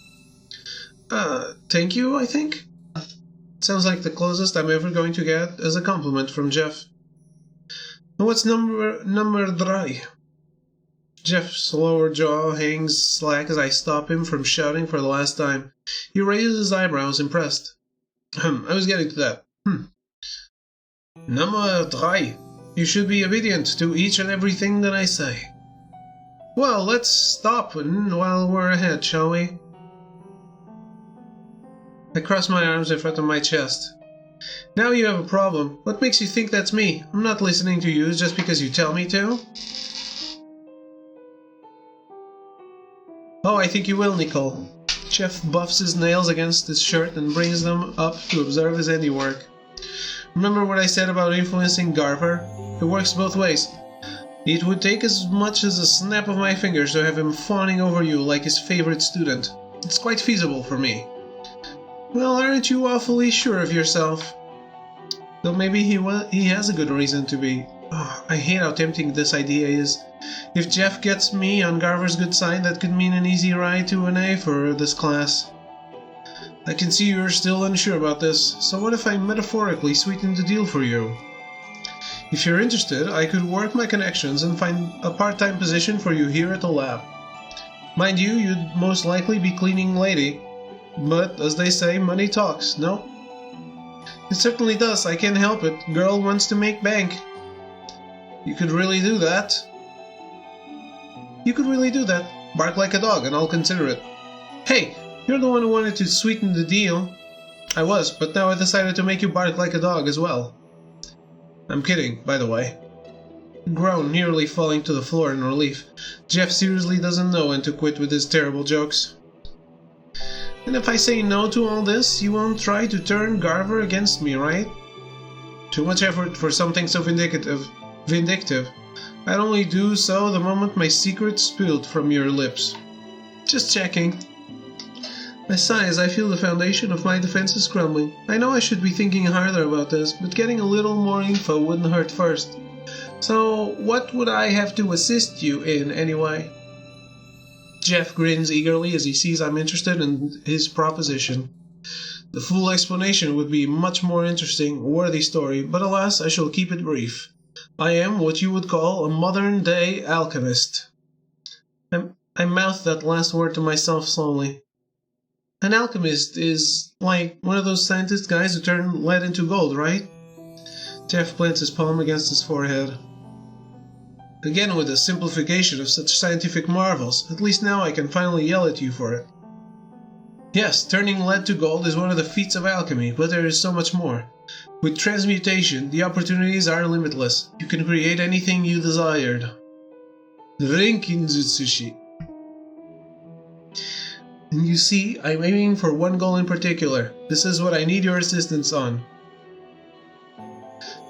[SPEAKER 1] Thank you, I think? Sounds like the closest I'm ever going to get as a compliment from Jeff. What's number 3? Jeff's lower jaw hangs slack as I stop him from shouting for the last time. He raises his eyebrows, impressed. I was getting to that. Number 3. You should be obedient to each and everything that I say. Well, let's stop while we're ahead, shall we? I cross my arms in front of my chest. Now you have a problem. What makes you think that's me? I'm not listening to you just because you tell me to. Oh, I think you will, Nicole. Jeff buffs his nails against his shirt and brings them up to observe his handiwork. Remember what I said about influencing Garver? It works both ways. It would take as much as a snap of my fingers to have him fawning over you like his favorite student. It's quite feasible for me. Well, aren't you awfully sure of yourself? Though maybe he has a good reason to be. Oh, I hate how tempting this idea is. If Jeff gets me on Garver's good side, that could mean an easy ride to an A for this class. I can see you're still unsure about this, so what if I metaphorically sweeten the deal for you? If you're interested, I could work my connections and find a part-time position for you here at the lab. Mind you, you'd most likely be cleaning lady, but as they say, money talks, no? It certainly does, I can't help it. Girl wants to make bank. You could really do that. You could really do that. Bark like a dog and I'll consider it. Hey, you're the one who wanted to sweeten the deal. I was, but now I decided to make you bark like a dog as well. I'm kidding, by the way. Groan, nearly falling to the floor in relief. Jeff seriously doesn't know when to quit with his terrible jokes. And if I say no to all this, you won't try to turn Garver against me, right? Too much effort for something so vindictive. I'd only do so the moment my secret spilled from your lips. Just checking. I sigh as I feel the foundation of my defenses crumbling. I know I should be thinking harder about this, but getting a little more info wouldn't hurt first. So, what would I have to assist you in, anyway? Jeff grins eagerly as he sees I'm interested in his proposition. The full explanation would be a much more interesting, worthy story, but alas, I shall keep it brief. I am what you would call a modern-day alchemist. I mouthed that last word to myself slowly. An alchemist is like one of those scientist guys who turn lead into gold, right? Jeff plants his palm against his forehead. Again with a simplification of such scientific marvels, at least now I can finally yell at you for it. Yes, turning lead to gold is one of the feats of alchemy, but there is so much more. With transmutation, the opportunities are limitless. You can create anything you desired. Rinkinzutsushi. And you see, I'm aiming for one goal in particular. This is what I need your assistance on.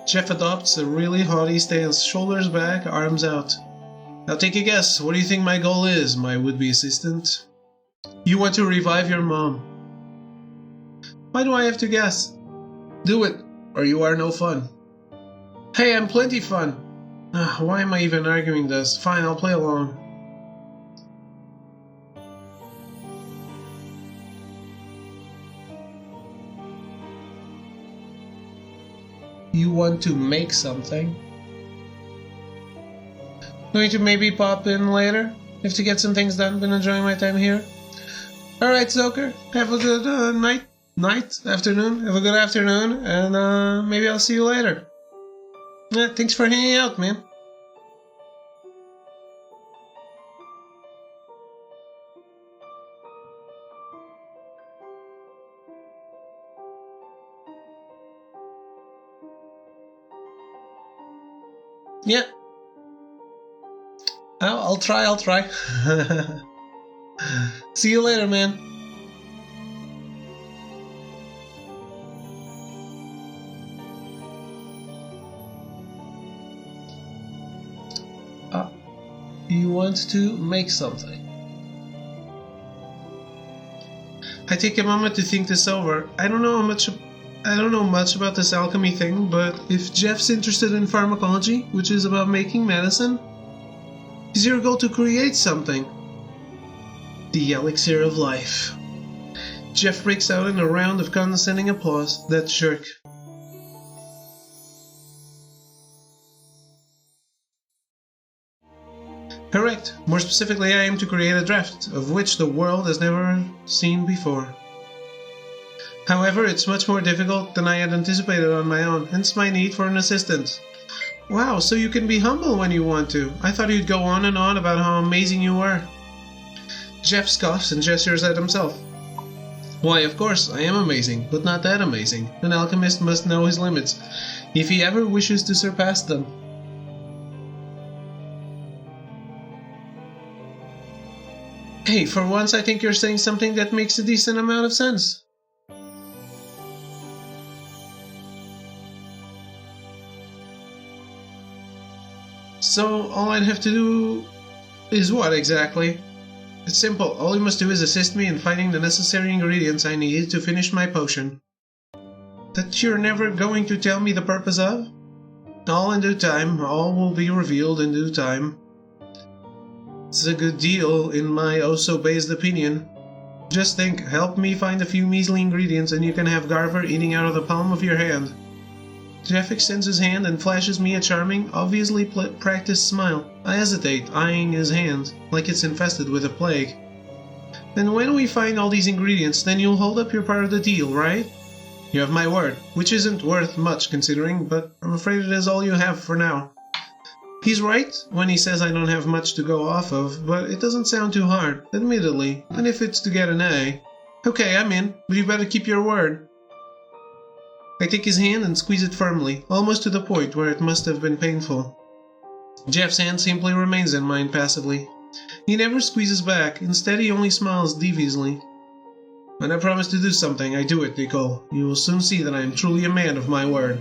[SPEAKER 1] Jeff adopts a really haughty stance, shoulders back, arms out. Now take a guess, what do you think my goal is, my would-be assistant? You want to revive your mom. Why do I have to guess? Do it, or you are no fun. Hey, I'm plenty fun. Why am I even arguing this? Fine, I'll play along. You want to make something? Going to maybe pop in later? If to get some things done, been enjoying my time here. Alright, Zoker, have a good afternoon, have a good afternoon, and maybe I'll see you later. Yeah, thanks for hanging out, man. Yeah. I'll try. See you later, man. You want to make something. I take a moment to think this over. I don't know much about this alchemy thing, but if Jeff's interested in pharmacology, which is about making medicine, is your goal to create something? The elixir of life. Jeff breaks out in a round of condescending applause. That jerk. Correct. More specifically, I aim to create a draft, of which the world has never seen before. However, it's much more difficult than I had anticipated on my own, hence my need for an assistant. Wow, so you can be humble when you want to. I thought you'd go on and on about how amazing you were. Jeff scoffs and gestures at himself. Why, of course, I am amazing, but not that amazing. An alchemist must know his limits, if he ever wishes to surpass them. Hey, for once I think you're saying something that makes a decent amount of sense. So, all I'd have to do is what exactly? It's simple, all you must do is assist me in finding the necessary ingredients I need to finish my potion. That you're never going to tell me the purpose of? All in due time, all will be revealed in due time. It's a good deal, in my oh-so-based opinion. Just think, help me find a few measly ingredients and you can have Garver eating out of the palm of your hand. Jeff extends his hand and flashes me a charming, obviously practiced smile. I hesitate, eyeing his hand, like it's infested with a plague. And when we find all these ingredients, then you'll hold up your part of the deal, right? You have my word, which isn't worth much considering, but I'm afraid it is all you have for now. He's right when he says I don't have much to go off of, but it doesn't sound too hard, admittedly, and if it's to get an A. Okay, I'm in, but you better keep your word. I take his hand and squeeze it firmly, almost to the point where it must have been painful. Jeff's hand simply remains in mine passively. He never squeezes back, instead he only smiles deviously. When I promise to do something, I do it, Nicole. You will soon see that I am truly a man of my word.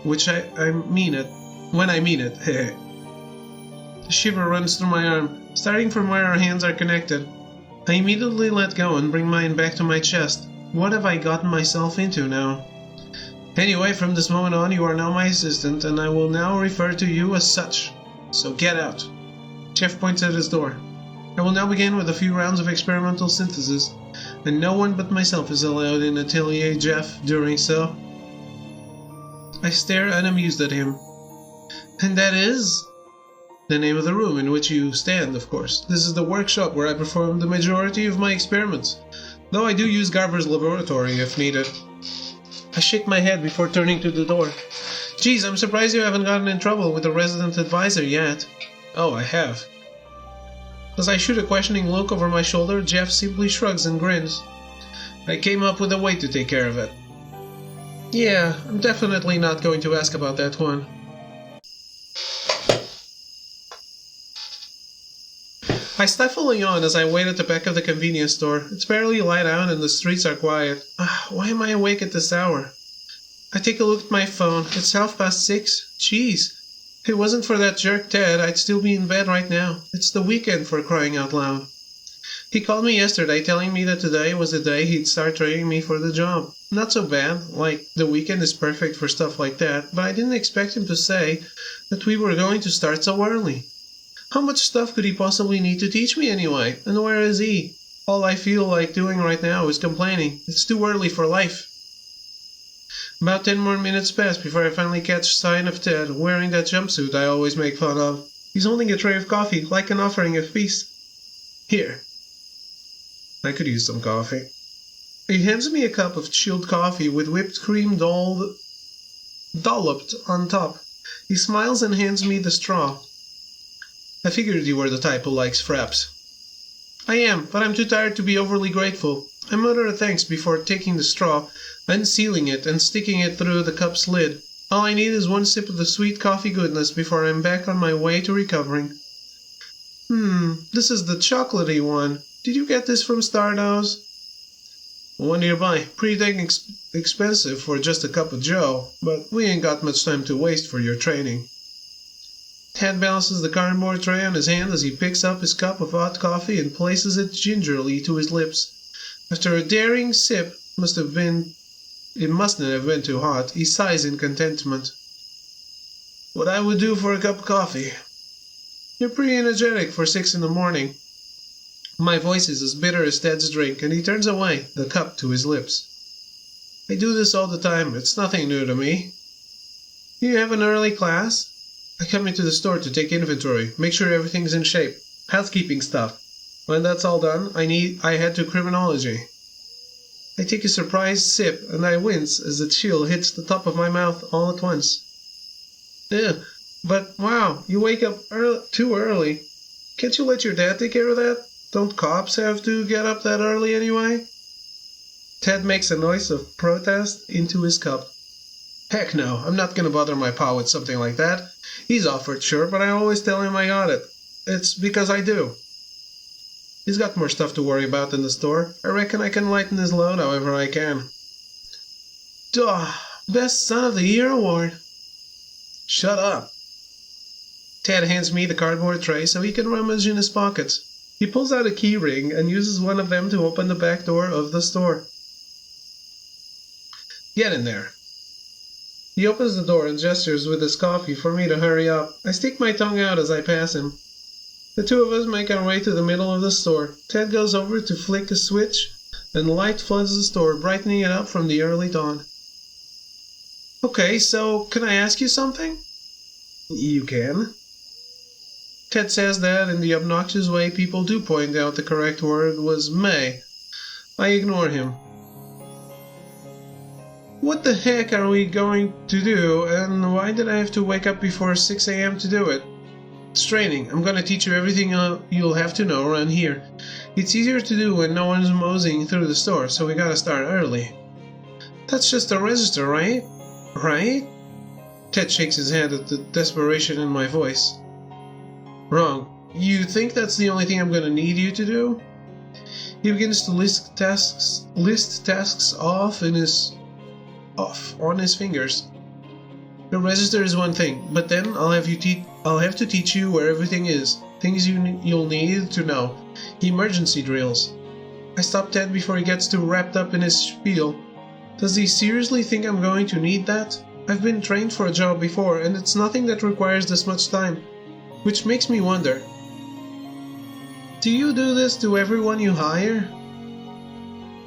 [SPEAKER 1] Which I mean it. When I mean it. A shiver runs through my arm, starting from where our hands are connected. I immediately let go and bring mine back to my chest. What have I gotten myself into now? Anyway, from this moment on, you are now my assistant, and I will now refer to you as such. So get out. Jeff points at his door. I will now begin with a few rounds of experimental synthesis, and no one but myself is allowed in Atelier Jeff during so. I stare unamused at him. And that is? The name of the room in which you stand, of course. This is the workshop where I perform the majority of my experiments, though I do use Garver's laboratory if needed. I shake my head before turning to the door. Geez, I'm surprised you haven't gotten in trouble with the resident advisor yet. Oh, I have. As I shoot a questioning look over my shoulder, Jeff simply shrugs and grins. I came up with a way to take care of it. Yeah, I'm definitely not going to ask about that one. I stifle a yawn as I wait at the back of the convenience store. It's barely light out and the streets are quiet. Why am I awake at this hour? I take a look at my phone. It's 6:30. Jeez. If it wasn't for that jerk Ted, I'd still be in bed right now. It's the weekend, for crying out loud. He called me yesterday telling me that today was the day he'd start training me for the job. Not so bad, like the weekend is perfect for stuff like that, but I didn't expect him to say that we were going to start so early. How much stuff could he possibly need to teach me anyway? And where is he? All I feel like doing right now is complaining. It's too early for life. About 10 more minutes pass before I finally catch sight of Ted, wearing that jumpsuit I always make fun of. He's holding a tray of coffee, like an offering of feast. Here. I could use some coffee. He hands me a cup of chilled coffee with whipped cream dolloped on top. He smiles and hands me the straw. I figured you were the type who likes fraps. I am, but I'm too tired to be overly grateful. I mutter a thanks before taking the straw, unsealing it and sticking it through the cup's lid. All I need is one sip of the sweet coffee goodness before I'm back on my way to recovering. This is the chocolatey one. Did you get this from Stardust? One nearby. Pretty dang expensive for just a cup of joe, but we ain't got much time to waste for your training. Ted balances the cardboard tray on his hand as he picks up his cup of hot coffee and places it gingerly to his lips. After a daring sip, it mustn't have been too hot, he sighs in contentment. What I would do for a cup of coffee. You're pretty energetic for 6 in the morning. My voice is as bitter as Ted's drink, and he turns away, the cup to his lips. I do this all the time, it's nothing new to me. You have an early class? I come into the store to take inventory, make sure everything's in shape. Housekeeping stuff. When that's all done, I head to criminology. I take a surprised sip, and I wince as the chill hits the top of my mouth all at once. Ugh, but wow, you wake up too early. Can't you let your dad take care of that? Don't cops have to get up that early anyway? Ted makes a noise of protest into his cup. Heck no, I'm not gonna bother my pa with something like that. He's offered, sure, but I always tell him I got it. It's because I do. He's got more stuff to worry about in the store. I reckon I can lighten his load however I can. Duh! Best Son of the Year award! Shut up! Ted hands me the cardboard tray so he can rummage in his pockets. He pulls out a key ring and uses one of them to open the back door of the store. Get in there. He opens the door and gestures with his coffee for me to hurry up. I stick my tongue out as I pass him. The two of us make our way to the middle of the store. Ted goes over to flick a switch, and light floods the store, brightening it up from the early dawn. Okay, so can I ask you something? You can. Ted says that in the obnoxious way people do point out the correct word was may. I ignore him. What the heck are we going to do, and why did I have to wake up before 6 a.m. to do it? It's training. I'm gonna teach you everything you'll have to know around here. It's easier to do when no one's moseying through the store, so we gotta start early. That's just a register, right? Right? Ted shakes his head at the desperation in my voice. Wrong. You think that's the only thing I'm gonna need you to do? He begins to list tasks off on his fingers. The register is one thing, but then I'll have to teach you where everything is. Things you'll need to know. Emergency drills. I stop Ted before he gets too wrapped up in his spiel. Does he seriously think I'm going to need that? I've been trained for a job before, and it's nothing that requires this much time. Which makes me wonder. Do you do this to everyone you hire?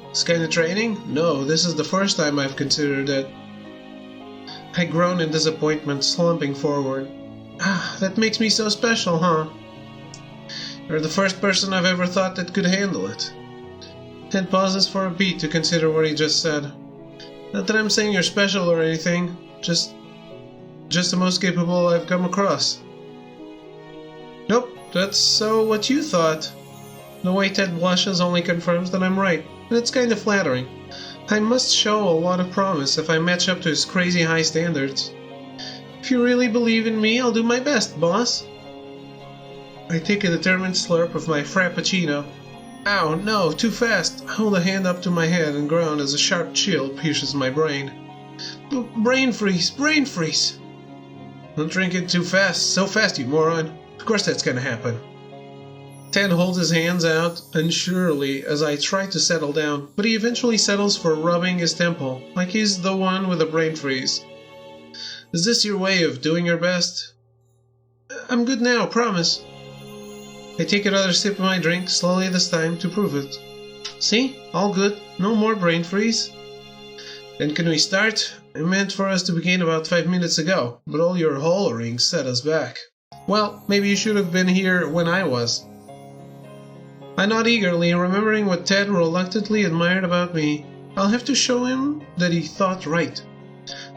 [SPEAKER 1] This kind of training? No, this is the first time I've considered it. I groan in disappointment, slumping forward. Ah, that makes me so special, huh? You're the first person I've ever thought that could handle it. Ted pauses for a beat to consider what he just said. Not that I'm saying you're special or anything, just the most capable I've come across. Nope, that's so what you thought. The way Ted blushes only confirms that I'm right, and it's kind of flattering. I must show a lot of promise if I match up to his crazy high standards. If you really believe in me, I'll do my best, boss. I take a determined slurp of my frappuccino. Ow, no, too fast. I hold a hand up to my head and groan as a sharp chill pierces my brain. Brain freeze, brain freeze! Don't drink it too fast, so fast, you moron. Of course that's gonna happen. Ted holds his hands out unsurely as I try to settle down, but he eventually settles for rubbing his temple, like he's the one with a brain freeze. Is this your way of doing your best? I'm good now, promise. I take another sip of my drink, slowly this time, to prove it. See? All good. No more brain freeze. Then can we start? I meant for us to begin about 5 minutes ago, but all your hollering set us back. Well, maybe you should have been here when I was. I nod eagerly, remembering what Ted reluctantly admired about me. I'll have to show him that he thought right.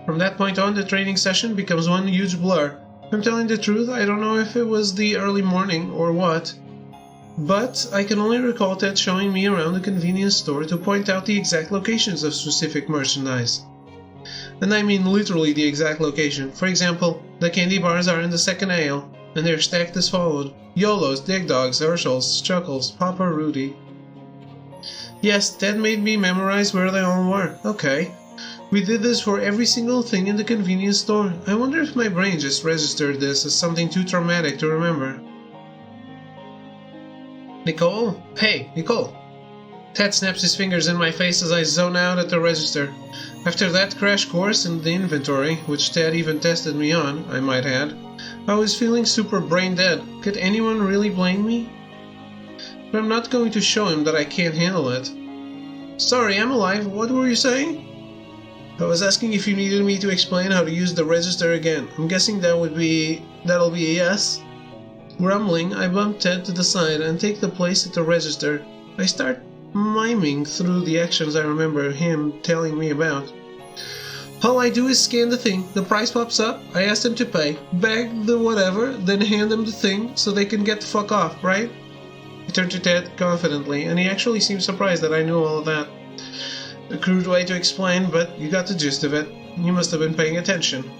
[SPEAKER 1] From that point on, the training session becomes one huge blur. If I'm telling the truth, I don't know if it was the early morning or what, but I can only recall Ted showing me around the convenience store to point out the exact locations of specific merchandise. And I mean literally the exact location. For example, the candy bars are in the second aisle, and they're stacked as followed. YOLOs, Dig Dogs, Herschels, Chuckles, Papa Rudy. Yes, Ted made me memorize where they all were. Okay. We did this for every single thing in the convenience store. I wonder if my brain just registered this as something too traumatic to remember. Nicole? Hey, Nicole. Ted snaps his fingers in my face as I zone out at the register. After that crash course in the inventory, which Ted even tested me on, I might add, I was feeling super brain dead. Could anyone really blame me? But I'm not going to show him that I can't handle it. Sorry, I'm alive. What were you saying? I was asking if you needed me to explain how to use the register again. I'm guessing that'll be a yes? Grumbling, I bump Ted to the side and take the place at the register. I start miming through the actions I remember him telling me about. All I do is scan the thing, the price pops up, I ask them to pay, bag the whatever, then hand them the thing so they can get the fuck off, right? I turn to Ted confidently, and he actually seems surprised that I knew all of that. A crude way to explain, but you got the gist of it. You must have been paying attention.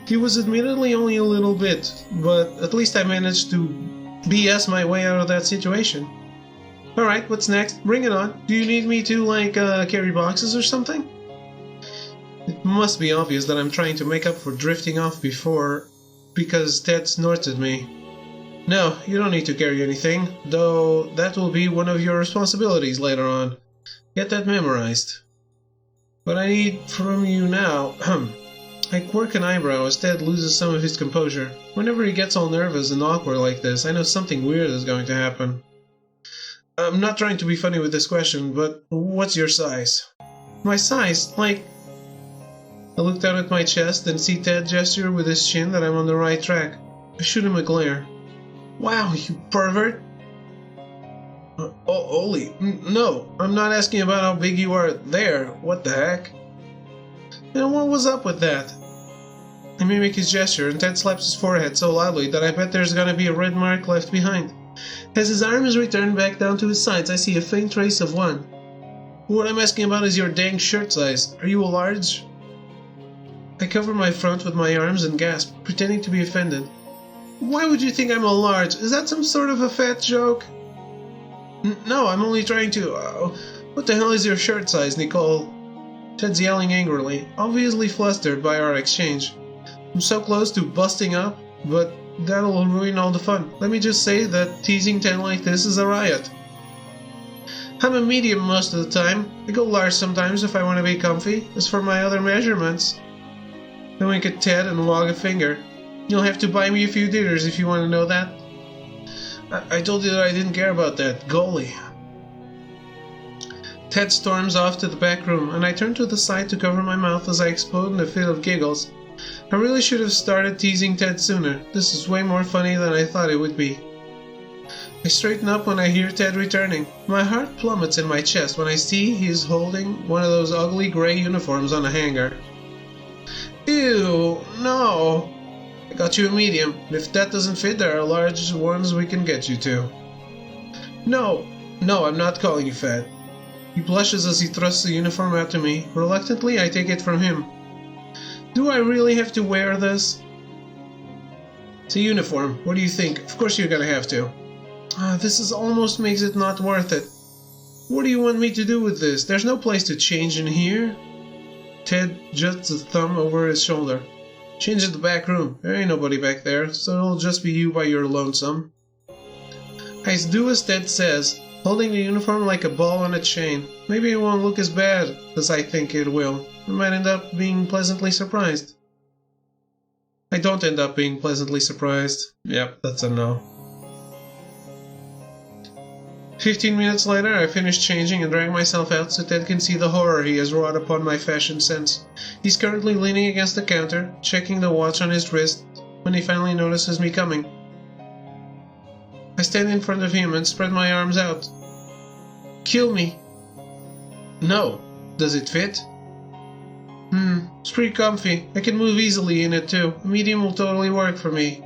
[SPEAKER 1] He was admittedly only a little bit, but at least I managed to BS my way out of that situation. Alright, what's next? Bring it on. Do you need me to, carry boxes or something? It must be obvious that I'm trying to make up for drifting off before, because Ted snorts at me. No, you don't need to carry anything, though that will be one of your responsibilities later on. Get that memorized. What I need from you now, I quirk an eyebrow as Ted loses some of his composure. Whenever he gets all nervous and awkward like this, I know something weird is going to happen. I'm not trying to be funny with this question, but what's your size? My size? Like... I look down at my chest and see Ted gesture with his chin that I'm on the right track. I shoot him a glare. Wow, you pervert! Oli, no, I'm not asking about how big you are there. What the heck? What was up with that? I mimic his gesture, and Ted slaps his forehead so loudly that I bet there's gonna be a red mark left behind. As his arm is returned back down to his sides, I see a faint trace of one. What I'm asking about is your dang shirt size. Are you a large? I cover my front with my arms and gasp, pretending to be offended. Why would you think I'm a large? Is that some sort of a fat joke? No, I'm only trying to... what the hell is your shirt size, Nicole? Ted's yelling angrily, obviously flustered by our exchange. I'm so close to busting up, but that'll ruin all the fun. Let me just say that teasing Ted like this is a riot. I'm a medium most of the time. I go large sometimes if I want to be comfy. As for my other measurements... I wink at Ted and wag a finger. You'll have to buy me a few dinners if you want to know that. I told you that I didn't care about that. Golly. Ted storms off to the back room, and I turn to the side to cover my mouth as I explode in a fit of giggles. I really should have started teasing Ted sooner. This is way more funny than I thought it would be. I straighten up when I hear Ted returning. My heart plummets in my chest when I see he's holding one of those ugly gray uniforms on a hanger. Ew, no! I got you a medium. If that doesn't fit, there are large ones we can get you to. No, I'm not calling you fat. He blushes as he thrusts the uniform out to me. Reluctantly, I take it from him. Do I really have to wear this? It's a uniform. What do you think? Of course you're gonna have to. This almost makes it not worth it. What do you want me to do with this? There's no place to change in here. Ted juts a thumb over his shoulder. Change in the back room. There ain't nobody back there, so it'll just be you by your lonesome. I do as Ted says, holding the uniform like a ball on a chain. Maybe it won't look as bad as I think it will. I might end up being pleasantly surprised. I don't end up being pleasantly surprised. Yep, that's a no. 15 minutes later, I finish changing and drag myself out so Ted can see the horror he has wrought upon my fashion sense. He's currently leaning against the counter, checking the watch on his wrist, when he finally notices me coming. I stand in front of him and spread my arms out. Kill me. No. Does it fit? It's pretty comfy. I can move easily in it too. A medium will totally work for me.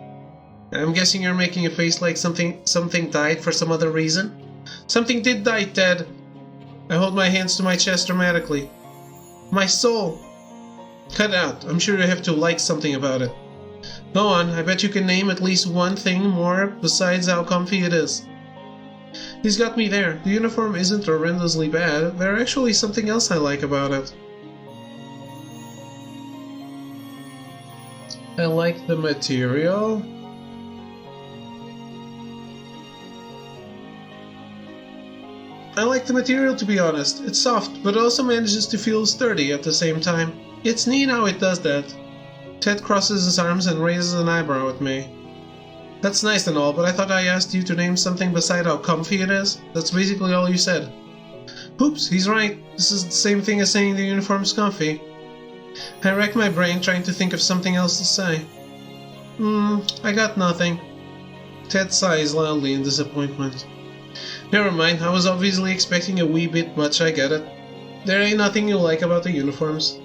[SPEAKER 1] I'm guessing you're making a face like something died for some other reason? Something did die, Ted. I hold my hands to my chest dramatically. My soul. Cut out. I'm sure you have to like something about it. Go on. I bet you can name at least one thing more besides how comfy it is. He's got me there. The uniform isn't horrendously bad. There's actually something else I like about it. I like the material. I like the material, to be honest. It's soft, but it also manages to feel sturdy at the same time. It's neat how it does that. Ted crosses his arms and raises an eyebrow at me. That's nice and all, but I thought I asked you to name something beside how comfy it is. That's basically all you said. Oops, he's right. This is the same thing as saying the uniform's comfy. I rack my brain trying to think of something else to say. I got nothing. Ted sighs loudly in disappointment. Never mind, I was obviously expecting a wee bit much, I get it. There ain't nothing you like about the uniforms.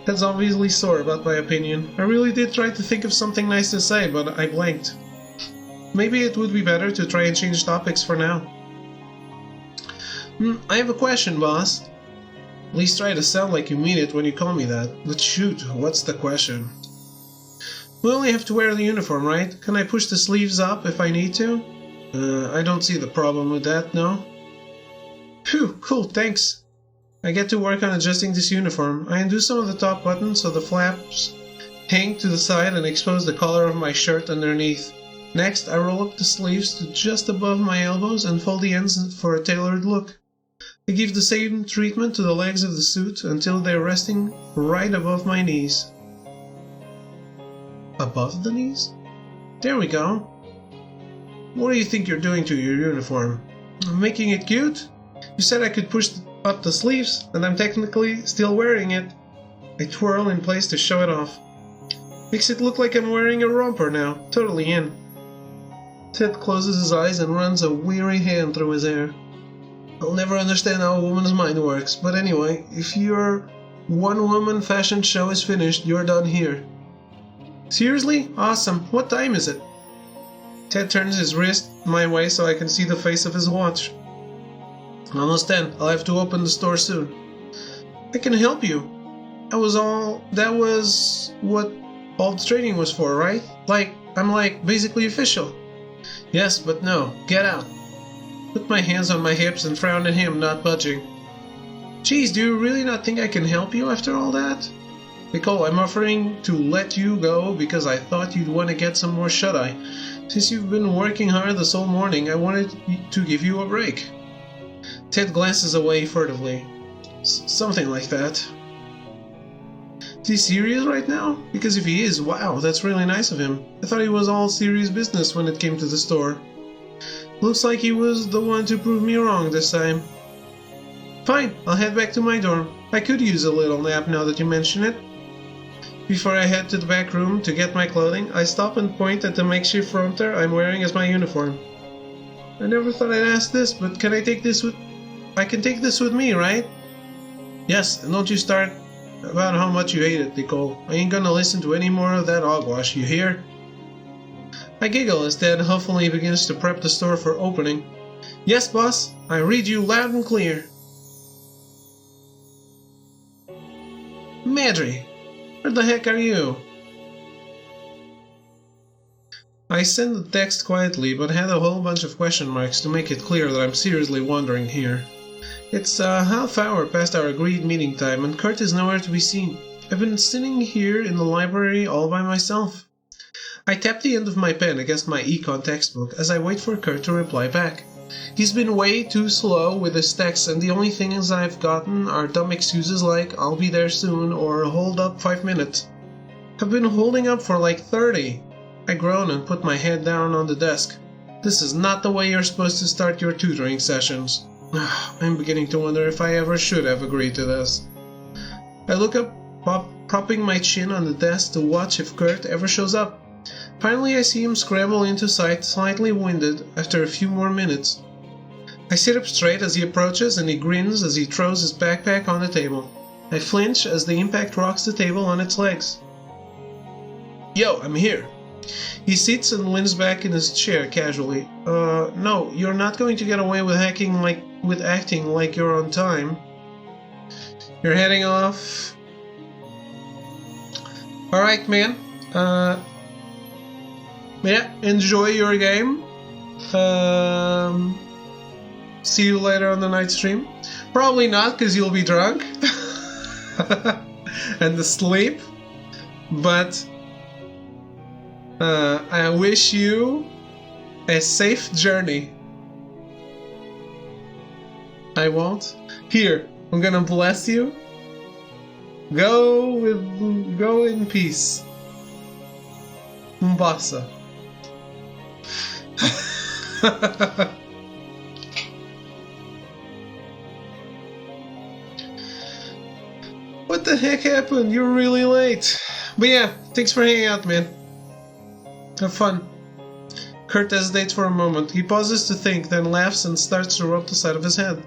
[SPEAKER 1] Ted's obviously sore about my opinion. I really did try to think of something nice to say, but I blanked. Maybe it would be better to try and change topics for now. I have a question, boss. At least try to sound like you mean it when you call me that. But shoot, what's the question? We only have to wear the uniform, right? Can I push the sleeves up if I need to? I don't see the problem with that, no? Phew, cool, thanks. I get to work on adjusting this uniform. I undo some of the top buttons so the flaps hang to the side and expose the collar of my shirt underneath. Next, I roll up the sleeves to just above my elbows and fold the ends for a tailored look. I give the same treatment to the legs of the suit until they're resting right above my knees. Above the knees? There we go. What do you think you're doing to your uniform? Making it cute? You said I could push up the sleeves, and I'm technically still wearing it. I twirl in place to show it off. Makes it look like I'm wearing a romper now. Totally in. Ted closes his eyes and runs a weary hand through his hair. I'll never understand how a woman's mind works, but anyway, if your one-woman fashion show is finished, you're done here. Seriously? Awesome. What time is it? Ted turns his wrist my way so I can see the face of his watch. Almost 10. I'll have to open the store soon. I can help you. That was what all the training was for, right? I'm basically official. Yes, but no. Get out. Put my hands on my hips and frown at him, not budging. Geez, do you really not think I can help you after all that? Nicole, I'm offering to let you go because I thought you'd want to get some more shut-eye. Since you've been working hard this whole morning, I wanted to give you a break. Ted glances away furtively. Something like that. Is he serious right now? Because if he is, wow, that's really nice of him. I thought he was all serious business when it came to the store. Looks like he was the one to prove me wrong this time. Fine, I'll head back to my dorm. I could use a little nap now that you mention it. Before I head to the back room to get my clothing, I stop and point at the makeshift fronter I'm wearing as my uniform. I never thought I'd ask this, but can I take this with... I can take this with me, right? Yes, and don't you start about how much you hate it, Nicole. I ain't gonna listen to any more of that hogwash, you hear? I giggle as Ted huffily begins to prep the store for opening. Yes, boss, I read you loud and clear. Madry, where the heck are you? I sent the text quietly, but had a whole bunch of question marks to make it clear that I'm seriously wandering here. It's a half hour past our agreed meeting time, and Kurt is nowhere to be seen. I've been sitting here in the library all by myself. I tap the end of my pen against my econ textbook as I wait for Kurt to reply back. He's been way too slow with his texts, and the only things I've gotten are dumb excuses like I'll be there soon or hold up 5 minutes. I've been holding up for like 30. I groan and put my head down on the desk. This is not the way you're supposed to start your tutoring sessions. I'm beginning to wonder if I ever should have agreed to this. I look up, propping my chin on the desk to watch if Kurt ever shows up. Finally, I see him scramble into sight, slightly winded, after a few more minutes. I sit up straight as he approaches, and he grins as he throws his backpack on the table. I flinch as the impact rocks the table on its legs. Yo, I'm here. He sits and leans back in his chair casually. No, you're not going to get away with acting like you're on time. You're heading off. Alright, man. Yeah, enjoy your game. See you later on the night stream. Probably not, because you'll be drunk. And asleep. But I wish you a safe journey. I won't. Here, I'm gonna bless you. Go in peace. Mombasa. What the heck happened? You're really late. But yeah, thanks for hanging out, man. Have fun. Kurt hesitates for a moment. He pauses to think, then laughs and starts to rub the side of his head.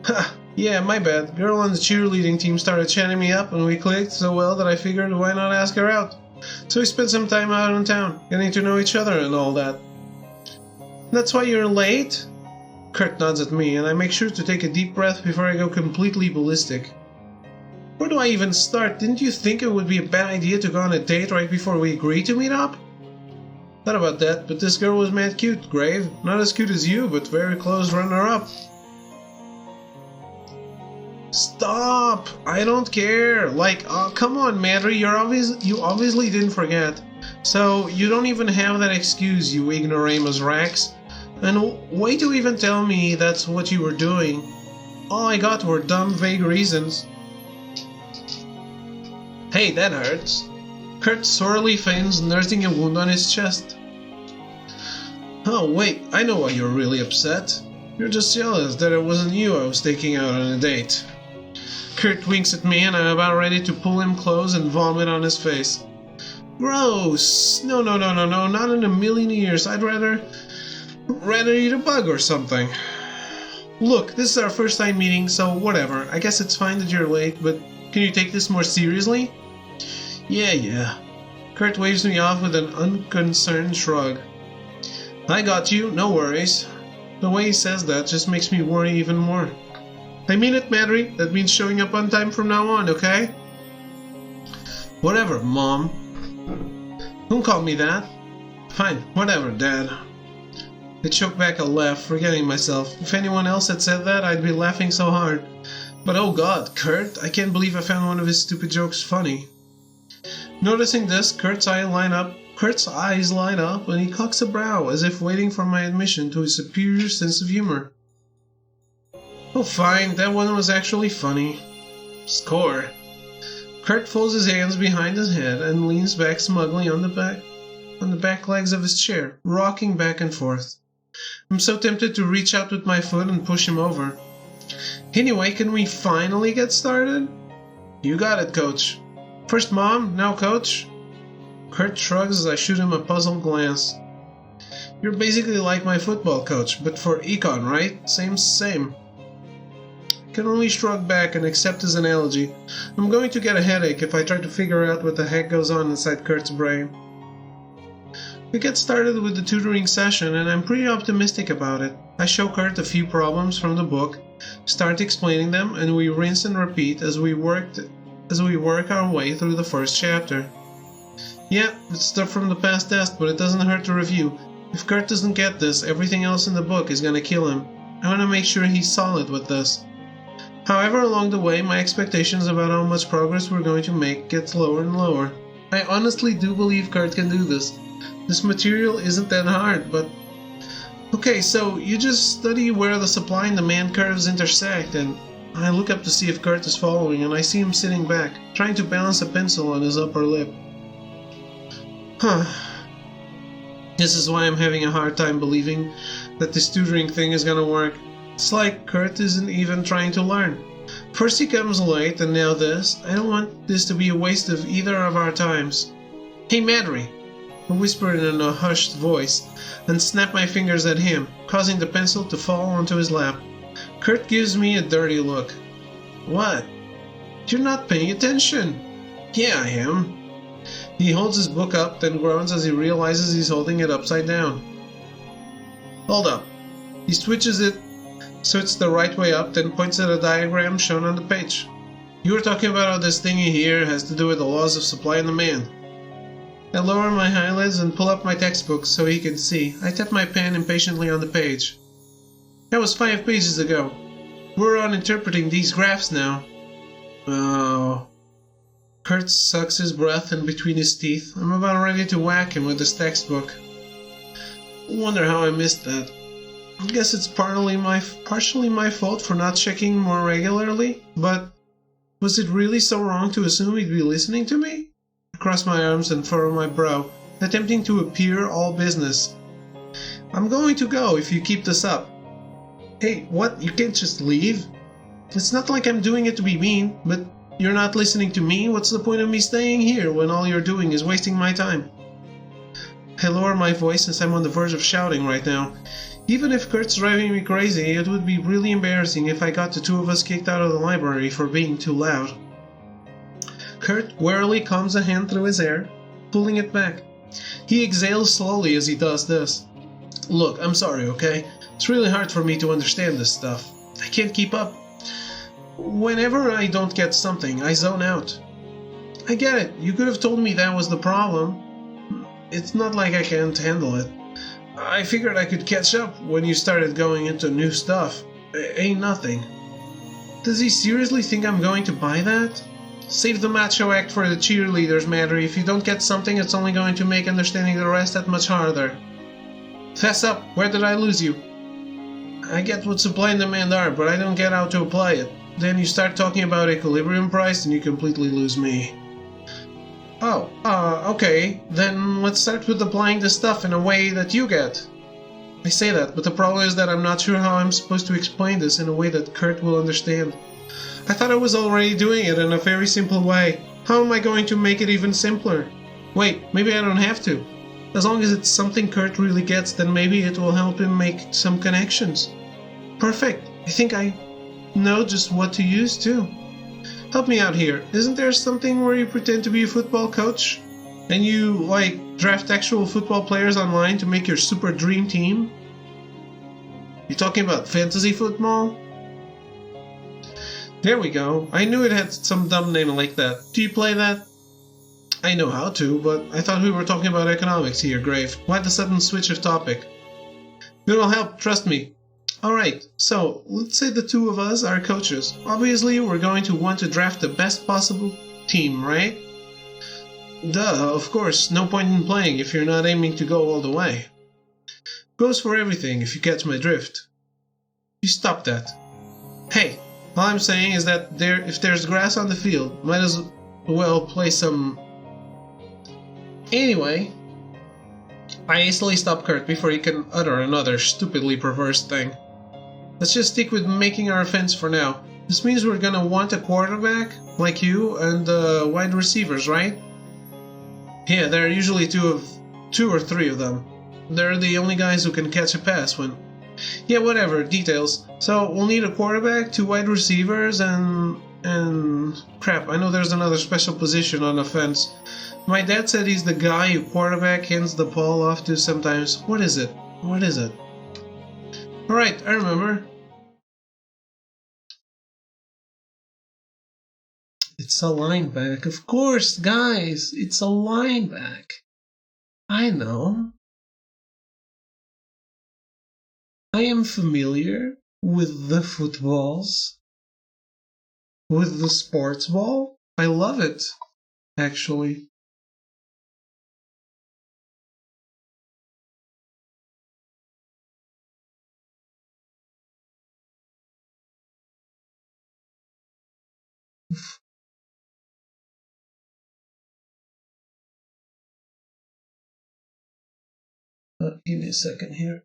[SPEAKER 1] Ha! Yeah, my bad. Girl on the cheerleading team started chatting me up and we clicked so well that I figured why not ask her out. So we spent some time out in town, getting to know each other and all that. That's why you're late? Kurt nods at me and I make sure to take a deep breath before I go completely ballistic. Where do I even start? Didn't you think it would be a bad idea to go on a date right before we agreed to meet up? Thought about that, but this girl was mad cute, Grave. Not as cute as you, but very close runner-up. Stop! I don't care! Like, oh, come on, Madry, you obviously didn't forget. So, you don't even have that excuse, you ignoramus Rax. And why do you even tell me that's what you were doing? All I got were dumb, vague reasons. Hey, that hurts. Kurt sorely feigns nursing a wound on his chest. Oh wait, I know why you're really upset. You're just jealous that it wasn't you I was taking out on a date. Kurt winks at me and I'm about ready to pull him close and vomit on his face. Gross! No, not in a million years. I'd rather eat a bug or something. Look, this is our first time meeting, so whatever. I guess it's fine that you're late, but can you take this more seriously? Yeah. Kurt waves me off with an unconcerned shrug. I got you, no worries. The way he says that just makes me worry even more. I mean it, Madry. That means showing up on time from now on, okay? Whatever, Mom. Don't call me that. Fine, whatever, Dad. I choked back a laugh, forgetting myself. If anyone else had said that, I'd be laughing so hard. But oh god, Kurt, I can't believe I found one of his stupid jokes funny. Noticing this, Kurt's eyes light up and he cocks a brow, as if waiting for my admission to his superior sense of humor. Oh fine, that one was actually funny. Score. Kurt folds his hands behind his head and leans back smugly on the back legs of his chair, rocking back and forth. I'm so tempted to reach out with my foot and push him over. Anyway, can we finally get started? You got it, Coach. First Mom, now Coach. Kurt shrugs as I shoot him a puzzled glance. You're basically like my football coach, but for econ, right? Same. I can only shrug back and accept his analogy. I'm going to get a headache if I try to figure out what the heck goes on inside Kurt's brain. We get started with the tutoring session and I'm pretty optimistic about it. I show Kurt a few problems from the book, start explaining them, and we rinse and repeat as we work our way through the first chapter. Yeah, it's stuff from the past test, but it doesn't hurt to review. If Kurt doesn't get this, everything else in the book is gonna kill him. I wanna make sure he's solid with this. However, along the way, my expectations about how much progress we're going to make gets lower and lower. I honestly do believe Kurt can do this. This material isn't that hard, but... Okay, so you just study where the supply and demand curves intersect, and I look up to see if Kurt is following, and I see him sitting back, trying to balance a pencil on his upper lip. This is why I'm having a hard time believing that this tutoring thing is gonna work. It's like Kurt isn't even trying to learn. First he comes late and now this. I don't want this to be a waste of either of our times. Hey Madry! I whispered in a hushed voice and snapped my fingers at him, causing the pencil to fall onto his lap. Kurt gives me a dirty look. What? You're not paying attention. Yeah, I am. He holds his book up, then groans as he realizes he's holding it upside down. Hold up. He switches it so it's the right way up, then points at a diagram shown on the page. You were talking about how this thingy here has to do with the laws of supply and demand. I lower my eyelids and pull up my textbook so he can see. I tap my pen impatiently on the page. That was 5 pages ago. We're on interpreting these graphs now. Oh. Kurt sucks his breath in between his teeth. I'm about ready to whack him with this textbook. Wonder how I missed that. I guess it's partially my fault for not checking more regularly, but was it really so wrong to assume he'd be listening to me? I cross my arms and furrow my brow, attempting to appear all business. I'm going to go if you keep this up. Hey, what? You can't just leave? It's not like I'm doing it to be mean, but you're not listening to me? What's the point of me staying here when all you're doing is wasting my time? I lower my voice since I'm on the verge of shouting right now. Even if Kurt's driving me crazy, it would be really embarrassing if I got the two of us kicked out of the library for being too loud. Kurt warily combs a hand through his hair, pulling it back. He exhales slowly as he does this. Look, I'm sorry, okay? It's really hard for me to understand this stuff. I can't keep up. Whenever I don't get something, I zone out. I get it. You could have told me that was the problem. It's not like I can't handle it. I figured I could catch up when you started going into new stuff. Ain't nothing. Does he seriously think I'm going to buy that? Save the macho act for the cheerleaders, Madry. If you don't get something, it's only going to make understanding the rest that much harder. Fess up, where did I lose you? I get what supply and demand are, but I don't get how to apply it. Then you start talking about equilibrium price and you completely lose me. Oh, okay. Then let's start with applying the stuff in a way that you get. I say that, but the problem is that I'm not sure how I'm supposed to explain this in a way that Kurt will understand. I thought I was already doing it in a very simple way. How am I going to make it even simpler? Wait, maybe I don't have to. As long as it's something Kurt really gets, then maybe it will help him make some connections. Perfect. I think I know just what to use too. Help me out here. Isn't there something where you pretend to be a football coach? And you, like, draft actual football players online to make your super dream team? You talking about fantasy football? There we go. I knew it had some dumb name like that. Do you play that? I know how to, but I thought we were talking about economics here, Grave. Why the sudden switch of topic? It'll help, trust me. Alright, so let's say the two of us are coaches. Obviously, we're going to want to draft the best possible team, right? Duh, of course, no point in playing if you're not aiming to go all the way. Goes for everything, if you catch my drift. You stop that. Hey, all I'm saying is that if there's grass on the field, might as well play some... Anyway, I hastily stop Kurt before he can utter another stupidly perverse thing. Let's just stick with making our offense for now. This means we're gonna want a quarterback, like you, and wide receivers, right? Yeah, there are usually two or three of them. They're the only guys who can catch a pass when... Yeah, whatever, details. So, we'll need a quarterback, 2 wide receivers, and... Crap, I know there's another special position on offense. My dad said he's the guy who quarterback hands the ball off to sometimes. What is it? What is it? Alright, I remember. It's a lineback. Of course, guys, it's a lineback. I know. I am familiar with the footballs. With the sports ball. I love it, actually. Give me a second here.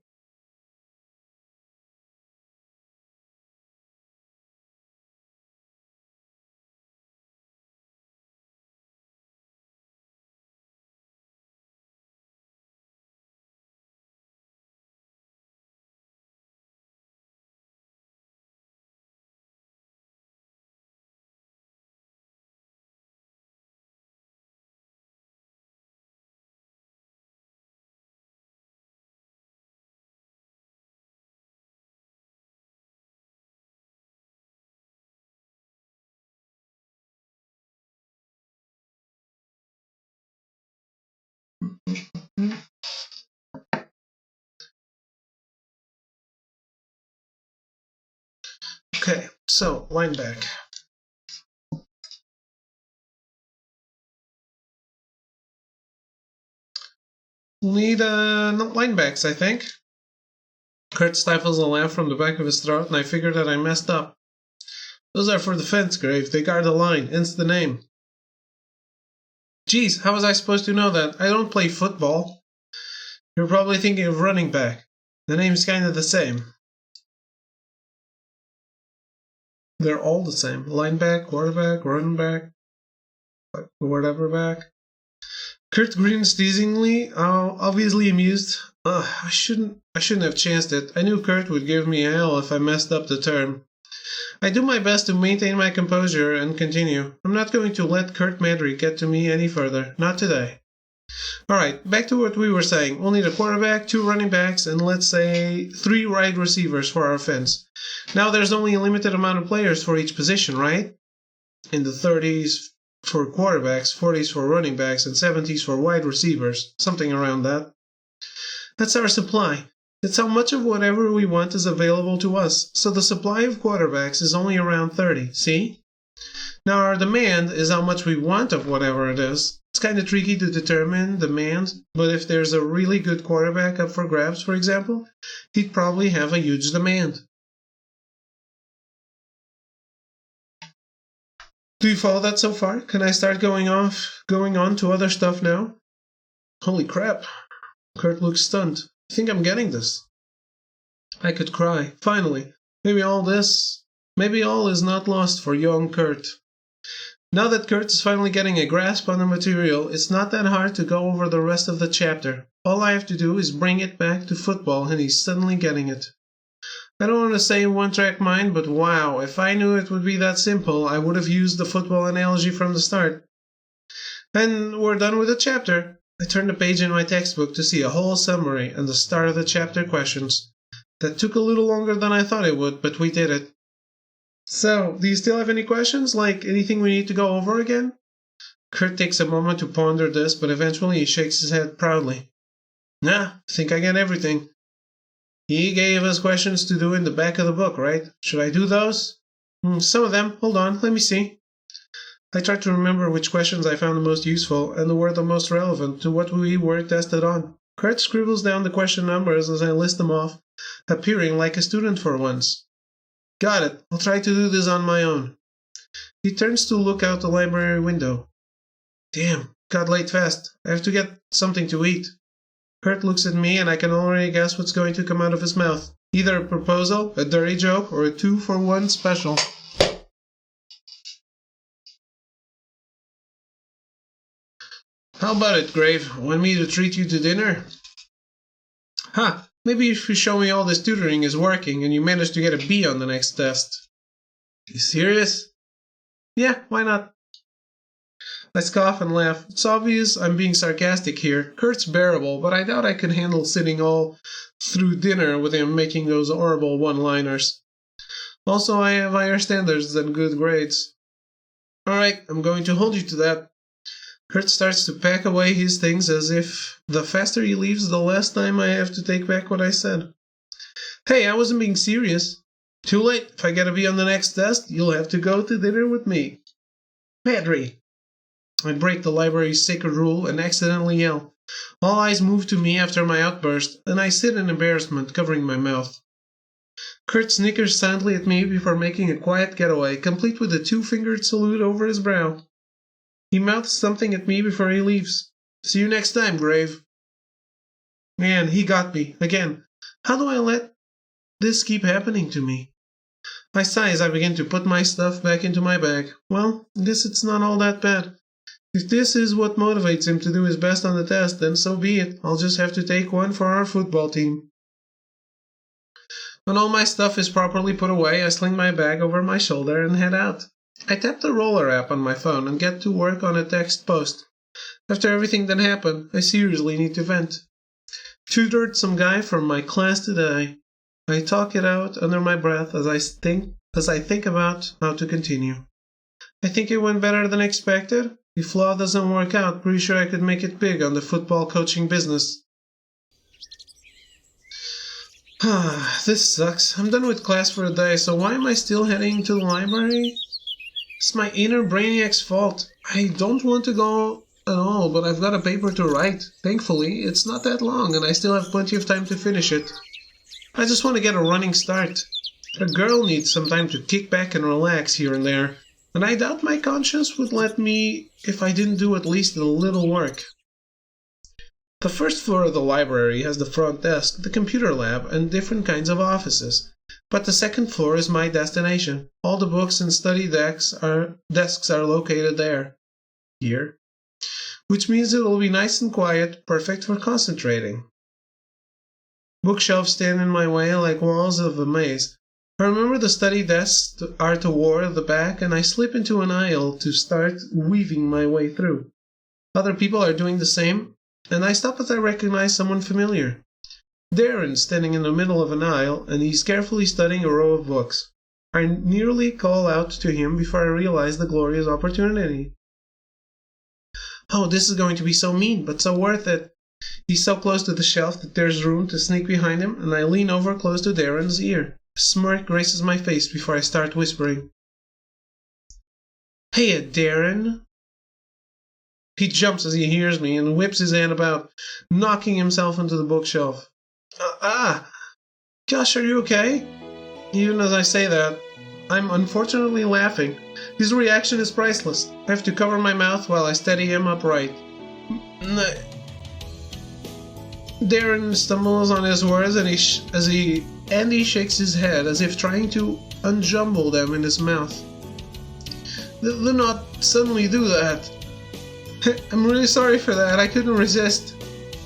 [SPEAKER 1] Okay, so lineback. We'll need linebacks, I think. Kurt stifles a laugh from the back of his throat, and I figure that I messed up. Those are for defense, Grave. They guard the line, hence the name. Geez, how was I supposed to know that? I don't play football. You're probably thinking of running back. The name's kinda the same. They're all the same. Lineback, quarterback, running back, whatever back. Kurt grins teasingly, obviously amused. I shouldn't have chanced it. I knew Kurt would give me hell if I messed up the term. I do my best to maintain my composure and continue. I'm not going to let Kurt Madry get to me any further. Not today. Alright, back to what we were saying. We'll need a quarterback, 2 running backs, and let's say 3 wide receivers for our offense. Now there's only a limited amount of players for each position, right? In the 30s for quarterbacks, 40s for running backs, and 70s for wide receivers. Something around that. That's our supply. It's how much of whatever we want is available to us. So the supply of quarterbacks is only around 30, see? Now our demand is how much we want of whatever it is. It's kind of tricky to determine demand, but if there's a really good quarterback up for grabs, for example, he'd probably have a huge demand. Do you follow that so far? Can I start going on to other stuff now? Holy crap. Kurt looks stunned. I think I'm getting this. I could cry. Finally. Maybe all is not lost for young Kurt. Now that Kurt is finally getting a grasp on the material, it's not that hard to go over the rest of the chapter. All I have to do is bring it back to football and he's suddenly getting it. I don't want to say one-track mind, but wow, if I knew it would be that simple, I would have used the football analogy from the start. And we're done with the chapter. I turned the page in my textbook to see a whole summary and the start of the chapter questions. That took a little longer than I thought it would, but we did it. So, do you still have any questions? Like anything we need to go over again? Kurt takes a moment to ponder this, but eventually he shakes his head proudly. Nah, I think I get everything. He gave us questions to do in the back of the book, right? Should I do those? Some of them. Hold on, let me see. I tried to remember which questions I found the most useful and were the most relevant to what we were tested on. Kurt scribbles down the question numbers as I list them off, appearing like a student for once. Got it. I'll try to do this on my own. He turns to look out the library window. Damn, got late fast. I have to get something to eat. Kurt looks at me and I can already guess what's going to come out of his mouth. Either a proposal, a dirty joke, or a 2-for-1 special. How about it, Grave? Want me to treat you to dinner? Ha! Maybe if you show me all this tutoring is working and you manage to get a B on the next test. You serious? Yeah, why not? I scoff and laugh. It's obvious I'm being sarcastic here. Kurt's bearable, but I doubt I could handle sitting all through dinner with him making those horrible one-liners. Also, I have higher standards than good grades. Alright, I'm going to hold you to that. Kurt starts to pack away his things as if the faster he leaves, the less time I have to take back what I said. Hey, I wasn't being serious. Too late. If I get a B on the next test, you'll have to go to dinner with me. Padre! I break the library's sacred rule and accidentally yell. All eyes move to me after my outburst, and I sit in embarrassment, covering my mouth. Kurt snickers silently at me before making a quiet getaway, complete with a 2-fingered salute over his brow. He mouths something at me before he leaves. See you next time, Grave. Man, he got me. Again. How do I let this keep happening to me? I sigh as I begin to put my stuff back into my bag. Well, I guess it's not all that bad. If this is what motivates him to do his best on the test, then so be it. I'll just have to take one for our football team. When all my stuff is properly put away, I sling my bag over my shoulder and head out. I tap the Roller app on my phone and get to work on a text post. After everything that happened, I seriously need to vent. Tutored some guy from my class today. I talk it out under my breath as I think about how to continue. I think it went better than expected. If law doesn't work out, pretty sure I could make it big on the football coaching business. This sucks. I'm done with class for the day, so why am I still heading to the library? It's my inner brainiac's fault. I don't want to go at all, but I've got a paper to write. Thankfully, it's not that long, and I still have plenty of time to finish it. I just want to get a running start. A girl needs some time to kick back and relax here and there. And I doubt my conscience would let me if I didn't do at least a little work. The first floor of the library has the front desk, the computer lab, and different kinds of offices. But the second floor is my destination. All the books and study desks are located there. Here. Which means it will be nice and quiet, perfect for concentrating. Bookshelves stand in my way like walls of a maze. I remember the study desks are toward the back, and I slip into an aisle to start weaving my way through. Other people are doing the same, and I stop as I recognize someone familiar. Darren's standing in the middle of an aisle, and he's carefully studying a row of books. I nearly call out to him before I realize the glorious opportunity. Oh, this is going to be so mean, but so worth it. He's so close to the shelf that there's room to sneak behind him, and I lean over close to Darren's ear. A smirk graces my face before I start whispering. Hey, Darren. He jumps as he hears me and whips his hand about, knocking himself into the bookshelf. Josh, are you okay? Even as I say that, I'm unfortunately laughing. His reaction is priceless. I have to cover my mouth while I steady him upright. Darren stumbles on his words and he shakes his head as if trying to unjumble them in his mouth. Do not suddenly do that. I'm really sorry for that. I couldn't resist.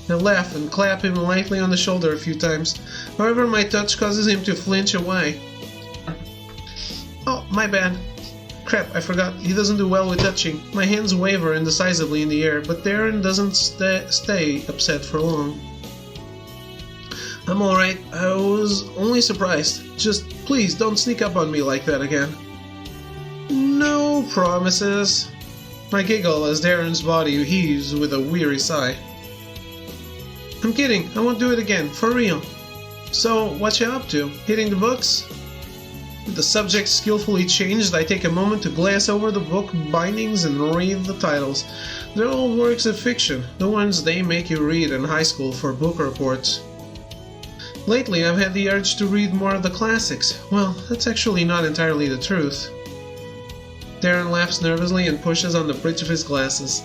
[SPEAKER 1] I laugh and clap him lightly on the shoulder a few times. However, my touch causes him to flinch away. Oh, my bad. Crap, I forgot. He doesn't do well with touching. My hands waver indecisively in the air, but Darren doesn't stay upset for long. I'm alright. I was only surprised. Just please don't sneak up on me like that again. No promises. I giggle as Darren's body heaves with a weary sigh. I'm kidding. I won't do it again. For real. So, what you up to? Hitting the books? With the subject skillfully changed, I take a moment to glance over the book bindings and read the titles. They're all works of fiction, the ones they make you read in high school for book reports. Lately, I've had the urge to read more of the classics. Well, that's actually not entirely the truth. Darren laughs nervously and pushes on the bridge of his glasses.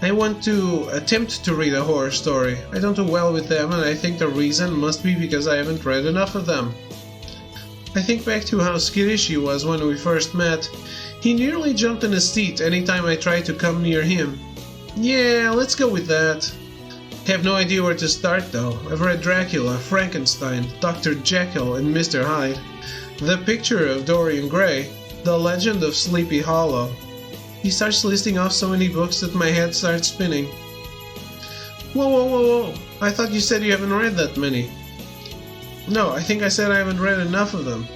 [SPEAKER 1] I want to attempt to read a horror story. I don't do well with them, and I think the reason must be because I haven't read enough of them. I think back to how skittish he was when we first met. He nearly jumped in his seat anytime I tried to come near him. Yeah, let's go with that. I have no idea where to start though. I've read Dracula, Frankenstein, Dr. Jekyll, and Mr. Hyde, The Picture of Dorian Gray, The Legend of Sleepy Hollow. He starts listing off so many books that my head starts spinning. Whoa. I thought you said you haven't read that many. No, I think I said I haven't read enough of them.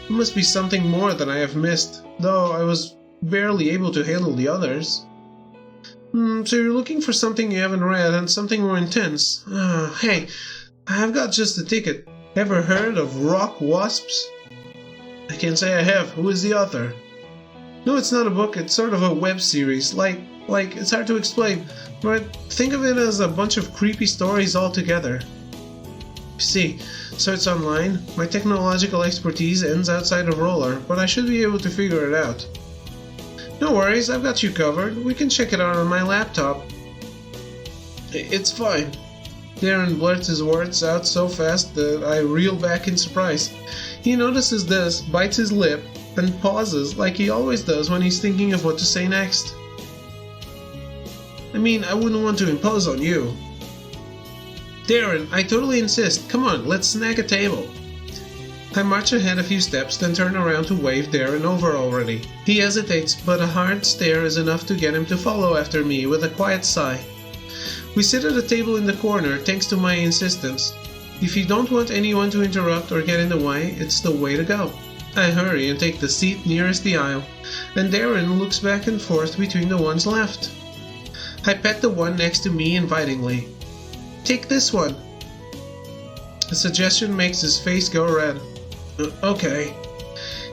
[SPEAKER 1] It must be something more that I have missed, though I was barely able to handle the others. So you're looking for something you haven't read and something more intense. Hey, I've got just the ticket. Ever heard of Rock Wasps? I can't say I have. Who is the author? No, it's not a book, it's sort of a web series. Like, it's hard to explain, but think of it as a bunch of creepy stories all together. See, so it's online. My technological expertise ends outside of Roller, but I should be able to figure it out. No worries, I've got you covered. We can check it out on my laptop. It's fine. Darren blurts his words out so fast that I reel back in surprise. He notices this, bites his lip, and pauses like he always does when he's thinking of what to say next. I mean, I wouldn't want to impose on you. Darren, I totally insist. Come on, let's snag a table. I march ahead a few steps, then turn around to wave Darren over already. He hesitates, but a hard stare is enough to get him to follow after me with a quiet sigh. We sit at a table in the corner, thanks to my insistence. If you don't want anyone to interrupt or get in the way, it's the way to go. I hurry and take the seat nearest the aisle, and Darren looks back and forth between the ones left. I pet the one next to me invitingly. Take this one. The suggestion makes his face go red. Okay.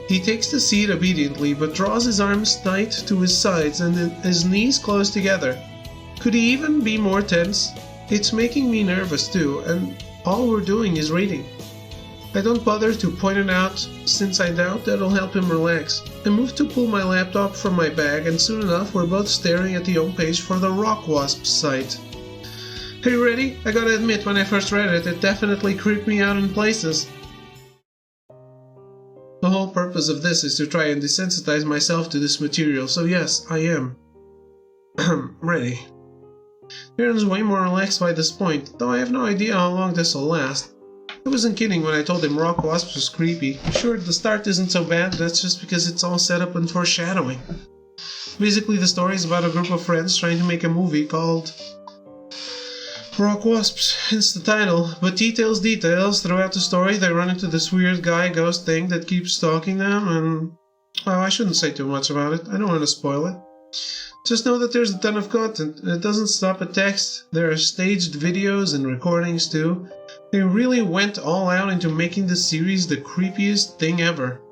[SPEAKER 1] He takes the seat obediently, but draws his arms tight to his sides and his knees close together. Could he even be more tense? It's making me nervous too, and all we're doing is reading. I don't bother to point it out since I doubt that'll help him relax. I move to pull my laptop from my bag, and soon enough we're both staring at the homepage for the Rock Wasps site. Are you ready? I gotta admit, when I first read it, it definitely creeped me out in places. The whole purpose of this is to try and desensitize myself to this material, so yes, I am. Ready. Darren's way more relaxed by this point, though I have no idea how long this will last. I wasn't kidding when I told him Rock Wasps was creepy. Sure, the start isn't so bad, that's just because it's all set up and foreshadowing. Basically, the story is about a group of friends trying to make a movie called Rock Wasps, hence the title, but details. Throughout the story they run into this weird guy ghost thing that keeps stalking them, and well, I shouldn't say too much about it, I don't want to spoil it. Just know that there's a ton of content, and it doesn't stop at text. There are staged videos and recordings too. They really went all out into making this series the creepiest thing ever.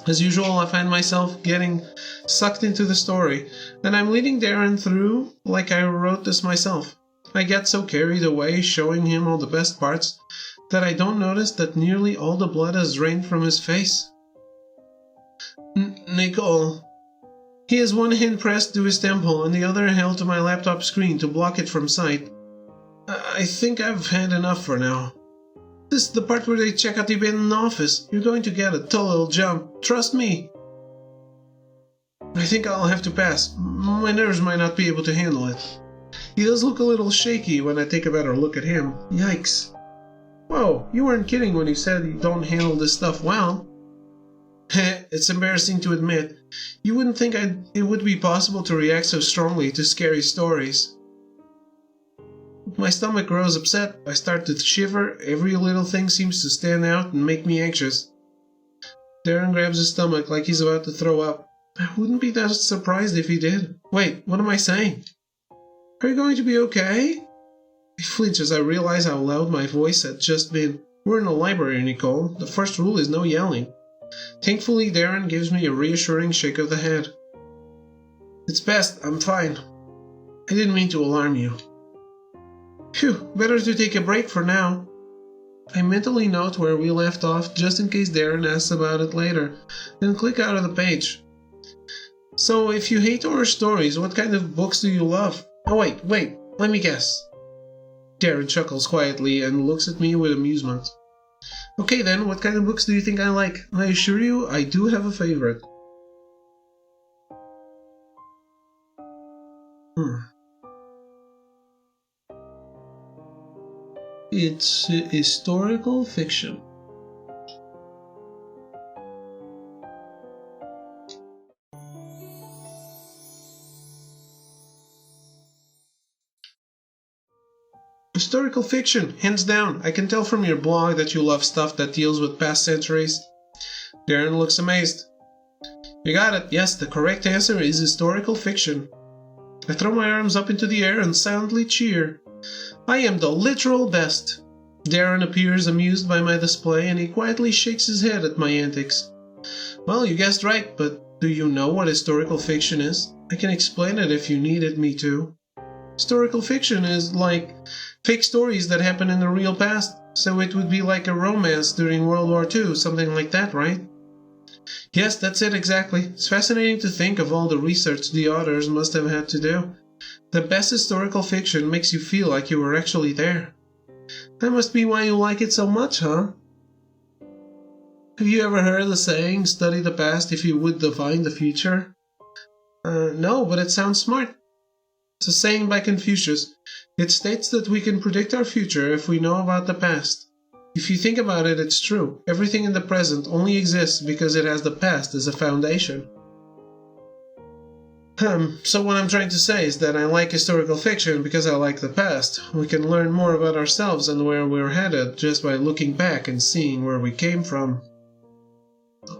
[SPEAKER 1] As usual, I find myself getting sucked into the story, and I'm leading Darren through like I wrote this myself. I get so carried away showing him all the best parts that I don't notice that nearly all the blood has drained from his face. Nicole. He has one hand pressed to his temple and the other held to my laptop screen to block it from sight. I think I've had enough for now. This is the part where they check out the abandoned office. You're going to get a total jump. Trust me. I think I'll have to pass. My nerves might not be able to handle it. He does look a little shaky when I take a better look at him. Yikes. Whoa, you weren't kidding when you said you don't handle this stuff well. Heh, it's embarrassing to admit. You wouldn't think it would be possible to react so strongly to scary stories. My stomach grows upset, I start to shiver, every little thing seems to stand out and make me anxious. Darren grabs his stomach like he's about to throw up. I wouldn't be that surprised if he did. Wait, what am I saying? Are you going to be okay? I flinch as I realize how loud my voice had just been. We're in a library, Nicole. The first rule is no yelling. Thankfully, Darren gives me a reassuring shake of the head. It's best, I'm fine. I didn't mean to alarm you. Phew, better to take a break for now. I mentally note where we left off just in case Darren asks about it later, then click out of the page. So, if you hate horror stories, what kind of books do you love? Oh wait, let me guess. Darren chuckles quietly and looks at me with amusement. Okay then, what kind of books do you think I like? I assure you, I do have a favorite. It's historical fiction. Historical fiction, hands down. I can tell from your blog that you love stuff that deals with past centuries. Darren looks amazed. You got it. Yes, the correct answer is historical fiction. I throw my arms up into the air and silently cheer. I am the literal best. Darren appears amused by my display and he quietly shakes his head at my antics. Well, you guessed right, but do you know what historical fiction is? I can explain it if you needed me to. Historical fiction is like fake stories that happen in the real past, so it would be like a romance during World War II, something like that, right? Yes, that's it exactly. It's fascinating to think of all the research the authors must have had to do. The best historical fiction makes you feel like you were actually there. That must be why you like it so much, huh? Have you ever heard the saying, study the past if you would define the future? No, but it sounds smart. It's a saying by Confucius. It states that we can predict our future if we know about the past. If you think about it, it's true. Everything in the present only exists because it has the past as a foundation. So what I'm trying to say is that I like historical fiction because I like the past. We can learn more about ourselves and where we're headed just by looking back and seeing where we came from.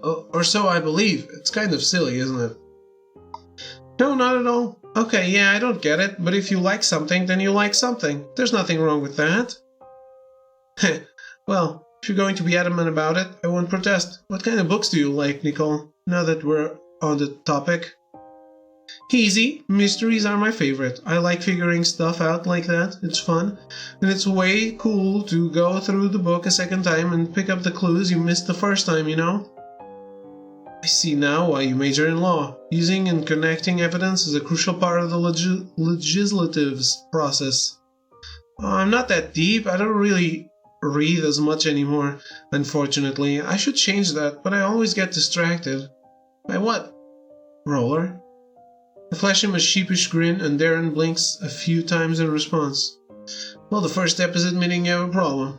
[SPEAKER 1] Or so I believe. It's kind of silly, isn't it? No, not at all. Okay, yeah, I don't get it, but if you like something, then you like something. There's nothing wrong with that. Heh, well, if you're going to be adamant about it, I won't protest. What kind of books do you like, Nicole, now that we're on the topic? Easy. Mysteries are my favorite. I like figuring stuff out like that. It's fun. And it's way cool to go through the book a second time and pick up the clues you missed the first time, you know? I see now why you major in law. Using and connecting evidence is a crucial part of the legislative's process. I'm not that deep. I don't really read as much anymore, unfortunately. I should change that, but I always get distracted. By what? Roller? I flash him a sheepish grin and Darren blinks a few times in response. Well, the first step is admitting you have a problem.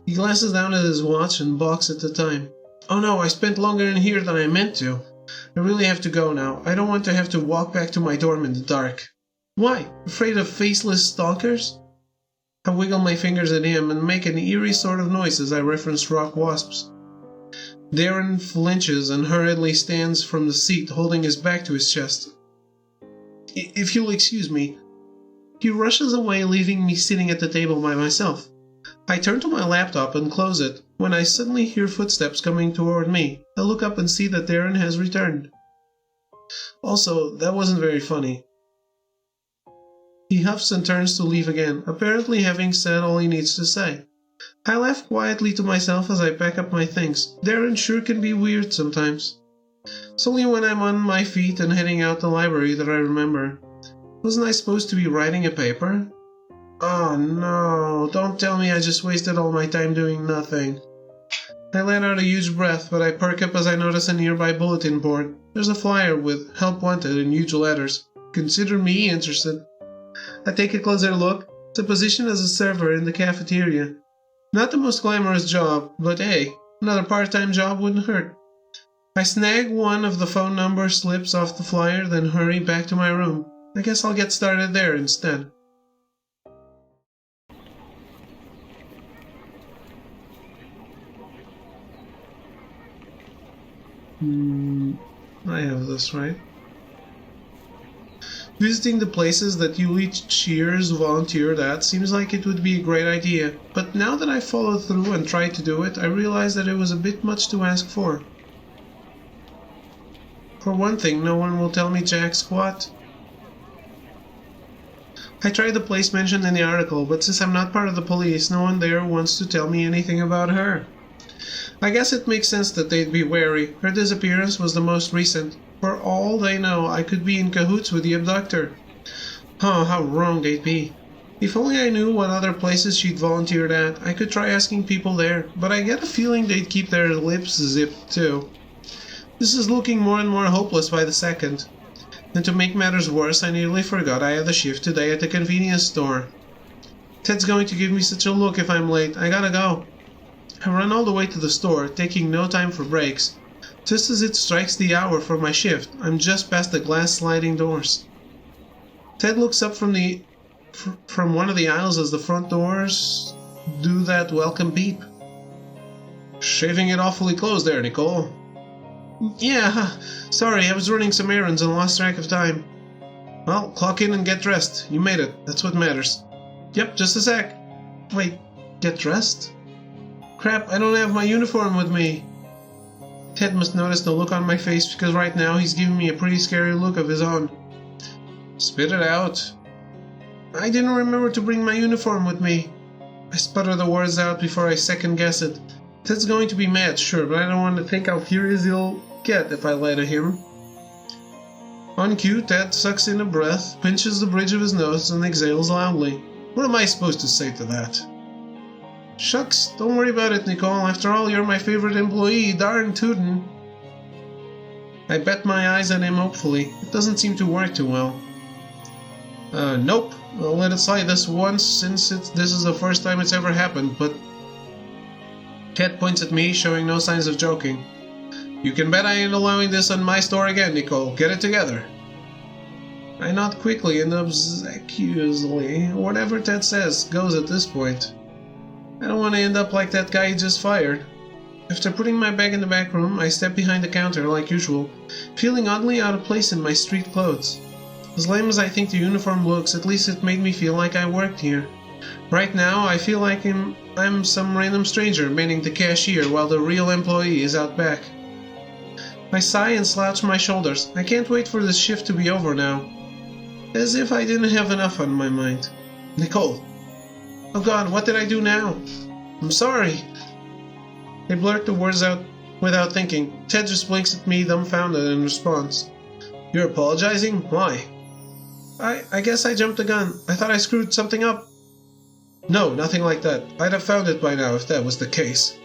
[SPEAKER 1] He glances down at his watch and balks at the time. Oh no, I spent longer in here than I meant to. I really have to go now. I don't want to have to walk back to my dorm in the dark. Why? Afraid of faceless stalkers? I wiggle my fingers at him and make an eerie sort of noise as I reference rock wasps. Darren flinches and hurriedly stands from the seat, holding his back to his chest. If you'll excuse me. He rushes away, leaving me sitting at the table by myself. I turn to my laptop and close it, when I suddenly hear footsteps coming toward me. I look up and see that Darren has returned. Also, that wasn't very funny. He huffs and turns to leave again, apparently having said all he needs to say. I laugh quietly to myself as I pack up my things. Darren sure can be weird sometimes. It's only when I'm on my feet and heading out the library that I remember. Wasn't I supposed to be writing a paper? Oh no, don't tell me I just wasted all my time doing nothing. I let out a huge breath, but I perk up as I notice a nearby bulletin board. There's a flyer with "Help Wanted" in huge letters. Consider me interested. I take a closer look. It's a position as a server in the cafeteria. Not the most glamorous job, but hey, another part-time job wouldn't hurt. I snag one of the phone number slips off the flyer, then hurry back to my room. I guess I'll get started there instead. I have this, right? Visiting the places that Yuli Shears volunteered at seems like it would be a great idea, but now that I followed through and tried to do it, I realized that it was a bit much to ask for. For one thing, no one will tell me jack squat. I tried the place mentioned in the article, but since I'm not part of the police, no one there wants to tell me anything about her. I guess it makes sense that they'd be wary. Her disappearance was the most recent. For all they know, I could be in cahoots with the abductor. Oh, how wrong they'd be. If only I knew what other places she'd volunteered at, I could try asking people there, but I get a feeling they'd keep their lips zipped too. This is looking more and more hopeless by the second. And to make matters worse, I nearly forgot I had a shift today at the convenience store. Ted's going to give me such a look if I'm late. I gotta go. I run all the way to the store, taking no time for breaks. Just as it strikes the hour for my shift, I'm just past the glass sliding doors. Ted looks up from one of the aisles as the front doors do that welcome beep. Shaving it awfully close there, Nicole. Yeah, sorry, I was running some errands and lost track of time. Well, clock in and get dressed. You made it. That's what matters. Yep, just a sec. Wait, get dressed? Crap, I don't have my uniform with me. Ted must notice the look on my face because right now he's giving me a pretty scary look of his own. Spit it out. I didn't remember to bring my uniform with me. I sputter the words out before I second guess it. Ted's going to be mad, sure, but I don't want to think how furious he'll get if I lie to him. On cue, Ted sucks in a breath, pinches the bridge of his nose, and exhales loudly. What am I supposed to say to that? Shucks, don't worry about it, Nicole. After all, you're my favorite employee, darn tootin'. I bet my eyes at him hopefully. It doesn't seem to work too well. Nope. I'll let it slide this once since this is the first time it's ever happened, but... Ted points at me, showing no signs of joking. You can bet I ain't allowing this on my store again, Nicole. Get it together. I nod quickly and obsequiously. Whatever Ted says goes at this point. I don't want to end up like that guy he just fired. After putting my bag in the back room, I step behind the counter like usual, feeling oddly out of place in my street clothes. As lame as I think the uniform looks, at least it made me feel like I worked here. Right now, I feel like I'm some random stranger manning the cashier while the real employee is out back. I sigh and slouch my shoulders. I can't wait for this shift to be over now. As if I didn't have enough on my mind. Nicole. Oh God, what did I do now? I'm sorry. I blurt the words out without thinking. Ted just blinks at me, dumbfounded, in response. You're apologizing? Why? I guess I jumped the gun. I thought I screwed something up. No, nothing like that. I'd have found it by now if that was the case.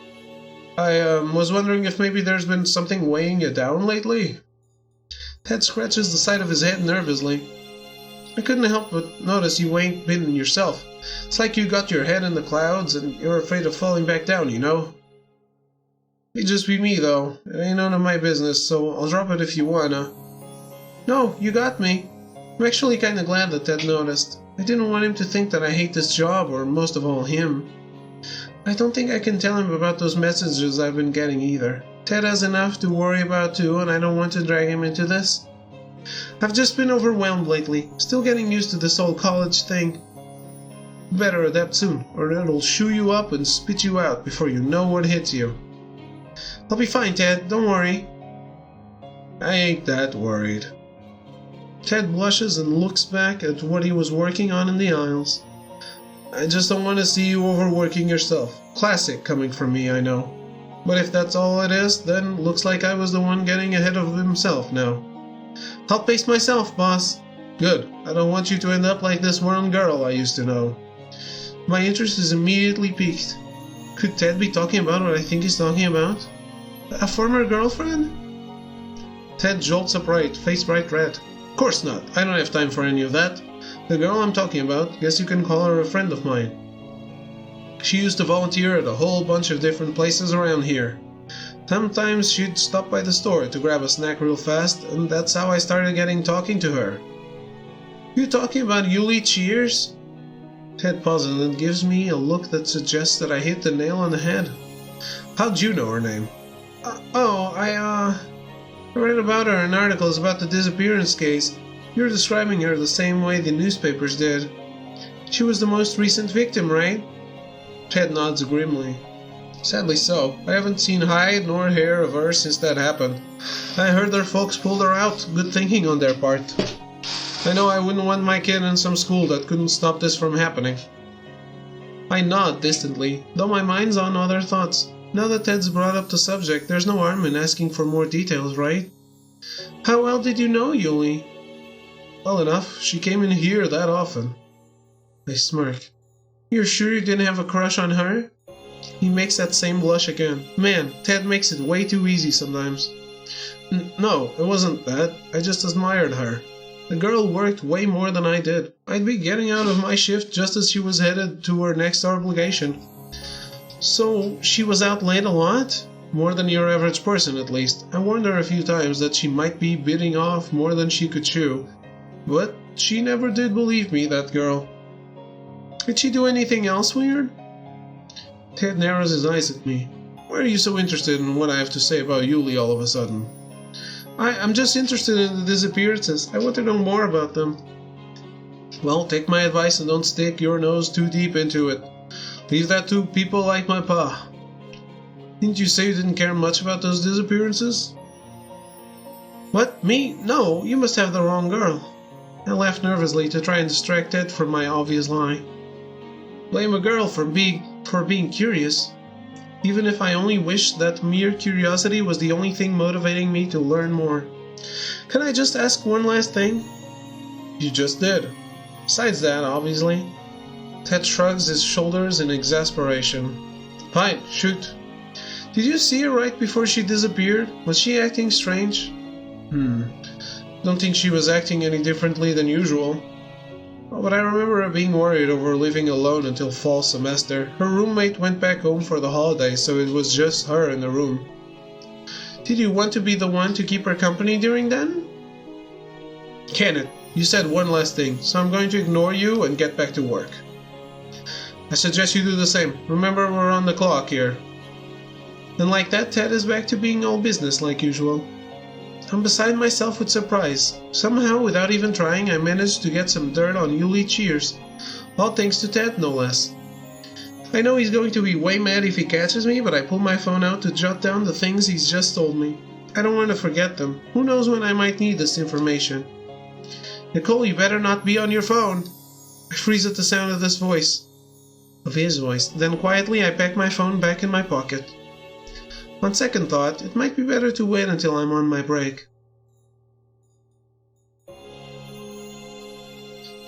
[SPEAKER 1] I was wondering if maybe there's been something weighing you down lately? Ted scratches the side of his head nervously. I couldn't help but notice you ain't been yourself. It's like you got your head in the clouds and you're afraid of falling back down, you know? It'd just be me, though. It ain't none of my business, so I'll drop it if you wanna. No, you got me. I'm actually kinda glad that Ted noticed. I didn't want him to think that I hate this job, or most of all him. I don't think I can tell him about those messages I've been getting either. Ted has enough to worry about too, and I don't want to drag him into this. I've just been overwhelmed lately, still getting used to this whole college thing. Better adapt soon, or it'll shoo you up and spit you out before you know what hits you. I'll be fine, Ted, don't worry. I ain't that worried. Ted blushes and looks back at what he was working on in the aisles. I just don't want to see you overworking yourself. Classic coming from me, I know. But if that's all it is, then looks like I was the one getting ahead of himself now. I'll pace myself, boss. Good. I don't want you to end up like this one girl I used to know. My interest is immediately piqued. Could Ted be talking about what I think he's talking about? A former girlfriend? Ted jolts upright, face bright red. Of course not. I don't have time for any of that. The girl I'm talking about, guess you can call her a friend of mine. She used to volunteer at a whole bunch of different places around here. Sometimes she'd stop by the store to grab a snack real fast, and that's how I started getting talking to her. You talking about Yuli Cheers? Ted pauses and gives me a look that suggests that I hit the nail on the head. How'd you know her name? I read about her in articles about the disappearance case. You're describing her the same way the newspapers did. She was the most recent victim, right? Ted nods grimly. Sadly so. I haven't seen hide nor hair of her since that happened. I heard their folks pulled her out. Good thinking on their part. I know I wouldn't want my kid in some school that couldn't stop this from happening. I nod distantly, though my mind's on other thoughts. Now that Ted's brought up the subject, there's no harm in asking for more details, right? How well did you know Yuli? Well enough. She came in here that often. I smirk. You're sure you didn't have a crush on her? He makes that same blush again. Man, Ted makes it way too easy sometimes. No, it wasn't that. I just admired her. The girl worked way more than I did. I'd be getting out of my shift just as she was headed to her next obligation. So, she was out late a lot? More than your average person, at least. I warned her a few times that she might be biting off more than she could chew. But she never did believe me, that girl. Did she do anything else weird? Ted narrows his eyes at me. Why are you so interested in what I have to say about Yuli all of a sudden? I'm just interested in the disappearances. I want to know more about them. Well, take my advice and don't stick your nose too deep into it. Leave that to people like my pa. Didn't you say you didn't care much about those disappearances? What? Me? No, you must have the wrong girl. I laughed nervously to try and distract Ted from my obvious lie. Blame a girl for being curious. Even if I only wished that mere curiosity was the only thing motivating me to learn more. Can I just ask one last thing? You just did. Besides that, obviously. Ted shrugs his shoulders in exasperation. Fine, shoot. Did you see her right before she disappeared? Was she acting strange? Don't think she was acting any differently than usual. But I remember her being worried over living alone until fall semester. Her roommate went back home for the holidays, so it was just her in the room. Did you want to be the one to keep her company during then? Kenneth, you said one last thing, so I'm going to ignore you and get back to work. I suggest you do the same. Remember, we're on the clock here. And like that, Ted is back to being all business like usual. I'm beside myself with surprise. Somehow, without even trying, I managed to get some dirt on Yuli Cheers. All thanks to Ted, no less. I know he's going to be way mad if he catches me, but I pull my phone out to jot down the things he's just told me. I don't want to forget them. Who knows when I might need this information. Nicole, you better not be on your phone. I freeze at the sound of this voice. Of his voice. Then quietly I pack my phone back in my pocket. On second thought, it might be better to wait until I'm on my break.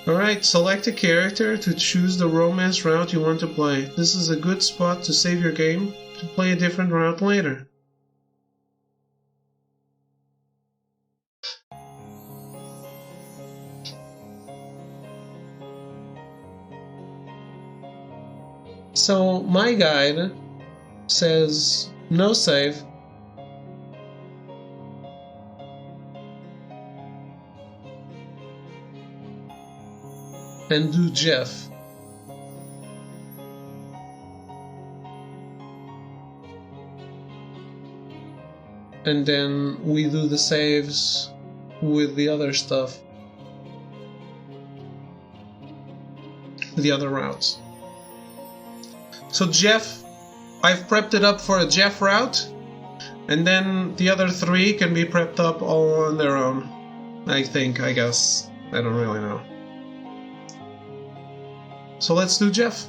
[SPEAKER 1] Alright, select a character to choose the romance route you want to play. This is a good spot to save your game, to play a different route later. So, my guide says no save. And do Jeff. And then we do the saves with the other stuff. The other routes. So Jeff, I've prepped it up for a Jeff route, and then the other three can be prepped up all on their own. I guess. I don't really know. So let's do Jeff.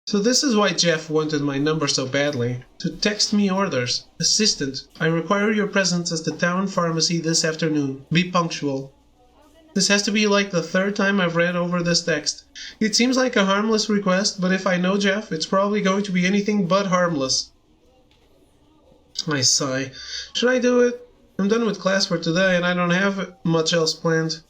[SPEAKER 1] So this is why Jeff wanted my number so badly. To text me orders. Assistant, I require your presence at the town pharmacy this afternoon. Be punctual. This has to be like the third time I've read over this text. It seems like a harmless request, but if I know Jeff, it's probably going to be anything but harmless. I sigh. Should I do it? I'm done with class for today and I don't have much else planned.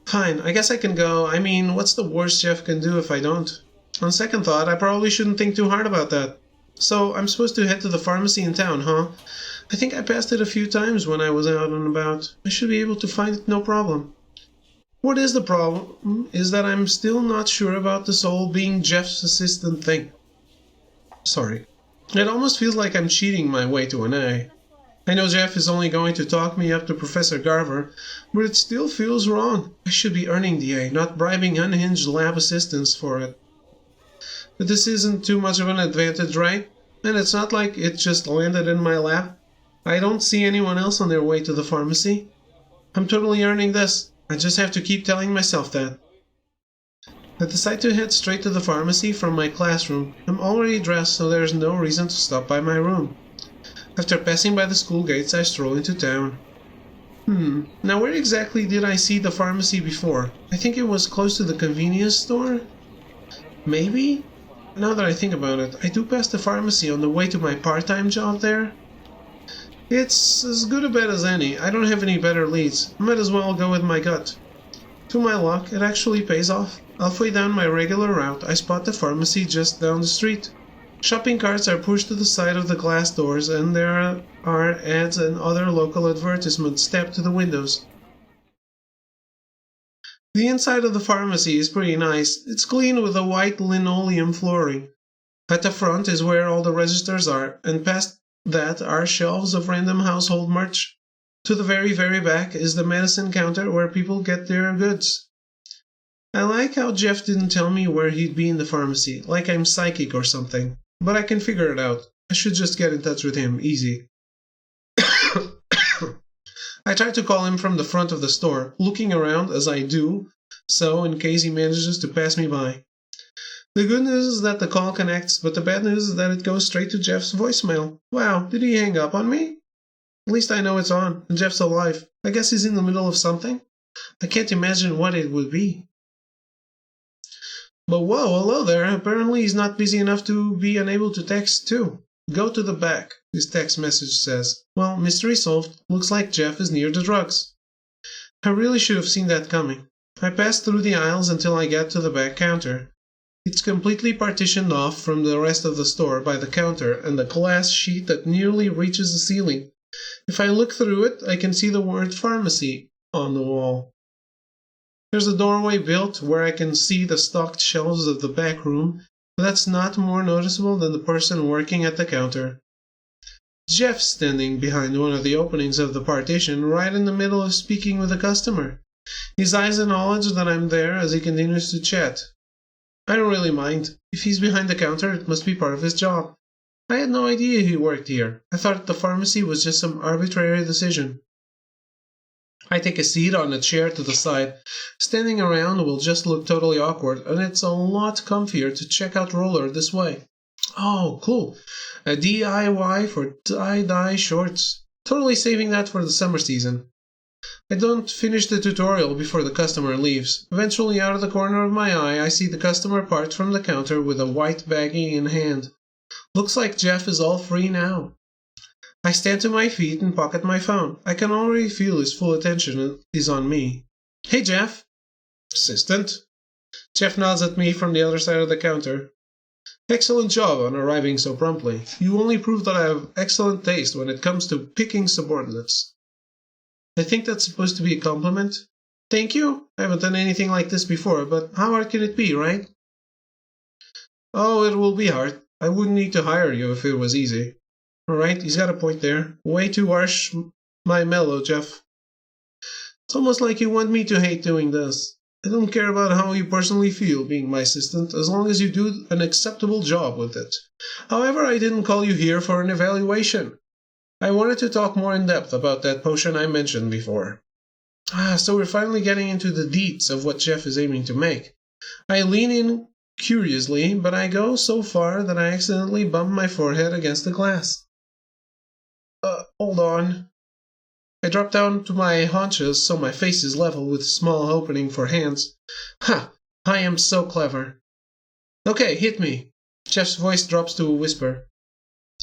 [SPEAKER 1] Fine, I guess I can go. I mean, what's the worst Jeff can do if I don't? On second thought, I probably shouldn't think too hard about that. So, I'm supposed to head to the pharmacy in town, huh? I think I passed it a few times when I was out and about. I should be able to find it no problem. What is the problem is that I'm still not sure about this whole being Jeff's assistant thing. Sorry. It almost feels like I'm cheating my way to an A. I know Jeff is only going to talk me up to Professor Garver, but it still feels wrong. I should be earning the A, not bribing unhinged lab assistants for it. But this isn't too much of an advantage, right? And it's not like it just landed in my lap. I don't see anyone else on their way to the pharmacy. I'm totally earning this. I just have to keep telling myself that. I decide to head straight to the pharmacy from my classroom. I'm already dressed, so there's no reason to stop by my room. After passing by the school gates, I stroll into town. Now where exactly did I see the pharmacy before? I think it was close to the convenience store? Maybe? Now that I think about it, I do pass the pharmacy on the way to my part-time job there. It's as good a bet as any. I don't have any better leads. Might as well go with my gut. To my luck, it actually pays off. Halfway down my regular route, I spot the pharmacy just down the street. Shopping carts are pushed to the side of the glass doors, and there are ads and other local advertisements stamped to the windows. The inside of the pharmacy is pretty nice. It's clean with a white linoleum flooring. At the front is where all the registers are, and past that are shelves of random household merch. To the very, very back is the medicine counter where people get their goods. I like how Jeff didn't tell me where he'd be in the pharmacy, like I'm psychic or something. But I can figure it out. I should just get in touch with him, easy. I try to call him from the front of the store, looking around as I do, so in case he manages to pass me by. The good news is that the call connects, but the bad news is that it goes straight to Jeff's voicemail. Wow, did he hang up on me? At least I know it's on, and Jeff's alive. I guess he's in the middle of something. I can't imagine what it would be. But whoa, hello there. Apparently he's not busy enough to be unable to text too. Go to the back, his text message says. Well, mystery solved. Looks like Jeff is near the drugs. I really should have seen that coming. I pass through the aisles until I get to the back counter. It's completely partitioned off from the rest of the store by the counter and a glass sheet that nearly reaches the ceiling. If I look through it, I can see the word pharmacy on the wall. There's a doorway built where I can see the stocked shelves of the back room, but that's not more noticeable than the person working at the counter. Jeff's standing behind one of the openings of the partition, right in the middle of speaking with a customer. His eyes acknowledge that I'm there as he continues to chat. I don't really mind. If he's behind the counter, it must be part of his job. I had no idea he worked here. I thought the pharmacy was just some arbitrary decision. I take a seat on a chair to the side. Standing around will just look totally awkward, and it's a lot comfier to check out roller this way. Oh, cool. A DIY for tie-dye shorts. Totally saving that for the summer season. I don't finish the tutorial before the customer leaves. Eventually, out of the corner of my eye, I see the customer part from the counter with a white baggie in hand. Looks like Jeff is all free now. I stand to my feet and pocket my phone. I can already feel his full attention is on me. Hey, Jeff. Assistant. Jeff nods at me from the other side of the counter. Excellent job on arriving so promptly. You only prove that I have excellent taste when it comes to picking subordinates. I think that's supposed to be a compliment. Thank you. I haven't done anything like this before, but how hard can it be, right? Oh, it will be hard. I wouldn't need to hire you if it was easy. Alright, he's got a point there. Way too harsh. My mellow, Jeff. It's almost like you want me to hate doing this. I don't care about how you personally feel being my assistant, as long as you do an acceptable job with it. However, I didn't call you here for an evaluation. I wanted to talk more in depth about that potion I mentioned before. So we're finally getting into the deets of what Jeff is aiming to make. I lean in curiously, but I go so far that I accidentally bump my forehead against the glass. Hold on. I drop down to my haunches so my face is level with a small opening for hands. Ha! I am so clever. Okay, hit me. Jeff's voice drops to a whisper.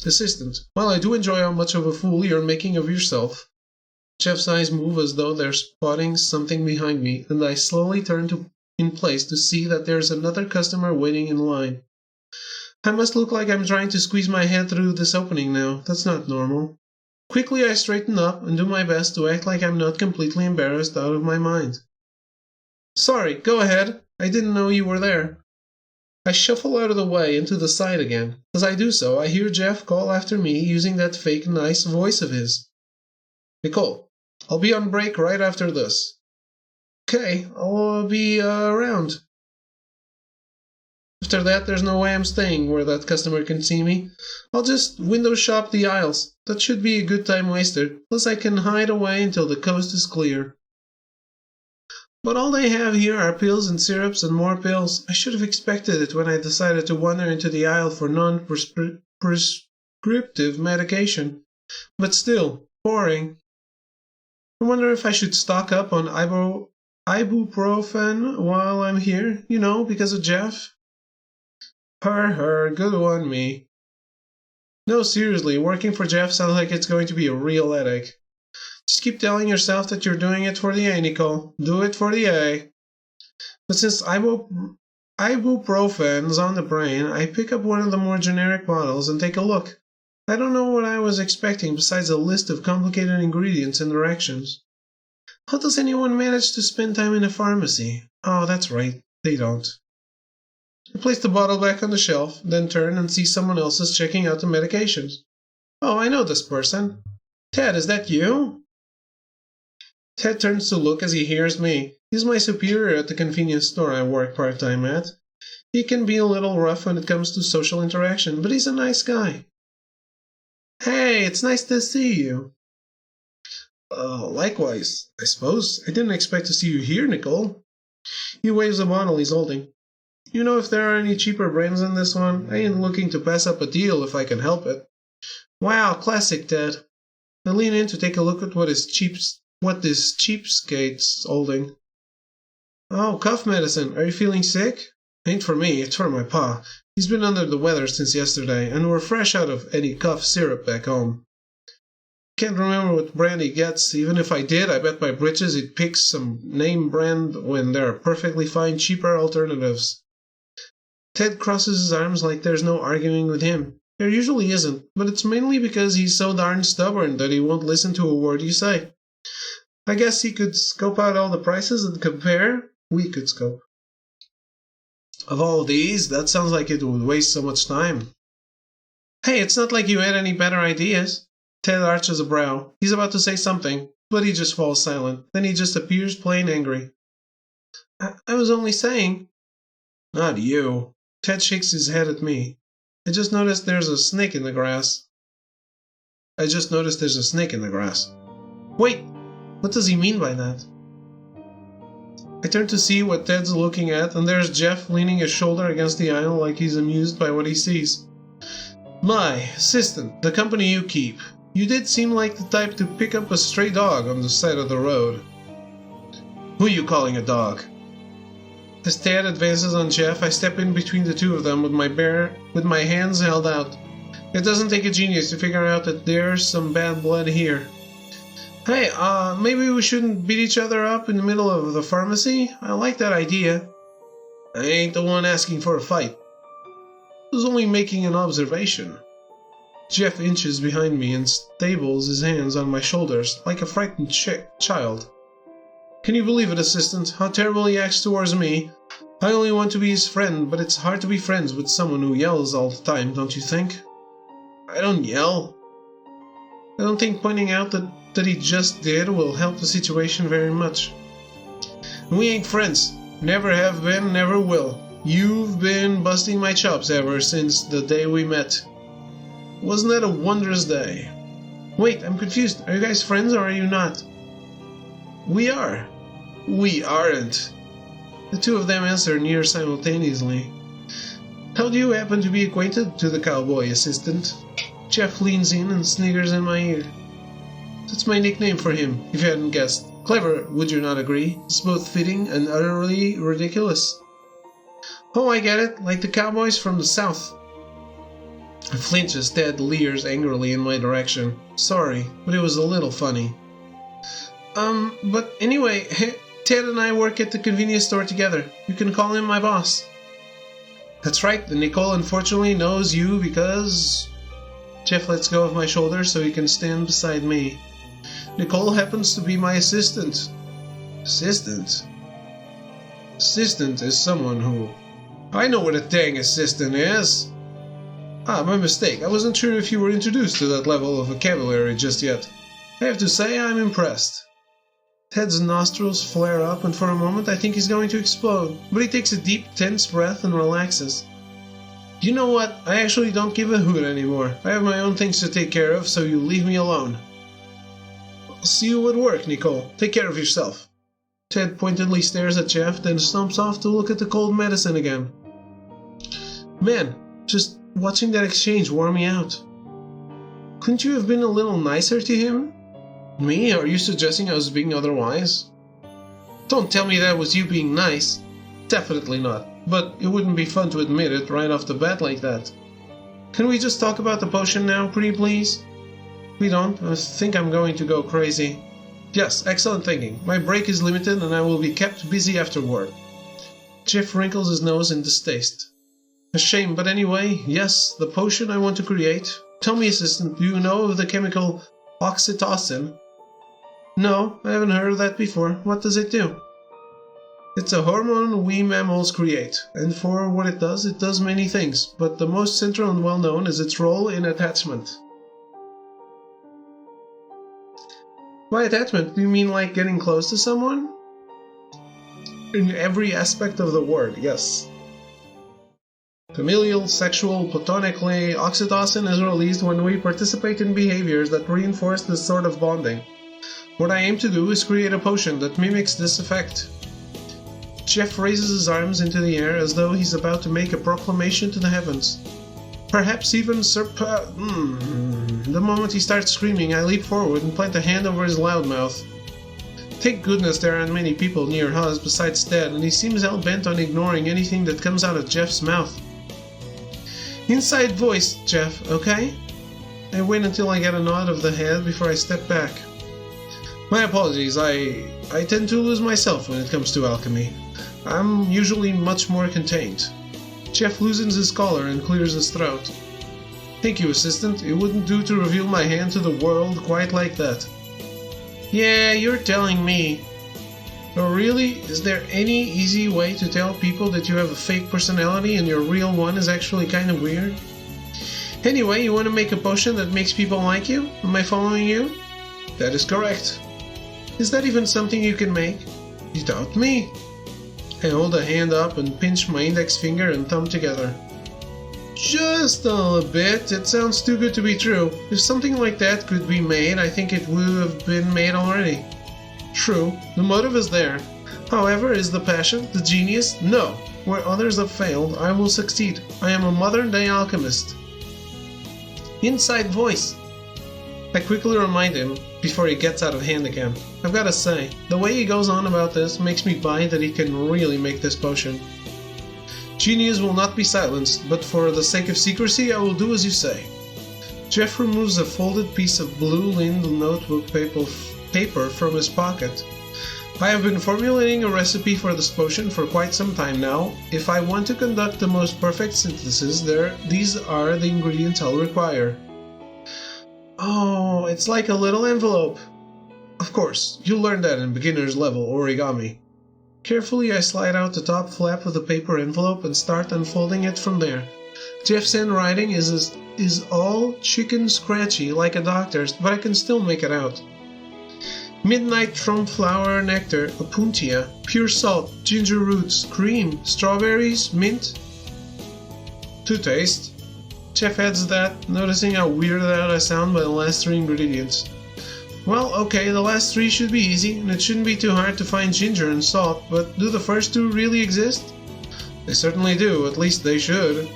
[SPEAKER 1] Assistant, while I do enjoy how much of a fool you're making of yourself. Jeff's eyes move as though they're spotting something behind me, and I slowly turn in place to see that there's another customer waiting in line. I must look like I'm trying to squeeze my head through this opening now. That's not normal. Quickly I straighten up and do my best to act like I'm not completely embarrassed out of my mind. Sorry, go ahead. I didn't know you were there. I shuffle out of the way and to the side again. As I do so, I hear Jeff call after me using that fake nice voice of his. Nicole, I'll be on break right after this. Okay, I'll be around. After that, there's no way I'm staying where that customer can see me. I'll just window shop the aisles. That should be a good time waster. Plus I can hide away until the coast is clear. But all they have here are pills and syrups and more pills. I should have expected it when I decided to wander into the aisle for non-prescriptive medication. But still, boring. I wonder if I should stock up on ibuprofen while I'm here, because of Jeff. Good one, me. No, seriously, working for Jeff sounds like it's going to be a real headache. Just keep telling yourself that you're doing it for the A, Nicole. Do it for the A. But since ibuprofen's on the brain, I pick up one of the more generic bottles and take a look. I don't know what I was expecting besides a list of complicated ingredients and directions. How does anyone manage to spend time in a pharmacy? Oh, that's right, they don't. I place the bottle back on the shelf, then turn and see someone else is checking out the medications. Oh, I know this person. Ted, is that you? Ted turns to look as he hears me. He's my superior at the convenience store I work part-time at. He can be a little rough when it comes to social interaction, but he's a nice guy. Hey, it's nice to see you. Likewise, I suppose. I didn't expect to see you here, Nicole. He waves a bottle he's holding. You know if there are any cheaper brands than this one? I ain't looking to pass up a deal if I can help it. Wow, classic, Ted. I lean in to take a look at what this cheapskate's holding. Oh, cough medicine. Are you feeling sick? Ain't for me, it's for my pa. He's been under the weather since yesterday, and we're fresh out of any cough syrup back home. Can't remember what brand he gets. Even if I did, I bet my britches he'd pick some name brand when there are perfectly fine cheaper alternatives. Ted crosses his arms like there's no arguing with him. There usually isn't, but it's mainly because he's so darn stubborn that he won't listen to a word you say. I guess he could scope out all the prices and compare. We could scope. Of all these, that sounds like it would waste so much time. Hey, it's not like you had any better ideas. Ted arches a brow. He's about to say something, but he just falls silent. Then he just appears plain angry. I was only saying. Not you. Ted shakes his head at me. I just noticed there's a snake in the grass. Wait, what does he mean by that? I turn to see what Ted's looking at, and there's Jeff leaning his shoulder against the aisle like he's amused by what he sees. My assistant, the company you keep. You did seem like the type to pick up a stray dog on the side of the road. Who you calling a dog? As Ted advances on Jeff, I step in between the two of them with my hands held out. It doesn't take a genius to figure out that there's some bad blood here. Hey, maybe we shouldn't beat each other up in the middle of the pharmacy? I like that idea. I ain't the one asking for a fight. I was only making an observation. Jeff inches behind me and stables his hands on my shoulders like a frightened child. Can you believe it, assistant? How terrible he acts towards me. I only want to be his friend, but it's hard to be friends with someone who yells all the time, don't you think? I don't yell. I don't think pointing out that he just did will help the situation very much. We ain't friends. Never have been, never will. You've been busting my chops ever since the day we met. Wasn't that a wondrous day? Wait, I'm confused. Are you guys friends or are you not? We are. We aren't. The two of them answer near simultaneously. How do you happen to be acquainted to the cowboy, assistant? Jeff leans in and sniggers in my ear. That's my nickname for him, if you hadn't guessed. Clever, would you not agree? It's both fitting and utterly ridiculous. Oh, I get it, like the cowboys from the South. I flinch as Ted leers angrily in my direction. Sorry, but it was a little funny. But anyway, Ted and I work at the convenience store together. You can call him my boss. That's right, and Nicole unfortunately knows you because... Jeff lets go of my shoulder so he can stand beside me. Nicole happens to be my assistant. Assistant? Assistant is someone who... I know what a dang assistant is! Ah, my mistake. I wasn't sure if you were introduced to that level of vocabulary just yet. I have to say I'm impressed. Ted's nostrils flare up and for a moment I think he's going to explode, but he takes a deep, tense breath and relaxes. You know what? I actually don't give a hoot anymore. I have my own things to take care of, so you leave me alone. I'll see you at work, Nicole. Take care of yourself. Ted pointedly stares at Jeff, then stomps off to look at the cold medicine again. Man, just watching that exchange wore me out. Couldn't you have been a little nicer to him? Me? Are you suggesting I was being otherwise? Don't tell me that was you being nice. Definitely not. But it wouldn't be fun to admit it right off the bat like that. Can we just talk about the potion now, pretty please? We don't. I think I'm going to go crazy. Yes, excellent thinking. My break is limited and I will be kept busy afterward. Jeff wrinkles his nose in distaste. A shame, but anyway, yes, the potion I want to create. Tell me, assistant, do you know of the chemical oxytocin? No, I haven't heard of that before. What does it do? It's a hormone we mammals create, and for what it does many things, but the most central and well-known is its role in attachment. By attachment, do you mean like getting close to someone? In every aspect of the word, yes. Familial, sexual, platonically, oxytocin is released when we participate in behaviors that reinforce this sort of bonding. What I aim to do is create a potion that mimics this effect. Jeff raises his arms into the air as though he's about to make a proclamation to the heavens. Perhaps even The moment he starts screaming, I leap forward and plant a hand over his loud mouth. Thank goodness there aren't many people near us besides Ted, and he seems hell-bent on ignoring anything that comes out of Jeff's mouth. Inside voice, Jeff, okay? I wait until I get a nod of the head before I step back. My apologies, I tend to lose myself when it comes to alchemy. I'm usually much more contained. Jeff loosens his collar and clears his throat. Thank you, assistant. It wouldn't do to reveal my hand to the world quite like that. Yeah, you're telling me. Oh, really? Is there any easy way to tell people that you have a fake personality and your real one is actually kind of weird? Anyway, you want to make a potion that makes people like you? Am I following you? That is correct. Is that even something you can make? You doubt me? I hold a hand up and pinch my index finger and thumb together. Just a bit. It sounds too good to be true. If something like that could be made, I think it would have been made already. True, the motive is there. However, is the passion, the genius? No. Where others have failed, I will succeed. I am a modern-day alchemist. Inside voice. I quickly remind him before he gets out of hand again. I've got to say, the way he goes on about this makes me buy that he can really make this potion. Genius will not be silenced, but for the sake of secrecy, I will do as you say. Jeff removes a folded piece of blue-lined notebook paper from his pocket. I have been formulating a recipe for this potion for quite some time now. If I want to conduct the most perfect synthesis, these are the ingredients I'll require. Oh, it's like a little envelope. Of course, you'll learn that in beginner's level origami. Carefully I slide out the top flap of the paper envelope and start unfolding it from there. Jeff's handwriting is all chicken scratchy like a doctor's, but I can still make it out. Midnight from flower nectar, opuntia, pure salt, ginger roots, cream, strawberries, mint. To taste. Jeff adds that, noticing how weirded out I sound by the last three ingredients. Well, okay, the last three should be easy, and it shouldn't be too hard to find ginger and salt, but do the first two really exist? They certainly do, at least they should.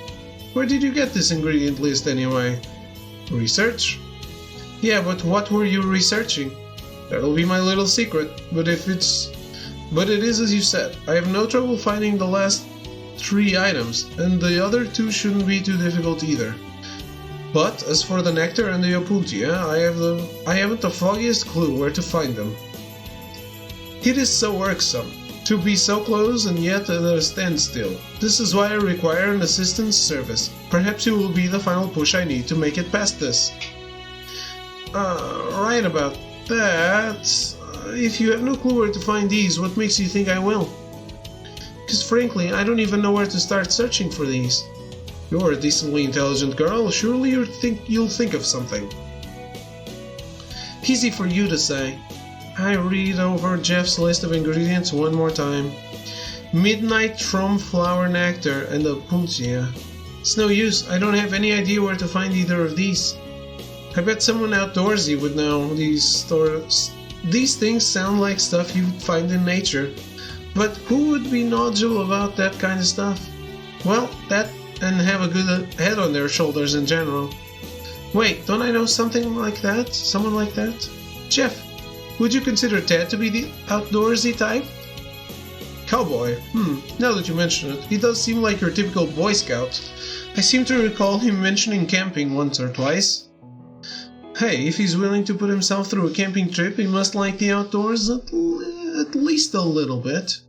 [SPEAKER 1] Where did you get this ingredient list anyway? Research? Yeah, but what were you researching? That'll be my little secret, but it is as you said. I have no trouble finding the last 3 items, and the other 2 shouldn't be too difficult either. But as for the nectar and the opuntia, I haven't the foggiest clue where to find them. It is so irksome to be so close and yet at a standstill. This is why I require an assistant's service. Perhaps you will be the final push I need to make it past this. Right about that. If you have no clue where to find these, what makes you think I will? Because frankly, I don't even know where to start searching for these. You're a decently intelligent girl, surely you'll think of something. Easy for you to say. I read over Jeff's list of ingredients one more time. Midnight Trum Flower Nectar and opuntia. It's no use, I don't have any idea where to find either of these. I bet someone outdoorsy would know these stores. These things sound like stuff you'd find in nature. But who would be knowledgeable about that kind of stuff? Well, that and have a good head on their shoulders in general. Wait, don't I know something like that? Someone like that? Jeff, would you consider Ted to be the outdoorsy type? Cowboy? Now that you mention it, he does seem like your typical Boy Scout. I seem to recall him mentioning camping once or twice. Hey, if he's willing to put himself through a camping trip, he must like the outdoors at least a little bit.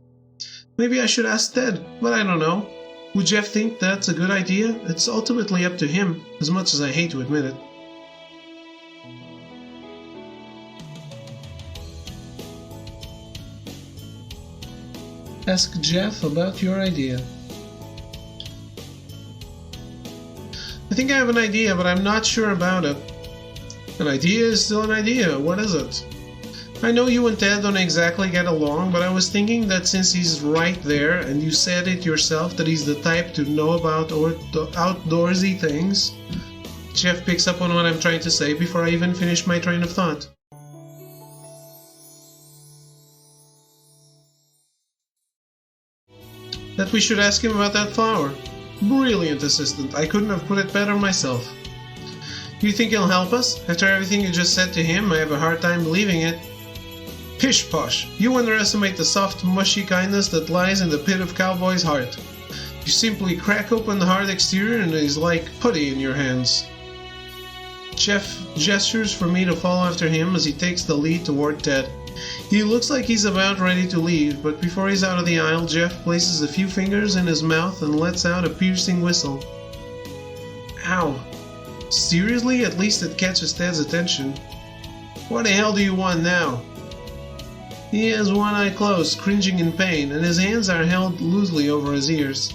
[SPEAKER 1] Maybe I should ask Ted, but I don't know. Would Jeff think that's a good idea? It's ultimately up to him, as much as I hate to admit it. Ask Jeff about your idea. I think I have an idea, but I'm not sure about it. An idea is still an idea. What is it? I know you and Ted don't exactly get along, but I was thinking that since he's right there, and you said it yourself that he's the type to know about outdoorsy things, Jeff picks up on what I'm trying to say before I even finish my train of thought. That we should ask him about that flower. Brilliant, assistant. I couldn't have put it better myself. You think he'll help us? After everything you just said to him, I have a hard time believing it. Pish posh! You underestimate the soft, mushy kindness that lies in the pit of Cowboy's heart. You simply crack open the hard exterior and it is like putty in your hands. Jeff gestures for me to follow after him as he takes the lead toward Ted. He looks like he's about ready to leave, but before he's out of the aisle, Jeff places a few fingers in his mouth and lets out a piercing whistle. Ow. Seriously? At least it catches Ted's attention. What the hell do you want now? He has one eye closed, cringing in pain, and his hands are held loosely over his ears.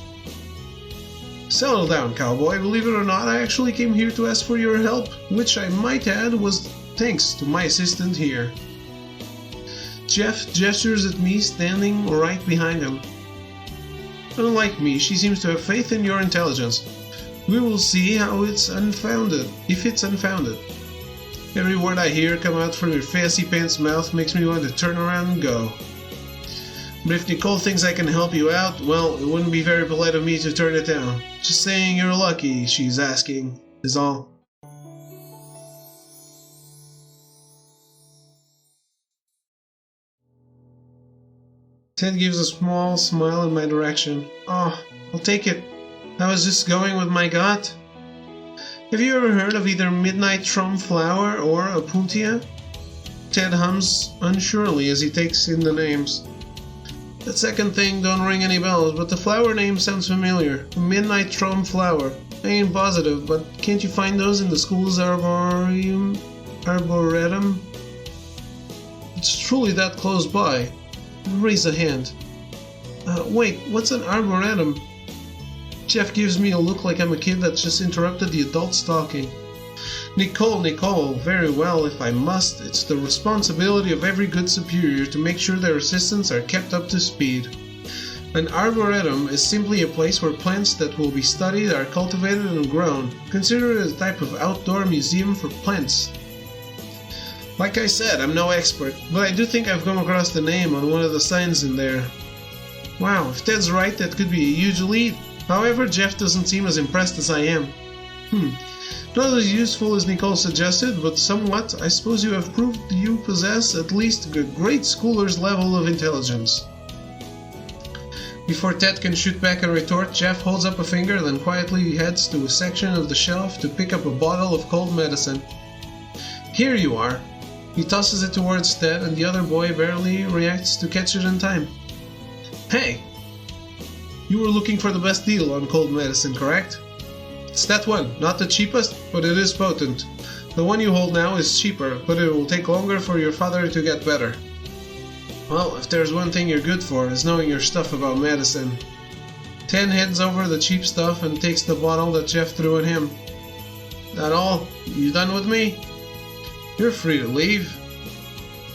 [SPEAKER 1] Settle down, cowboy. Believe it or not, I actually came here to ask for your help, which I might add was thanks to my assistant here. Jeff gestures at me, standing right behind him. Unlike me, she seems to have faith in your intelligence. We will see how it's unfounded, if it's unfounded. Every word I hear come out from your fancy pants mouth makes me want to turn around and go. But if Nicole thinks I can help you out, well, it wouldn't be very polite of me to turn it down. Just saying you're lucky, she's asking, is all. Ted gives a small smile in my direction. Oh, I'll take it. I was just going with my gut. Have you ever heard of either Midnight Trum Flower or opuntia? Ted hums unsurely as he takes in the names. That second thing don't ring any bells, but the flower name sounds familiar. Midnight Trum Flower. I ain't positive, but can't you find those in the school's arboretum? It's truly that close by. Raise a hand. Wait, what's an arboretum? Jeff gives me a look like I'm a kid that's just interrupted the adults talking. Nicole, very well, if I must. It's the responsibility of every good superior to make sure their assistants are kept up to speed. An arboretum is simply a place where plants that will be studied are cultivated and grown. Consider it a type of outdoor museum for plants. Like I said, I'm no expert, but I do think I've come across the name on one of the signs in there. Wow, if Ted's right, that could be a huge lead. However, Jeff doesn't seem as impressed as I am. Not as useful as Nicole suggested, but somewhat. I suppose you have proved you possess at least a great scholar's level of intelligence. Before Ted can shoot back a retort, Jeff holds up a finger, then quietly heads to a section of the shelf to pick up a bottle of cold medicine. Here you are. He tosses it towards Ted, and the other boy barely reacts to catch it in time. Hey! You were looking for the best deal on cold medicine, correct? It's that one, not the cheapest, but it is potent. The one you hold now is cheaper, but it will take longer for your father to get better. Well, if there's one thing you're good for, it's knowing your stuff about medicine. Ted heads over the cheap stuff and takes the bottle that Jeff threw at him. That all? You done with me? You're free to leave.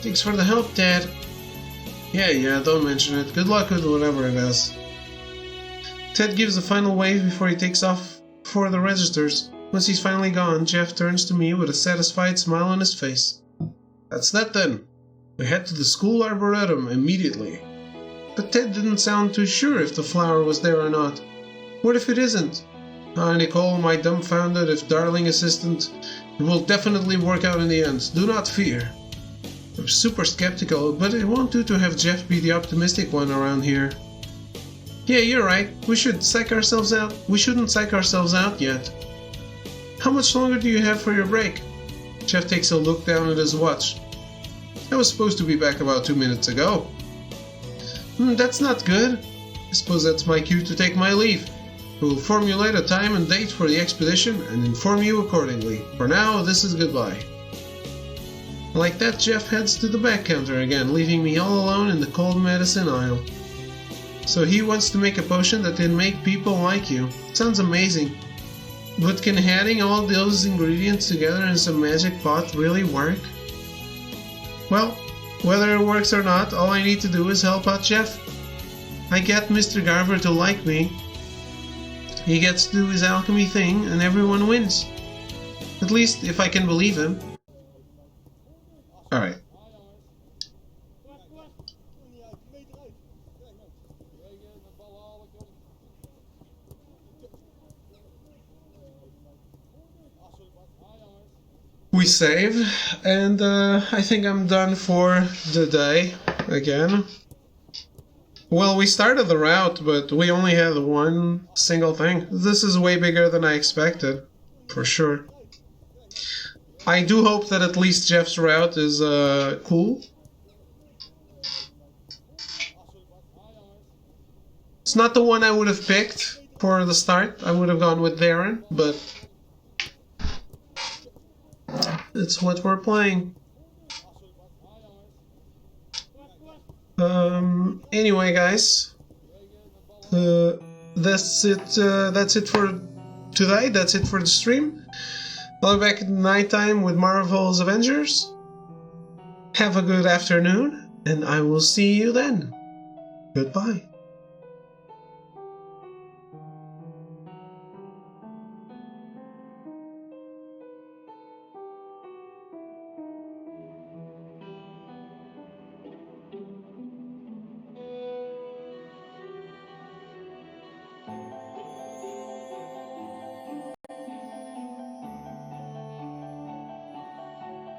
[SPEAKER 1] Thanks for the help, Ted. Yeah, don't mention it. Good luck with whatever it is. Ted gives a final wave before he takes off for the registers. Once he's finally gone, Jeff turns to me with a satisfied smile on his face. That's that then. We head to the school arboretum immediately. But Ted didn't sound too sure if the flower was there or not. What if it isn't? Nicole, my dumbfounded if darling assistant, it will definitely work out in the end. Do not fear. I'm super skeptical, but it won't do to have Jeff be the optimistic one around here. Yeah, you're right. We shouldn't psych ourselves out yet. How much longer do you have for your break? Jeff takes a look down at his watch. I was supposed to be back about 2 minutes ago. That's not good. I suppose that's my cue to take my leave. We'll formulate a time and date for the expedition and inform you accordingly. For now, this is goodbye. Like that, Jeff heads to the back counter again, leaving me all alone in the cold medicine aisle. So he wants to make a potion that can make people like you. Sounds amazing. But can adding all those ingredients together in some magic pot really work? Well, whether it works or not, all I need to do is help out Jeff. I get Mr. Garver to like me. He gets to do his alchemy thing and everyone wins. At least if I can believe him. Alright. We save, and I think I'm done for the day again. Well, we started the route, but we only had one single thing. This is way bigger than I expected, for sure. I do hope that at least Jeff's route is cool. It's not the one I would have picked for the start. I would have gone with Darren, but it's what we're playing. Anyway, guys, that's it for today. That's it for the stream. I'll be back at nighttime with Marvel's Avengers. Have a good afternoon, and I will see you then. Goodbye.